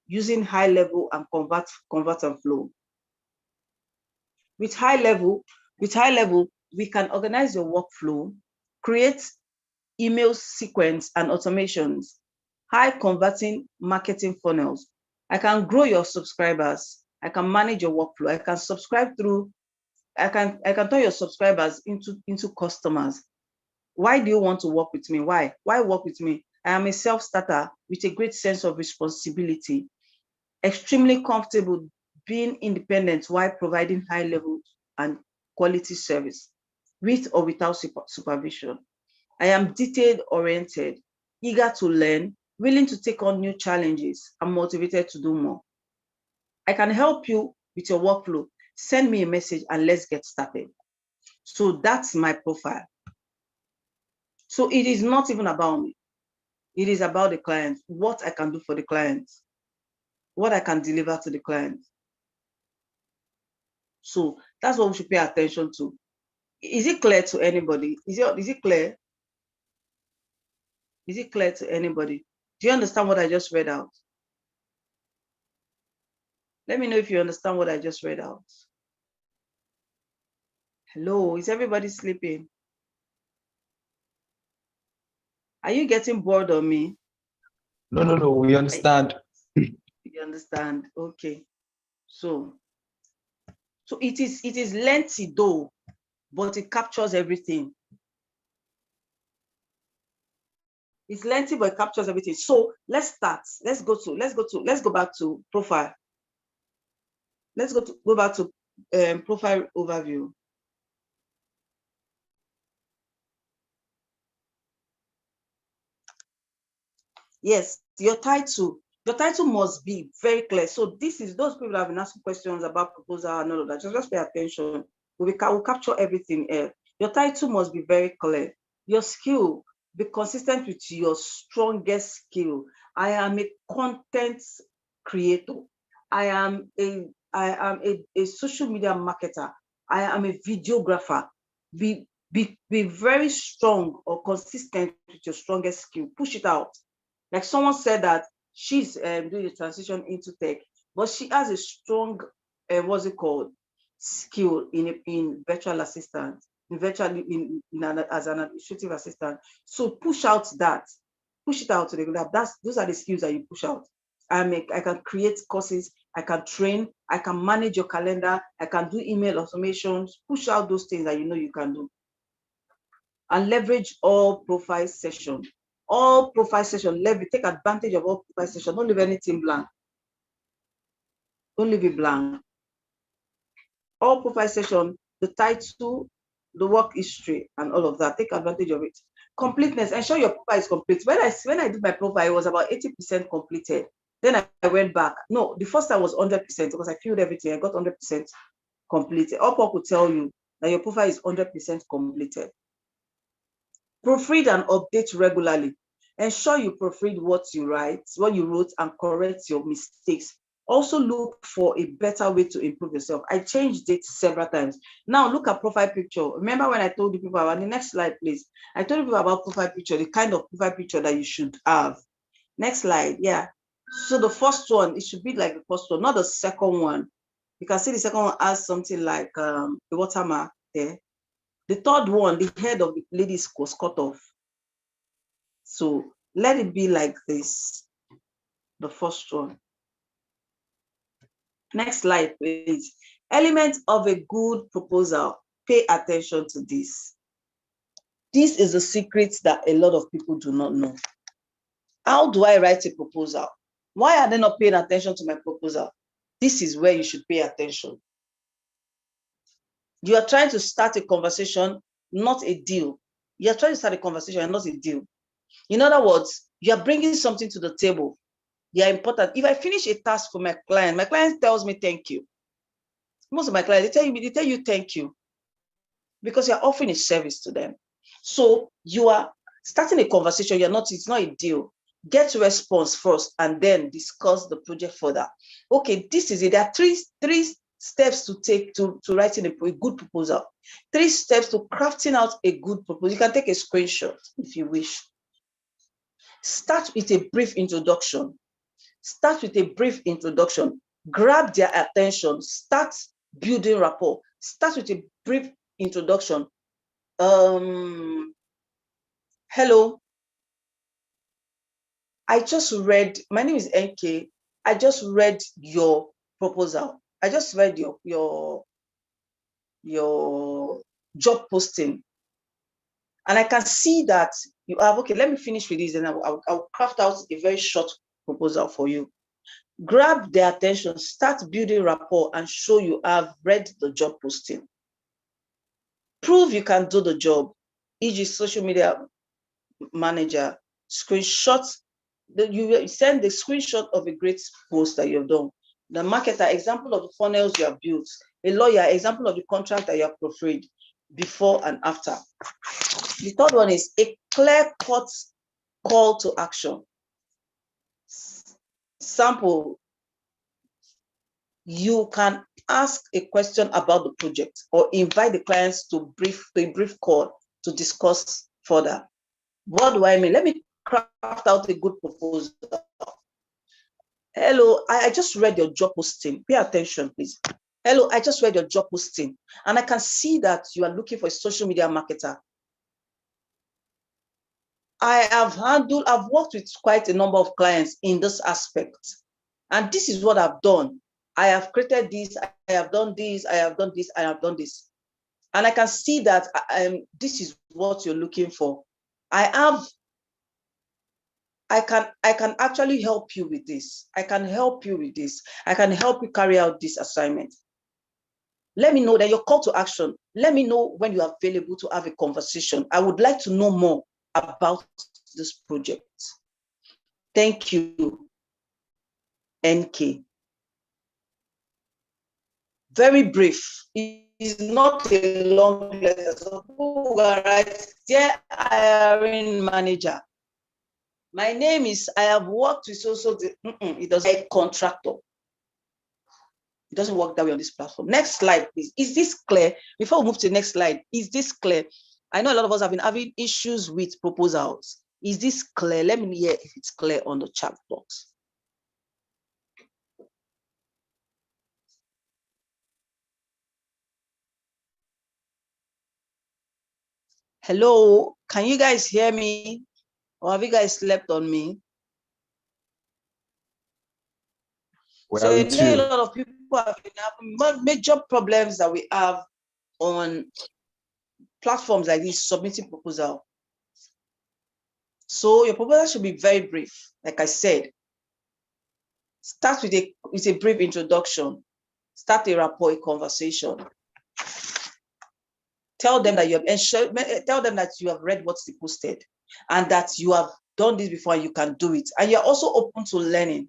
using high level and convert and flow. With high level, we can organize your workflow, create email sequence and automations, high converting marketing funnels. I can grow your subscribers. I can manage your workflow. I can turn your subscribers into customers. Why do you want to work with me? Why work with me? I am a self-starter with a great sense of responsibility, extremely comfortable being independent while providing high level and quality service, with or without supervision. I am detail-oriented, eager to learn, willing to take on new challenges, and motivated to do more. I can help you with your workflow. Send me a message and let's get started. So that's my profile. So it is not even about me. It is about the client, what I can do for the client, what I can deliver to the client. So that's what we should pay attention to. Is it clear to anybody? Is it clear? Is it clear to anybody? Do you understand what I just read out? Let me know if you understand what I just read out. Hello, is everybody sleeping? Are you getting bored of me? No, we understand. You understand? Okay. So it is lengthy though, but it captures everything. It's lengthy, but it captures everything. So let's start. Let's go back to profile. Let's go back to profile overview. Yes, your title must be very clear. So this is those people that have been asking questions about proposal and all of that. Just pay attention. We'll capture everything here. Your title must be very clear. Your skill, be consistent with your strongest skill. I am a content creator. I am a social media marketer. I am a videographer. Be very strong or consistent with your strongest skill. Push it out. Like someone said that she's doing a transition into tech, but she has a strong, what's it called, skill in virtual assistant, as an administrative assistant. So push out that, push it out to the lab. Those are the skills that you push out. I can create courses, I can train, I can manage your calendar, I can do email automations. Push out those things that you know you can do. And leverage all profile sessions. All profile session, take advantage of all profile session. Don't leave anything blank. Don't leave it blank. All profile session, the title, the work history, and all of that. Take advantage of it. Completeness. Ensure your profile is complete. When I did my profile, it was about 80% completed. Then I went back. No, the first time was 100% because I filled everything. I got 100% completed. Upwork will tell you that your profile is 100% completed. Proofread and update regularly. Ensure you proofread what you wrote, and correct your mistakes. Also look for a better way to improve yourself. I changed it several times. Now look at profile picture. Remember when I told you people about the next slide, please. I told you people about profile picture, the kind of profile picture that you should have. Next slide, yeah. So the first one, it should be like the first one, not the second one. You can see the second one has something like the watermark there. The third one, the head of the lady was cut off. So let it be like this, the first one. Next slide, please. Element of a good proposal. Pay attention to this. This is a secret that a lot of people do not know. How do I write a proposal? Why are they not paying attention to my proposal? This is where you should pay attention. You are trying to start a conversation, not a deal. You are trying to start a conversation and not a deal. In other words, you are bringing something to the table. They are important. If I finish a task for my client tells me thank you. Most of my clients, they tell you thank you because you're offering a service to them. So you are starting a conversation. It's not a deal. Get response first and then discuss the project further. Okay, this is it. There are three steps to take to writing a good proposal. 3 steps to crafting out a good proposal. You can take a screenshot if you wish. Start with a brief introduction. Grab their attention. Start building rapport. Start with a brief introduction. Hello. I just read, my name is NK. I just read your proposal. I just read your job posting. And I can see that you have, okay, let me finish with this and I'll craft out a very short proposal for you. Grab their attention, start building rapport and show you have read the job posting. Prove you can do the job, e.g. social media manager, screenshot, you send the screenshot of a great post that you've done. The marketer, example of the funnels you have built. A lawyer, example of the contract that you have proofread before and after. The third one is a clear-cut call to action. Sample, you can ask a question about the project or invite the clients to a brief call to discuss further. What do I mean? Let me craft out a good proposal. Hello, I just read your job posting. Pay attention, please. Hello, I just read your job posting, and I can see that you are looking for a social media marketer. I've worked with quite a number of clients in this aspect, and this is what I've done. I have created this, I have done this, I have done this, I have done this. And I can see that this is what you're looking for. I can actually help you with this. I can help you with this. I can help you carry out this assignment. Let me know that your call to action. Let me know when you are available to have a conversation. I would like to know more about this project. Thank you, NK. Very brief. It is not a long letter. So who will write, dear hiring manager, my name is, I have worked with it doesn't a contractor. It doesn't work that way on this platform. Next slide, please. Is this clear? Before we move to the next slide, is this clear? I know a lot of us have been having issues with proposals. Is this clear? Let me hear if it's clear on the chat box. Hello, can you guys hear me? Or have you guys slept on me? So a lot of people have been having major problems that we have on platforms like this, submitting proposal. So your proposal should be very brief. Like I said, start with a brief introduction. Start a rapport, a conversation. Tell them that you have read what's posted and that you have done this before and you can do it. And you're also open to learning.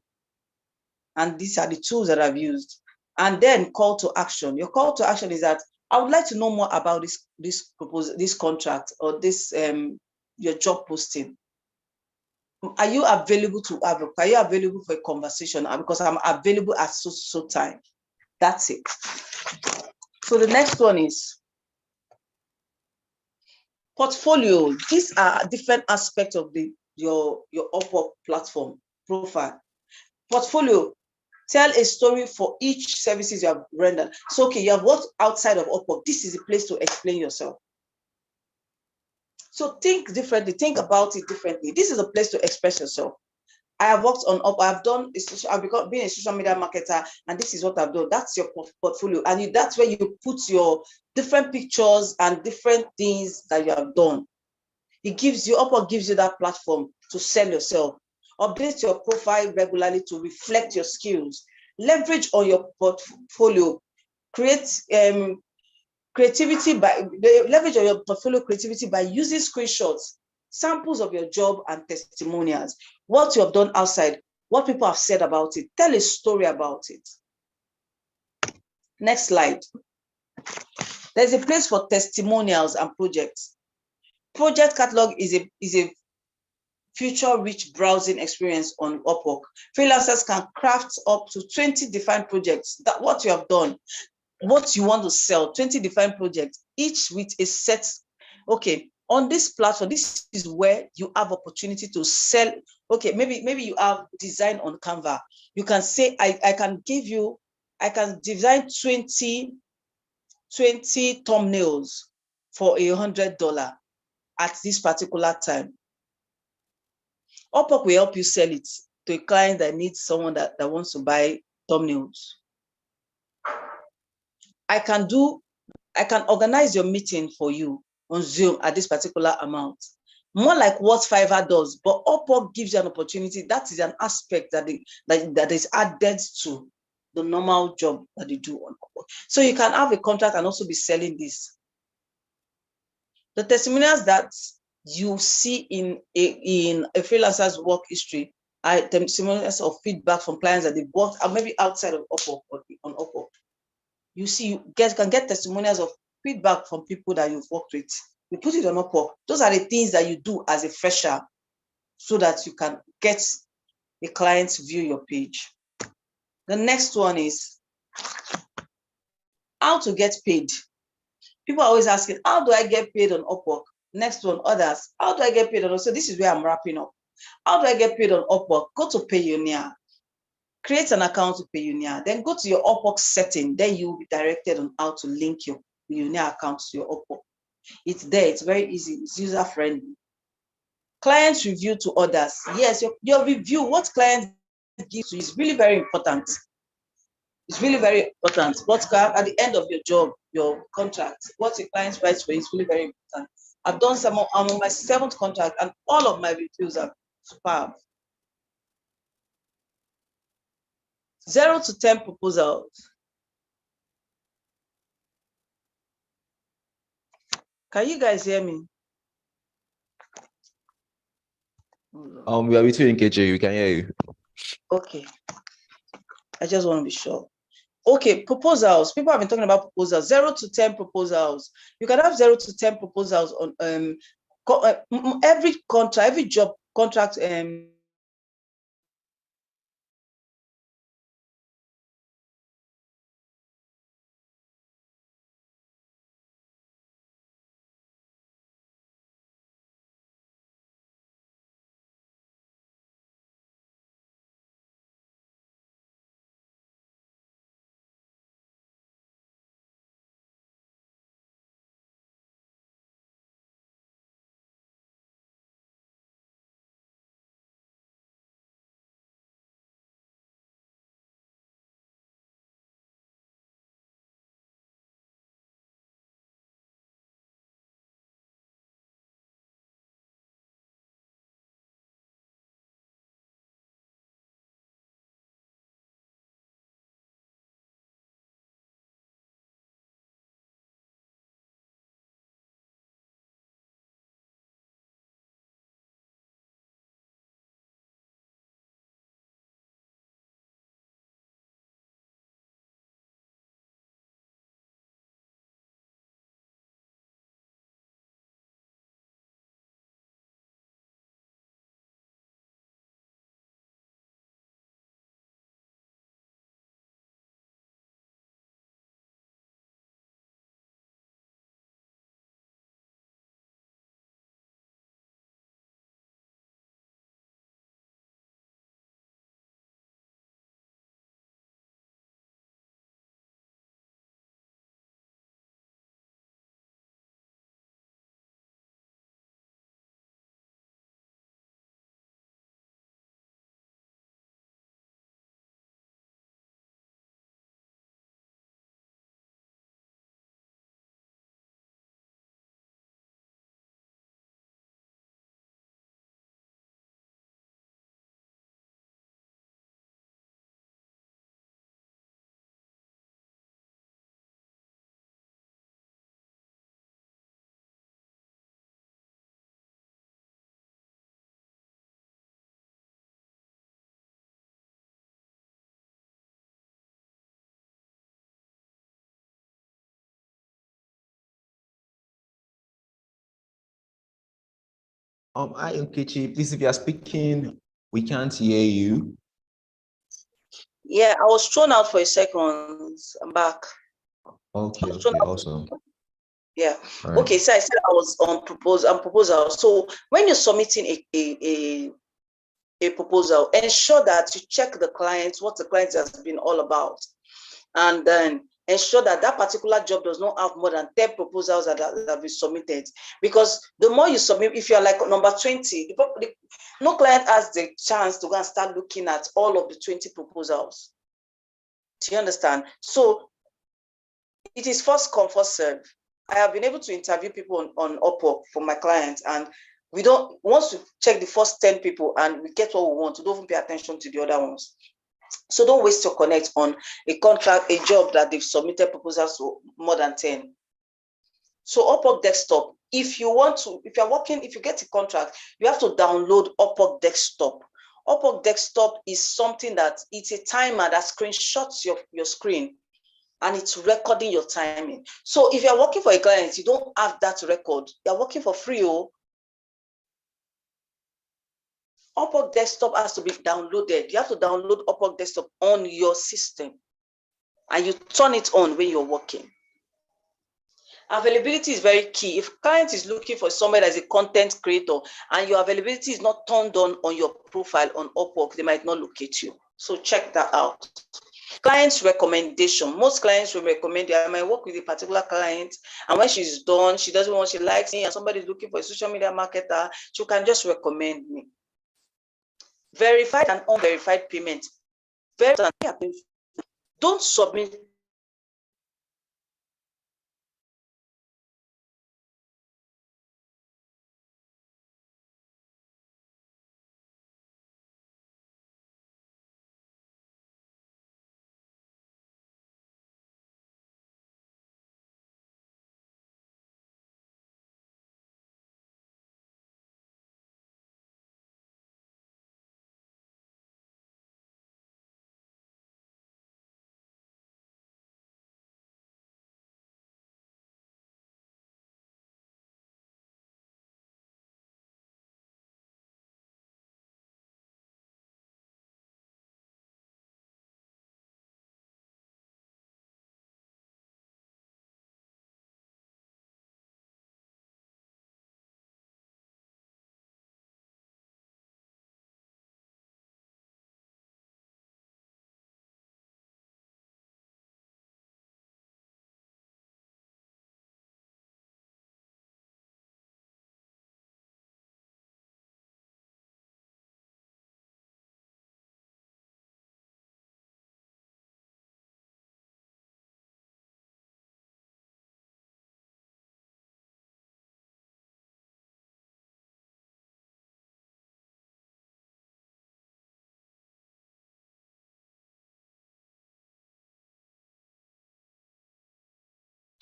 And these are the tools that I've used. And then call to action. Your call to action is that I would like to know more about this proposal, this contract, or this your job posting. Are you available are you available for a conversation? Because I'm available at so time. That's it. So the next one is portfolio. These are different aspects of your Upwork platform profile. Portfolio. Tell a story for each services you have rendered. So, okay, you have worked outside of Upwork. This is a place to explain yourself. So think differently. Think about it differently. This is a place to express yourself. I have worked on Upwork. I've been a social media marketer, and this is what I've done. That's your portfolio, and that's where you put your different pictures and different things that you have done. Upwork gives you that platform to sell yourself. Update your profile regularly to reflect your skills. Leverage on your portfolio. Leverage on your portfolio creativity by using screenshots, samples of your job and testimonials, what you have done outside, what people have said about it. Tell a story about it. Next slide. There's a place for testimonials and projects. Project catalog is a future-rich browsing experience on Upwork. Freelancers can craft up to 20 defined projects. That what you have done, what you want to sell, 20 defined projects, each with a set. Okay, on this platform, this is where you have opportunity to sell. Okay, maybe you have design on Canva. You can say, I can design 20 thumbnails for $100 at this particular time. Upwork will help you sell it to a client that needs someone that wants to buy thumbnails. I can organize your meeting for you on Zoom at this particular amount. More like what Fiverr does, but Upwork gives you an opportunity. That is an aspect that is added to the normal job that you do on Upwork. So you can have a contract and also be selling this. The testimonials that you see in a freelancer's work history are testimonials of feedback from clients that they've worked, or maybe outside of Upwork or on Upwork. You see, you guys can get testimonials of feedback from people that you've worked with. You put it on Upwork. Those are the things that you do as a fresher. so that you can get a client to view your page. The next one is how to get paid. People are always asking, how do I get paid on Upwork? Next one, others. How do I get paid on? So this is where I'm wrapping up. How do I get paid on Upwork? Go to Payoneer. Create an account to Payoneer. Then go to your Upwork setting. Then you will be directed on how to link your Payoneer account to your Upwork. It's there. It's very easy. It's user-friendly. Clients review to others. Yes, your review, what clients give you is really very important. It's really very important. What at the end of your job, your contract, what your clients write for you is really very important. I've done some. I'm on my 7th contract, and all of my reviews are superb. 0 to 10 proposals. Can you guys hear me? We are between KJ. We can hear you. Okay. I just want to be sure. Okay, proposals. People have been talking about proposals. 0 to 10 proposals. You can have 0 to 10 proposals on every contract, every job contract. Hi, Nkechi. Please, if you are speaking, we can't hear you. Yeah, I was thrown out for a second. I'm back. Okay, awesome. Yeah. Right. Okay, so I said I was on proposal. So when you're submitting a proposal, ensure that you check the client, what the client has been all about, and then ensure that that particular job does not have more than 10 proposals that have been submitted. Because the more you submit, if you're like number 20, no client has the chance to go and start looking at all of the 20 proposals. Do you understand? So it is first come, first serve. I have been able to interview people on Upwork for my clients, and we don't, once we check the first 10 people and we get what we want, we don't even pay attention to the other ones. So don't waste your connect on a contract, a job that they've submitted proposals to more than 10. So Upwork Desktop, if you get a contract, you have to download Upwork Desktop. Upwork Desktop is something that it's a timer that screenshots your screen, and it's recording your timing. So if you're working for a client, you don't have that record, you're working for free. Upwork Desktop has to be downloaded. You have to download Upwork Desktop on your system, and you turn it on when you're working. Availability is very key. If client is looking for somebody as a content creator and your availability is not turned on your profile on Upwork, they might not locate you. So check that out. Client's recommendation. Most clients will recommend you. I might work with a particular client, and when she's done, she doesn't want, she likes me, and somebody is looking for a social media marketer, she can just recommend me. Verified and unverified payment. Don't submit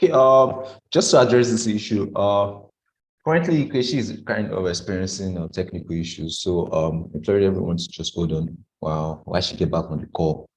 Okay, just to address this issue, currently Keshi is kind of experiencing technical issues. So I'm sorry everyone to just hold on while she get back on the call.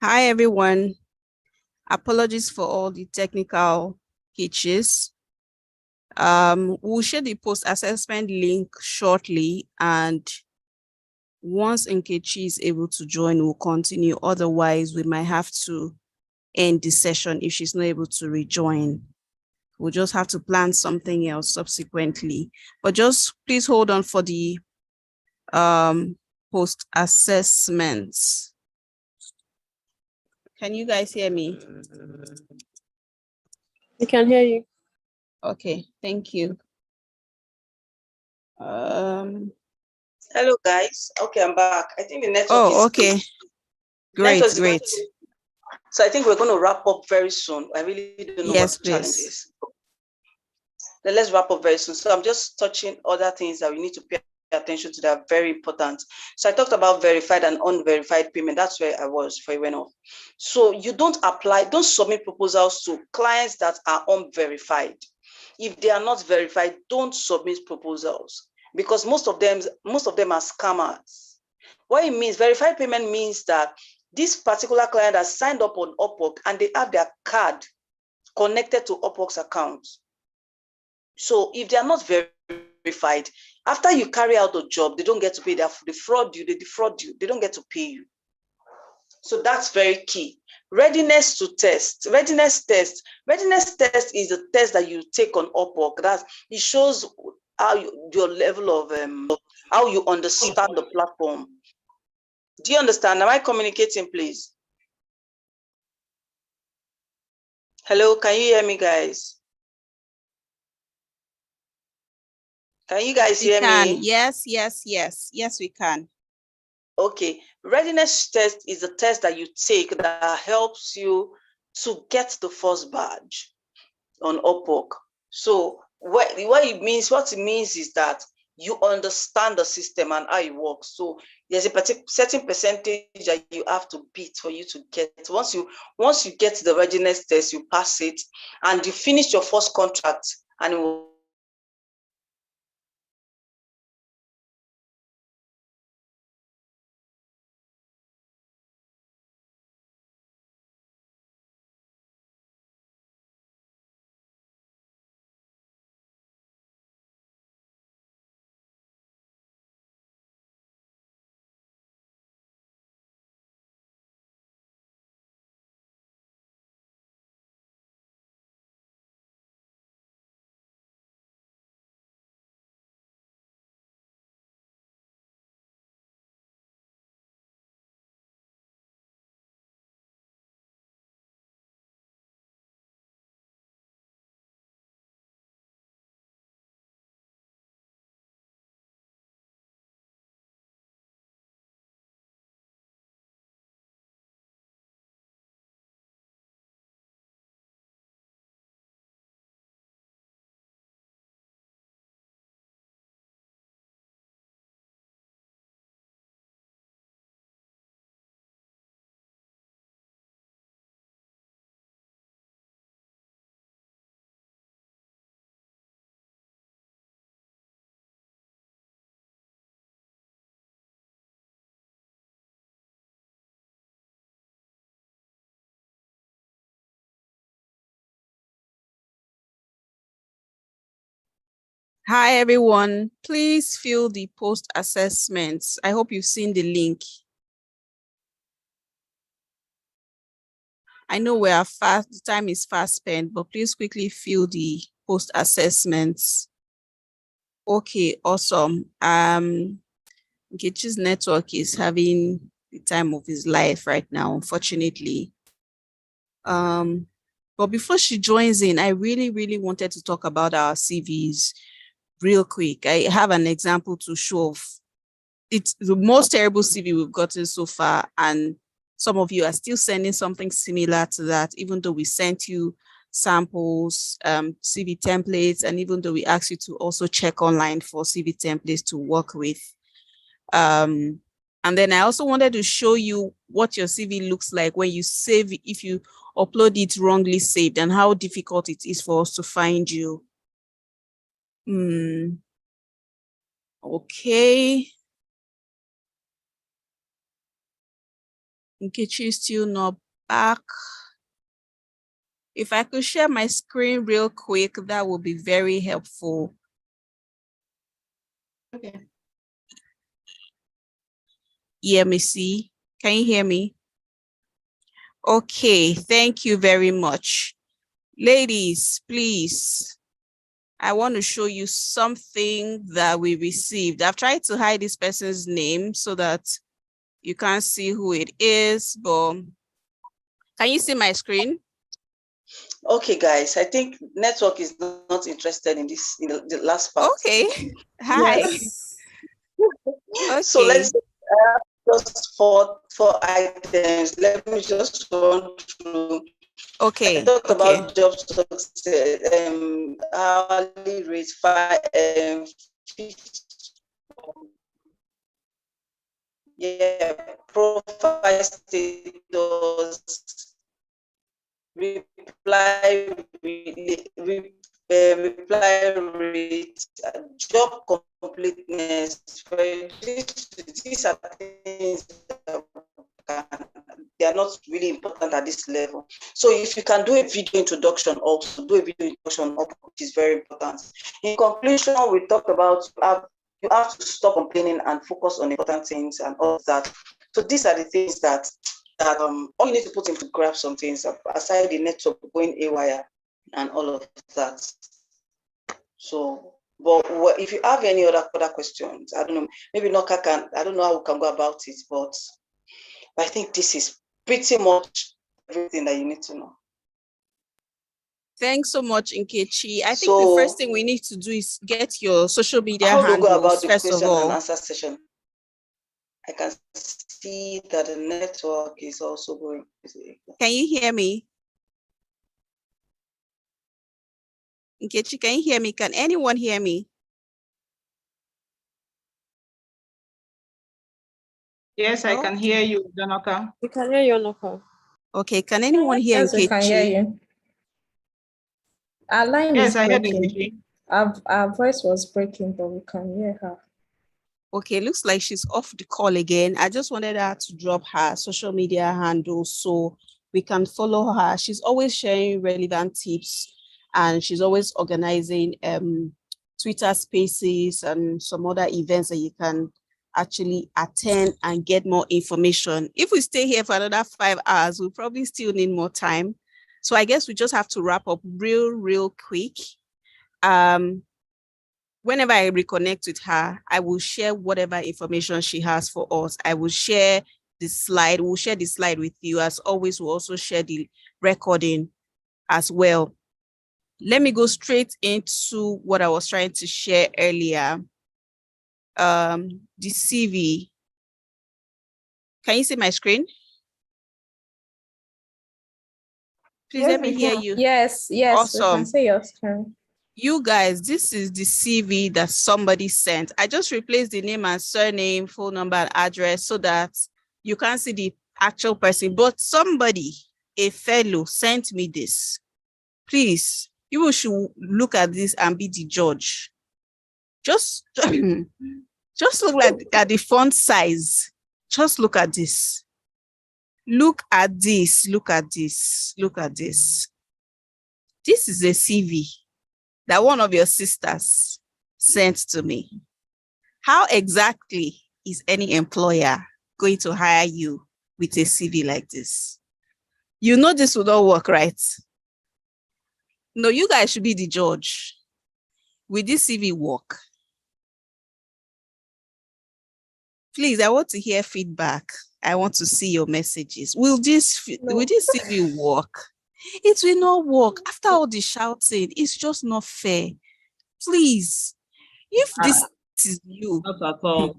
Hi, everyone. Apologies for all the technical hitches. We'll share the post-assessment link shortly, and once Nkechi is able to join, we'll continue. Otherwise, we might have to end the session if she's not able to rejoin. We'll just have to plan something else subsequently. But just please hold on for the post-assessments. Can you guys hear me? We can hear you. Okay, thank you. Hello, guys. Okay, I'm back. I think the network is Oh, okay. good. Great, Network is great. good. So I think we're going to wrap up very soon. I really don't know Yes, what the challenge please. is. Then let's wrap up very soon. So I'm just touching other things that we need to pay attention to that are very important. So I talked about verified and unverified payment. That's where I was before I went off. So you don't submit proposals to clients that are unverified. If they are not verified, don't submit proposals, because most of them are scammers. What it means, verified payment means that this particular client has signed up on Upwork and they have their card connected to Upwork's account. So if they are not verified, after you carry out the job, they don't get to pay. They defraud you, they don't get to pay you. So that's very key. Readiness to test. Readiness test is a test that you take on Upwork. It shows how your level of how you understand the platform. Do you understand? Am I communicating, please? Hello, can you hear me, guys? Can you guys hear me? Yes, we can. Okay, readiness test is a test that you take that helps you to get the first badge on Upwork. So what it means is that you understand the system and how it works. So there's a certain percentage that you have to beat for you to get. Once you get the readiness test, you pass it, and you finish your first contract, and it will Hi, everyone. Please fill the post assessments. I hope you've seen the link. I know the time is fast spent, but please quickly fill the post assessments. Okay, awesome. Nkechi's network is having the time of his life right now, unfortunately. But before she joins in, I really wanted to talk about our CVs real quick. I have an example to show of it's the most terrible CV we've gotten so far, and some of you are still sending something similar to that, even though we sent you samples, CV templates, and even though we asked you to also check online for CV templates to work with. And then I also wanted to show you what your CV looks like when you save it, if you upload it wrongly saved, and how difficult it is for us to find you. Okay. Nkechi is still not back. If I could share my screen real quick, that would be very helpful. Okay. Yeah, Missy, can you hear me? Okay, thank you very much. Ladies, please, I want to show you something that we received. I've tried to hide this person's name so that you can't see who it is, but can you see my screen? Okay, guys, I think network is not interested in this, in the last part. Okay, hi. Yes. Okay. So let's just four items. Let me just run through. Okay. I talked Okay. about job success, hourly rate, profile status, reply reply rate, job completeness. These are things that they are not really important at this level. So if you can do a video introduction, also do a video introduction, which is very important. In conclusion, we talked about you have to stop complaining and focus on important things and all of that. So these are the things that all you need to put in to grab some things aside the network going haywire and all of that. So, but if you have any other questions, I don't know, maybe Noka can, I don't know how we can go about it, but I think this is pretty much everything that you need to know. Thanks so much, Nkechi. I think the first thing we need to do is get your social media handles. How do we go about the first of question all. and answer session? I can see that the network is also going. Can you hear me? Nkechi, can you hear me? Can anyone hear me? Yes, I can hear you, Janoka. We can hear you, Noka. Okay, can anyone hear Yes, Nkechi? we can hear you. Our line Yes, is I heard breaking. Nkechi. Our voice was breaking, but we can hear her. Okay, looks like she's off the call again. I just wanted her to drop her social media handle so we can follow her. She's always sharing relevant tips and she's always organizing Twitter spaces and some other events that you can actually attend and get more information. If we stay here for another 5 hours, we'll probably still need more time. So I guess we just have to wrap up real quick. Whenever I reconnect with her, I will share whatever information she has for us. I will share the slide. We'll share the slide with you. As always, we'll also share the recording as well. Let me go straight into what I was trying to share earlier. The CV. Can you see my screen? Please let me hear you. Yes, Awesome. we can see your screen. You guys, this is the CV that somebody sent. I just replaced the name and surname, phone number, and address so that you can't see the actual person, but somebody, a fellow, sent me this. Please, you should look at this and be the judge. Just look at the font size. Just look at this. Look at this, look at this, look at this. This is a CV that one of your sisters sent to me. How exactly is any employer going to hire you with a CV like this? You know this will not work, right? No, you guys should be the judge. Will this CV work? Please, I want to hear feedback. I want to see your messages. Will this CV work? It will not work. After all the shouting, it's just not fair. Please, if this is you, Not at all.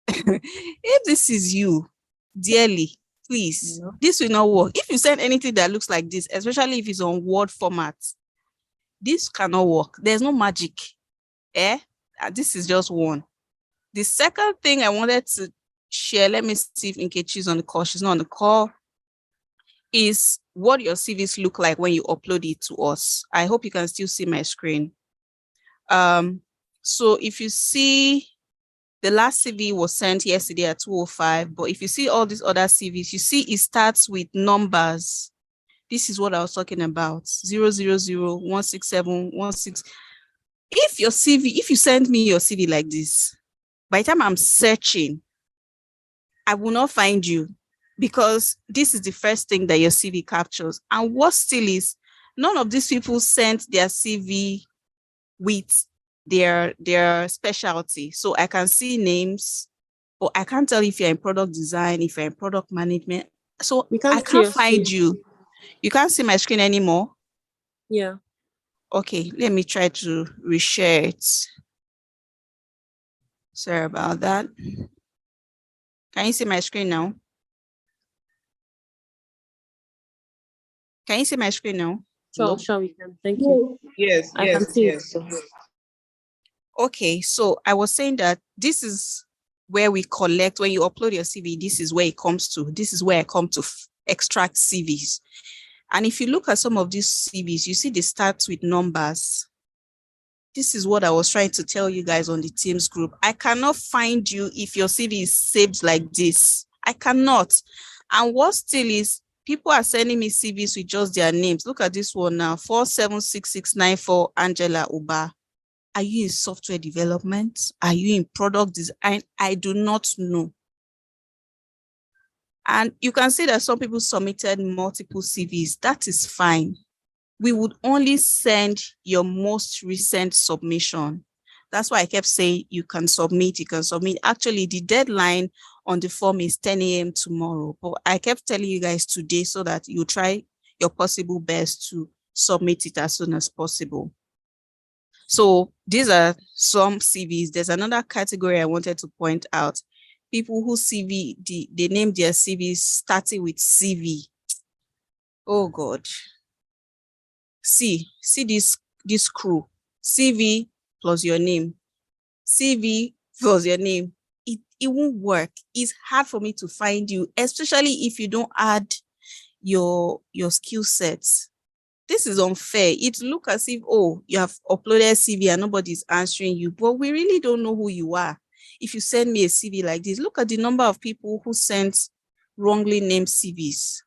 if this is you, dearly, please, this will not work. If you send anything that looks like this, especially if it's on Word format, this cannot work. There's no magic. This is just one. The second thing I wanted to share, let me see if Nkechi's on the call. She's not on the call. Is what your CVs look like when you upload it to us. I hope you can still see my screen. So if you see The last CV was sent yesterday at 2:05, but if you see all these other CVs, you see it starts with numbers. This is what I was talking about, 000 167 16. If your CV, if you send me your CV like this, by the time I'm searching, I will not find you, because this is the first thing that your CV captures. And what still is, none of these people sent their CV with their specialty. So I can see names, but I can't tell if you're in product design, if you're in product management. So We can't I see can't your find screen. you. You can't see my screen anymore. Yeah. Okay, let me try to reshare it. Sorry about that. Can you see my screen now? Can you see my screen now? Sure, No. sure, we can. Thank you. Yes, I can yes, see it. yes. So. Okay, so I was saying that this is where we collect, when you upload your CV, this is where it comes to. This is where I come to extract CVs. And if you look at some of these CVs, you see they start with numbers. This is what I was trying to tell you guys on the Teams group. I cannot find you if your CV is saved like this. I cannot. And what still is, people are sending me CVs with just their names. Look at this one now, 476694 Angela Uba. Are you in software development? Are you in product design? I do not know. And you can see that some people submitted multiple CVs. That is fine. We would only send your most recent submission. That's why I kept saying you can submit, you can submit. Actually, the deadline on the form is 10 a.m. tomorrow, but I kept telling you guys today so that you try your possible best to submit it as soon as possible. So these are some CVs. There's another category I wanted to point out. People who CV, they name their CVs starting with CV. Oh God. See this crew. CV plus your name. CV plus your name. It won't work. It's hard for me to find you, especially if you don't add your skill sets. This is unfair. It looks as if, oh, you have uploaded CV and nobody's answering you, but we really don't know who you are. If you send me a CV like this, look at the number of people who sent wrongly named CVs.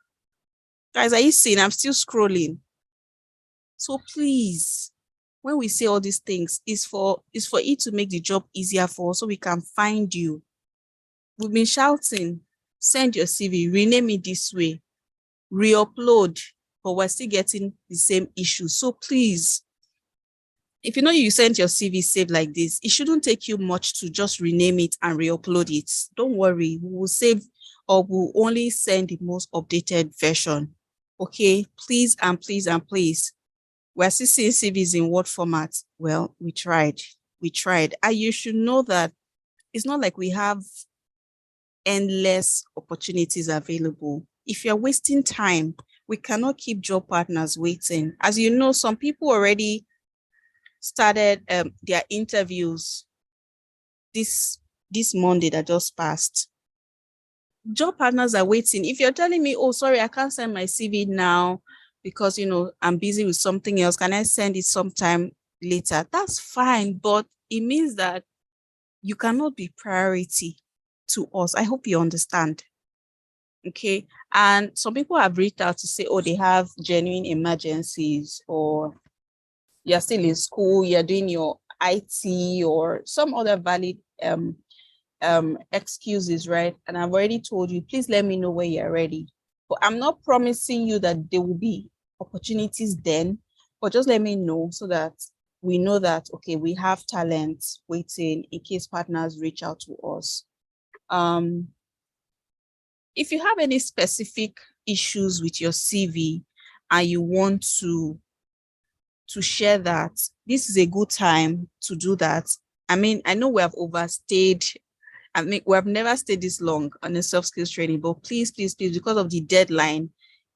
Guys, are you seeing? I'm still scrolling. So please, when we say all these things, it's for it to make the job easier for us so we can find you. We've been shouting, send your CV, rename it this way, re-upload, but we're still getting the same issue. So please, if you know you sent your CV saved like this, it shouldn't take you much to just rename it and re-upload it. Don't worry, we will save, or we'll only send the most updated version. Okay, please and please and please. We're still seeing CVs in Word format. Well, we tried. And you should know that it's not like we have endless opportunities available. If you're wasting time, we cannot keep job partners waiting. As you know, some people already started their interviews this Monday that just passed. Job partners are waiting. If you're telling me, oh, sorry, I can't send my CV now because, I'm busy with something else, can I send it sometime later? That's fine, but it means that you cannot be priority to us. I hope you understand. Okay. And some people have reached out to say, oh, they have genuine emergencies, or you're still in school, you're doing your IT or some other valid excuses, right? And I've already told you, please let me know when you're ready. But I'm not promising you that there will be opportunities then, but just let me know so that we know that, okay, we have talent waiting in case partners reach out to us. If you have any specific issues with your CV and you want to share that, this is a good time to do that. I mean, I know we have overstayed. I mean, we have never stayed this long on a soft skills training, but please, please, please, because of the deadline,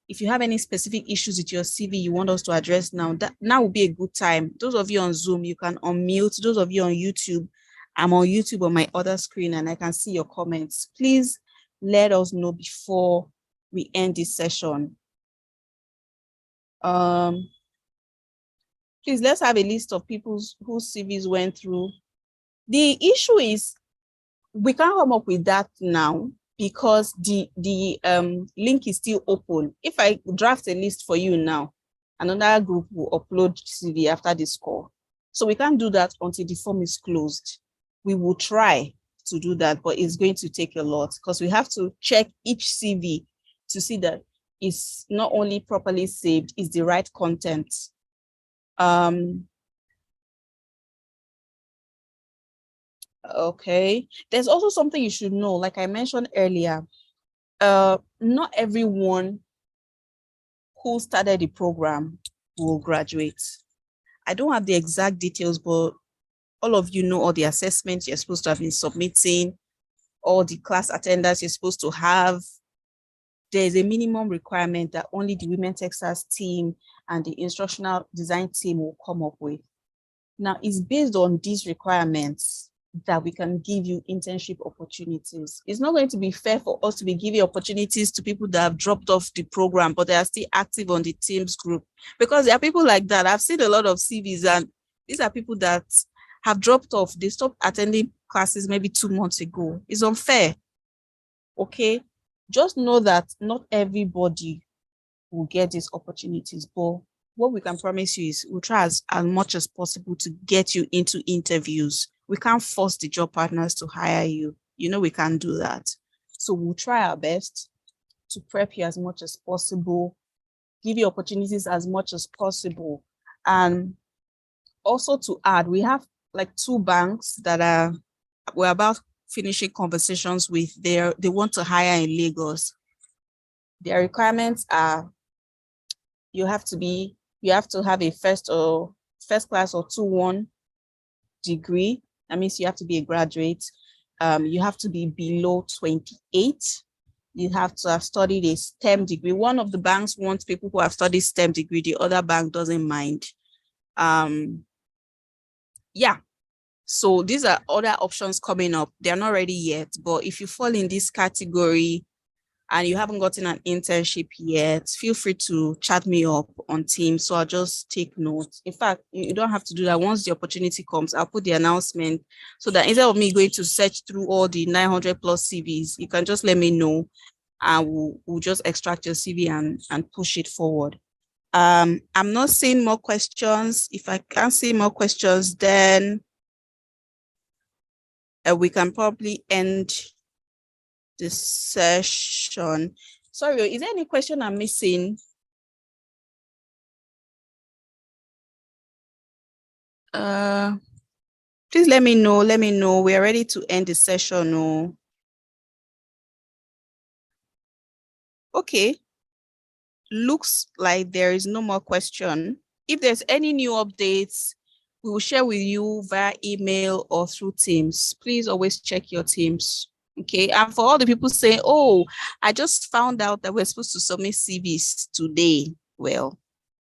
if you have any specific issues with your CV you want us to address now, that now will be a good time. Those of you on Zoom, you can unmute. Those of you on YouTube, I'm on YouTube on my other screen and I can see your comments. Please let us know before we end this session. Please, let's have a list of people whose CVs went through. The issue is we can't come up with that now because the link is still open. If I draft a list for you now, another group will upload CV after this call. So we can't do that until the form is closed. We will try to do that, but it's going to take a lot because we have to check each CV to see that it's not only properly saved, it's the right content. Okay, there's also something you should know, like I mentioned earlier, not everyone who started the program will graduate. I don't have the exact details, but all of you know all the assessments you're supposed to have been submitting, all the class attendance you're supposed to have. There's a minimum requirement that only the Women Techsters team and the instructional design team will come up with. Now, it's based on these requirements that we can give you internship opportunities. It's not going to be fair for us to be giving opportunities to people that have dropped off the program, but they are still active on the Teams group. Because there are people like that. I've seen a lot of CVs, and these are people that have dropped off. They stopped attending classes maybe 2 months ago. It's unfair. Okay? Just know that not everybody will get these opportunities, but what we can promise you is we'll try as much as possible to get you into interviews. We can't force the job partners to hire you. You know, we can't do that. So we'll try our best to prep you as much as possible, give you opportunities as much as possible. And also to add, we have like 2 banks that we're about finishing conversations with. They want to hire in Lagos. Their requirements are you have to have a first class or 2-1 degree. That means you have to be a graduate. You have to be below 28. You have to have studied a STEM degree. One of the banks wants people who have studied STEM degree. The other bank doesn't mind. Yeah. So these are other options coming up. They're not ready yet, but if you fall in this category and you haven't gotten an internship yet, feel free to chat me up on Teams. So I'll just take notes. In fact, you don't have to do that. Once the opportunity comes, I'll put the announcement so that instead of me going to search through all the 900 plus CVs, you can just let me know and we'll just extract your CV and push it forward. I'm not seeing more questions. If I can't see more questions, then we can probably end this session. Sorry, is there any question I'm missing? Please let me know. Let me know. We are ready to end the session. Oh. Okay. Looks like there is no more question. If there's any new updates, we will share with you via email or through Teams. Please always check your Teams. Okay, and for all the people saying, oh, I just found out that we're supposed to submit CVs today. Well,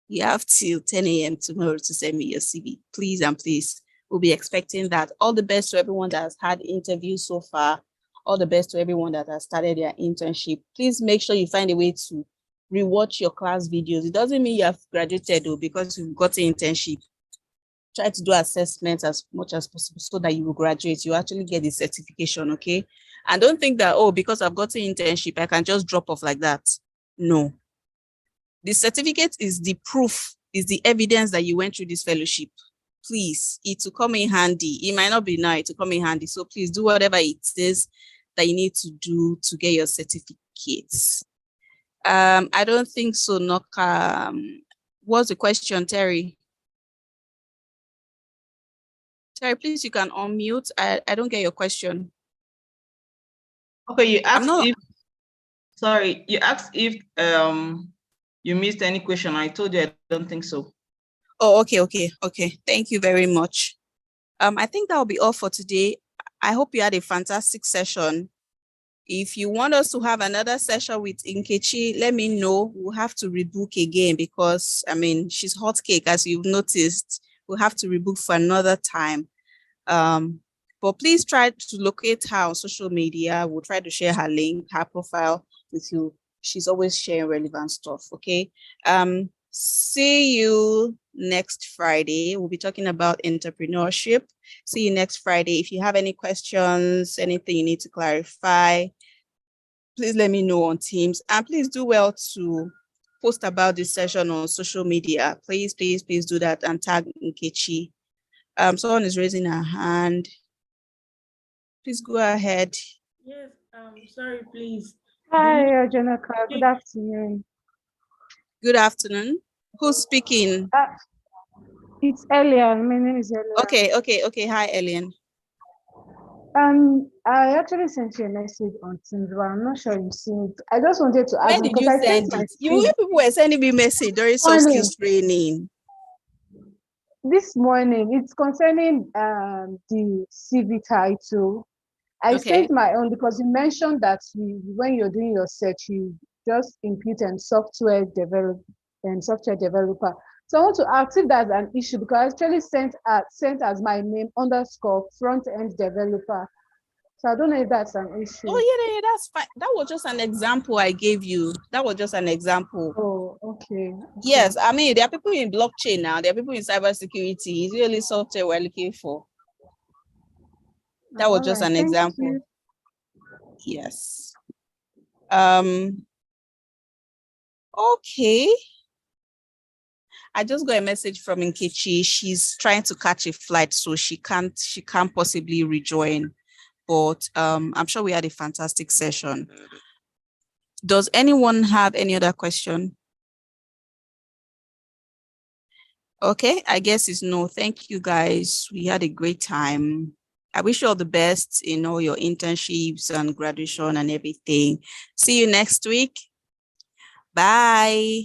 you have till 10 a.m. tomorrow to send me your CV. Please and please, we'll be expecting that. All the best to everyone that has had interviews so far. All the best to everyone that has started their internship. Please make sure you find a way to rewatch your class videos. It doesn't mean you have graduated though, because you've got an internship. Try to do assessments as much as possible so that you will graduate. You actually get the certification, okay? And don't think that, oh, because I've got an internship, I can just drop off like that. No. The certificate is the proof, is the evidence that you went through this fellowship. Please, it will come in handy. It might not be now, it will come in handy. So please do whatever it is that you need to do to get your certificates. I don't think so, Noka. What's the question, Terry? Terry, please, you can unmute. I don't get your question. Okay, you asked you asked if you missed any question. I told you I don't think so. Oh, okay. Thank you very much. I think that will be all for today. I hope you had a fantastic session. If you want us to have another session with Nkechi, let me know. We'll have to rebook again because, I mean, she's hot cake, as you've noticed. We'll have to rebook for another time. But please try to locate her on social media. We'll try to share her link, her profile with you. She's always sharing relevant stuff, okay? See you next Friday. We'll be talking about entrepreneurship. See you next Friday. If you have any questions, anything you need to clarify, please let me know on Teams. And please do well to post about this session on social media. Please, please, please do that and tag Nkechi. Someone is raising her hand. Please go ahead. Yes, sorry, please. Hi, Janaka. Good afternoon. Good afternoon. Who's speaking? It's Elian. My name is Elian. Okay. Hi, Elian. I actually sent you a message on Teams, but I'm not sure you've seen it. I just wanted to ask Where did because you I send sent it? You people were sending me message during soft skills training. This morning. It's concerning the CV title. I sent my own because you mentioned that when you're doing your search, you just input software developer. So I want to ask if that's an issue because I actually sent as my name _ front end developer. So I don't know if that's an issue. Oh yeah, that's fine. That was just an example I gave you. That was just an example. Oh, okay. Yes, I mean there are people in blockchain now. There are people in cybersecurity. It's really software we're looking for. That was just an example. Yes. Okay. I just got a message from Nkechi. She's trying to catch a flight, so she can't possibly rejoin. But I'm sure we had a fantastic session. Does anyone have any other question? Okay, I guess it's no. Thank you guys. We had a great time. I wish you all the best in all your internships and graduation and everything. See you next week. Bye.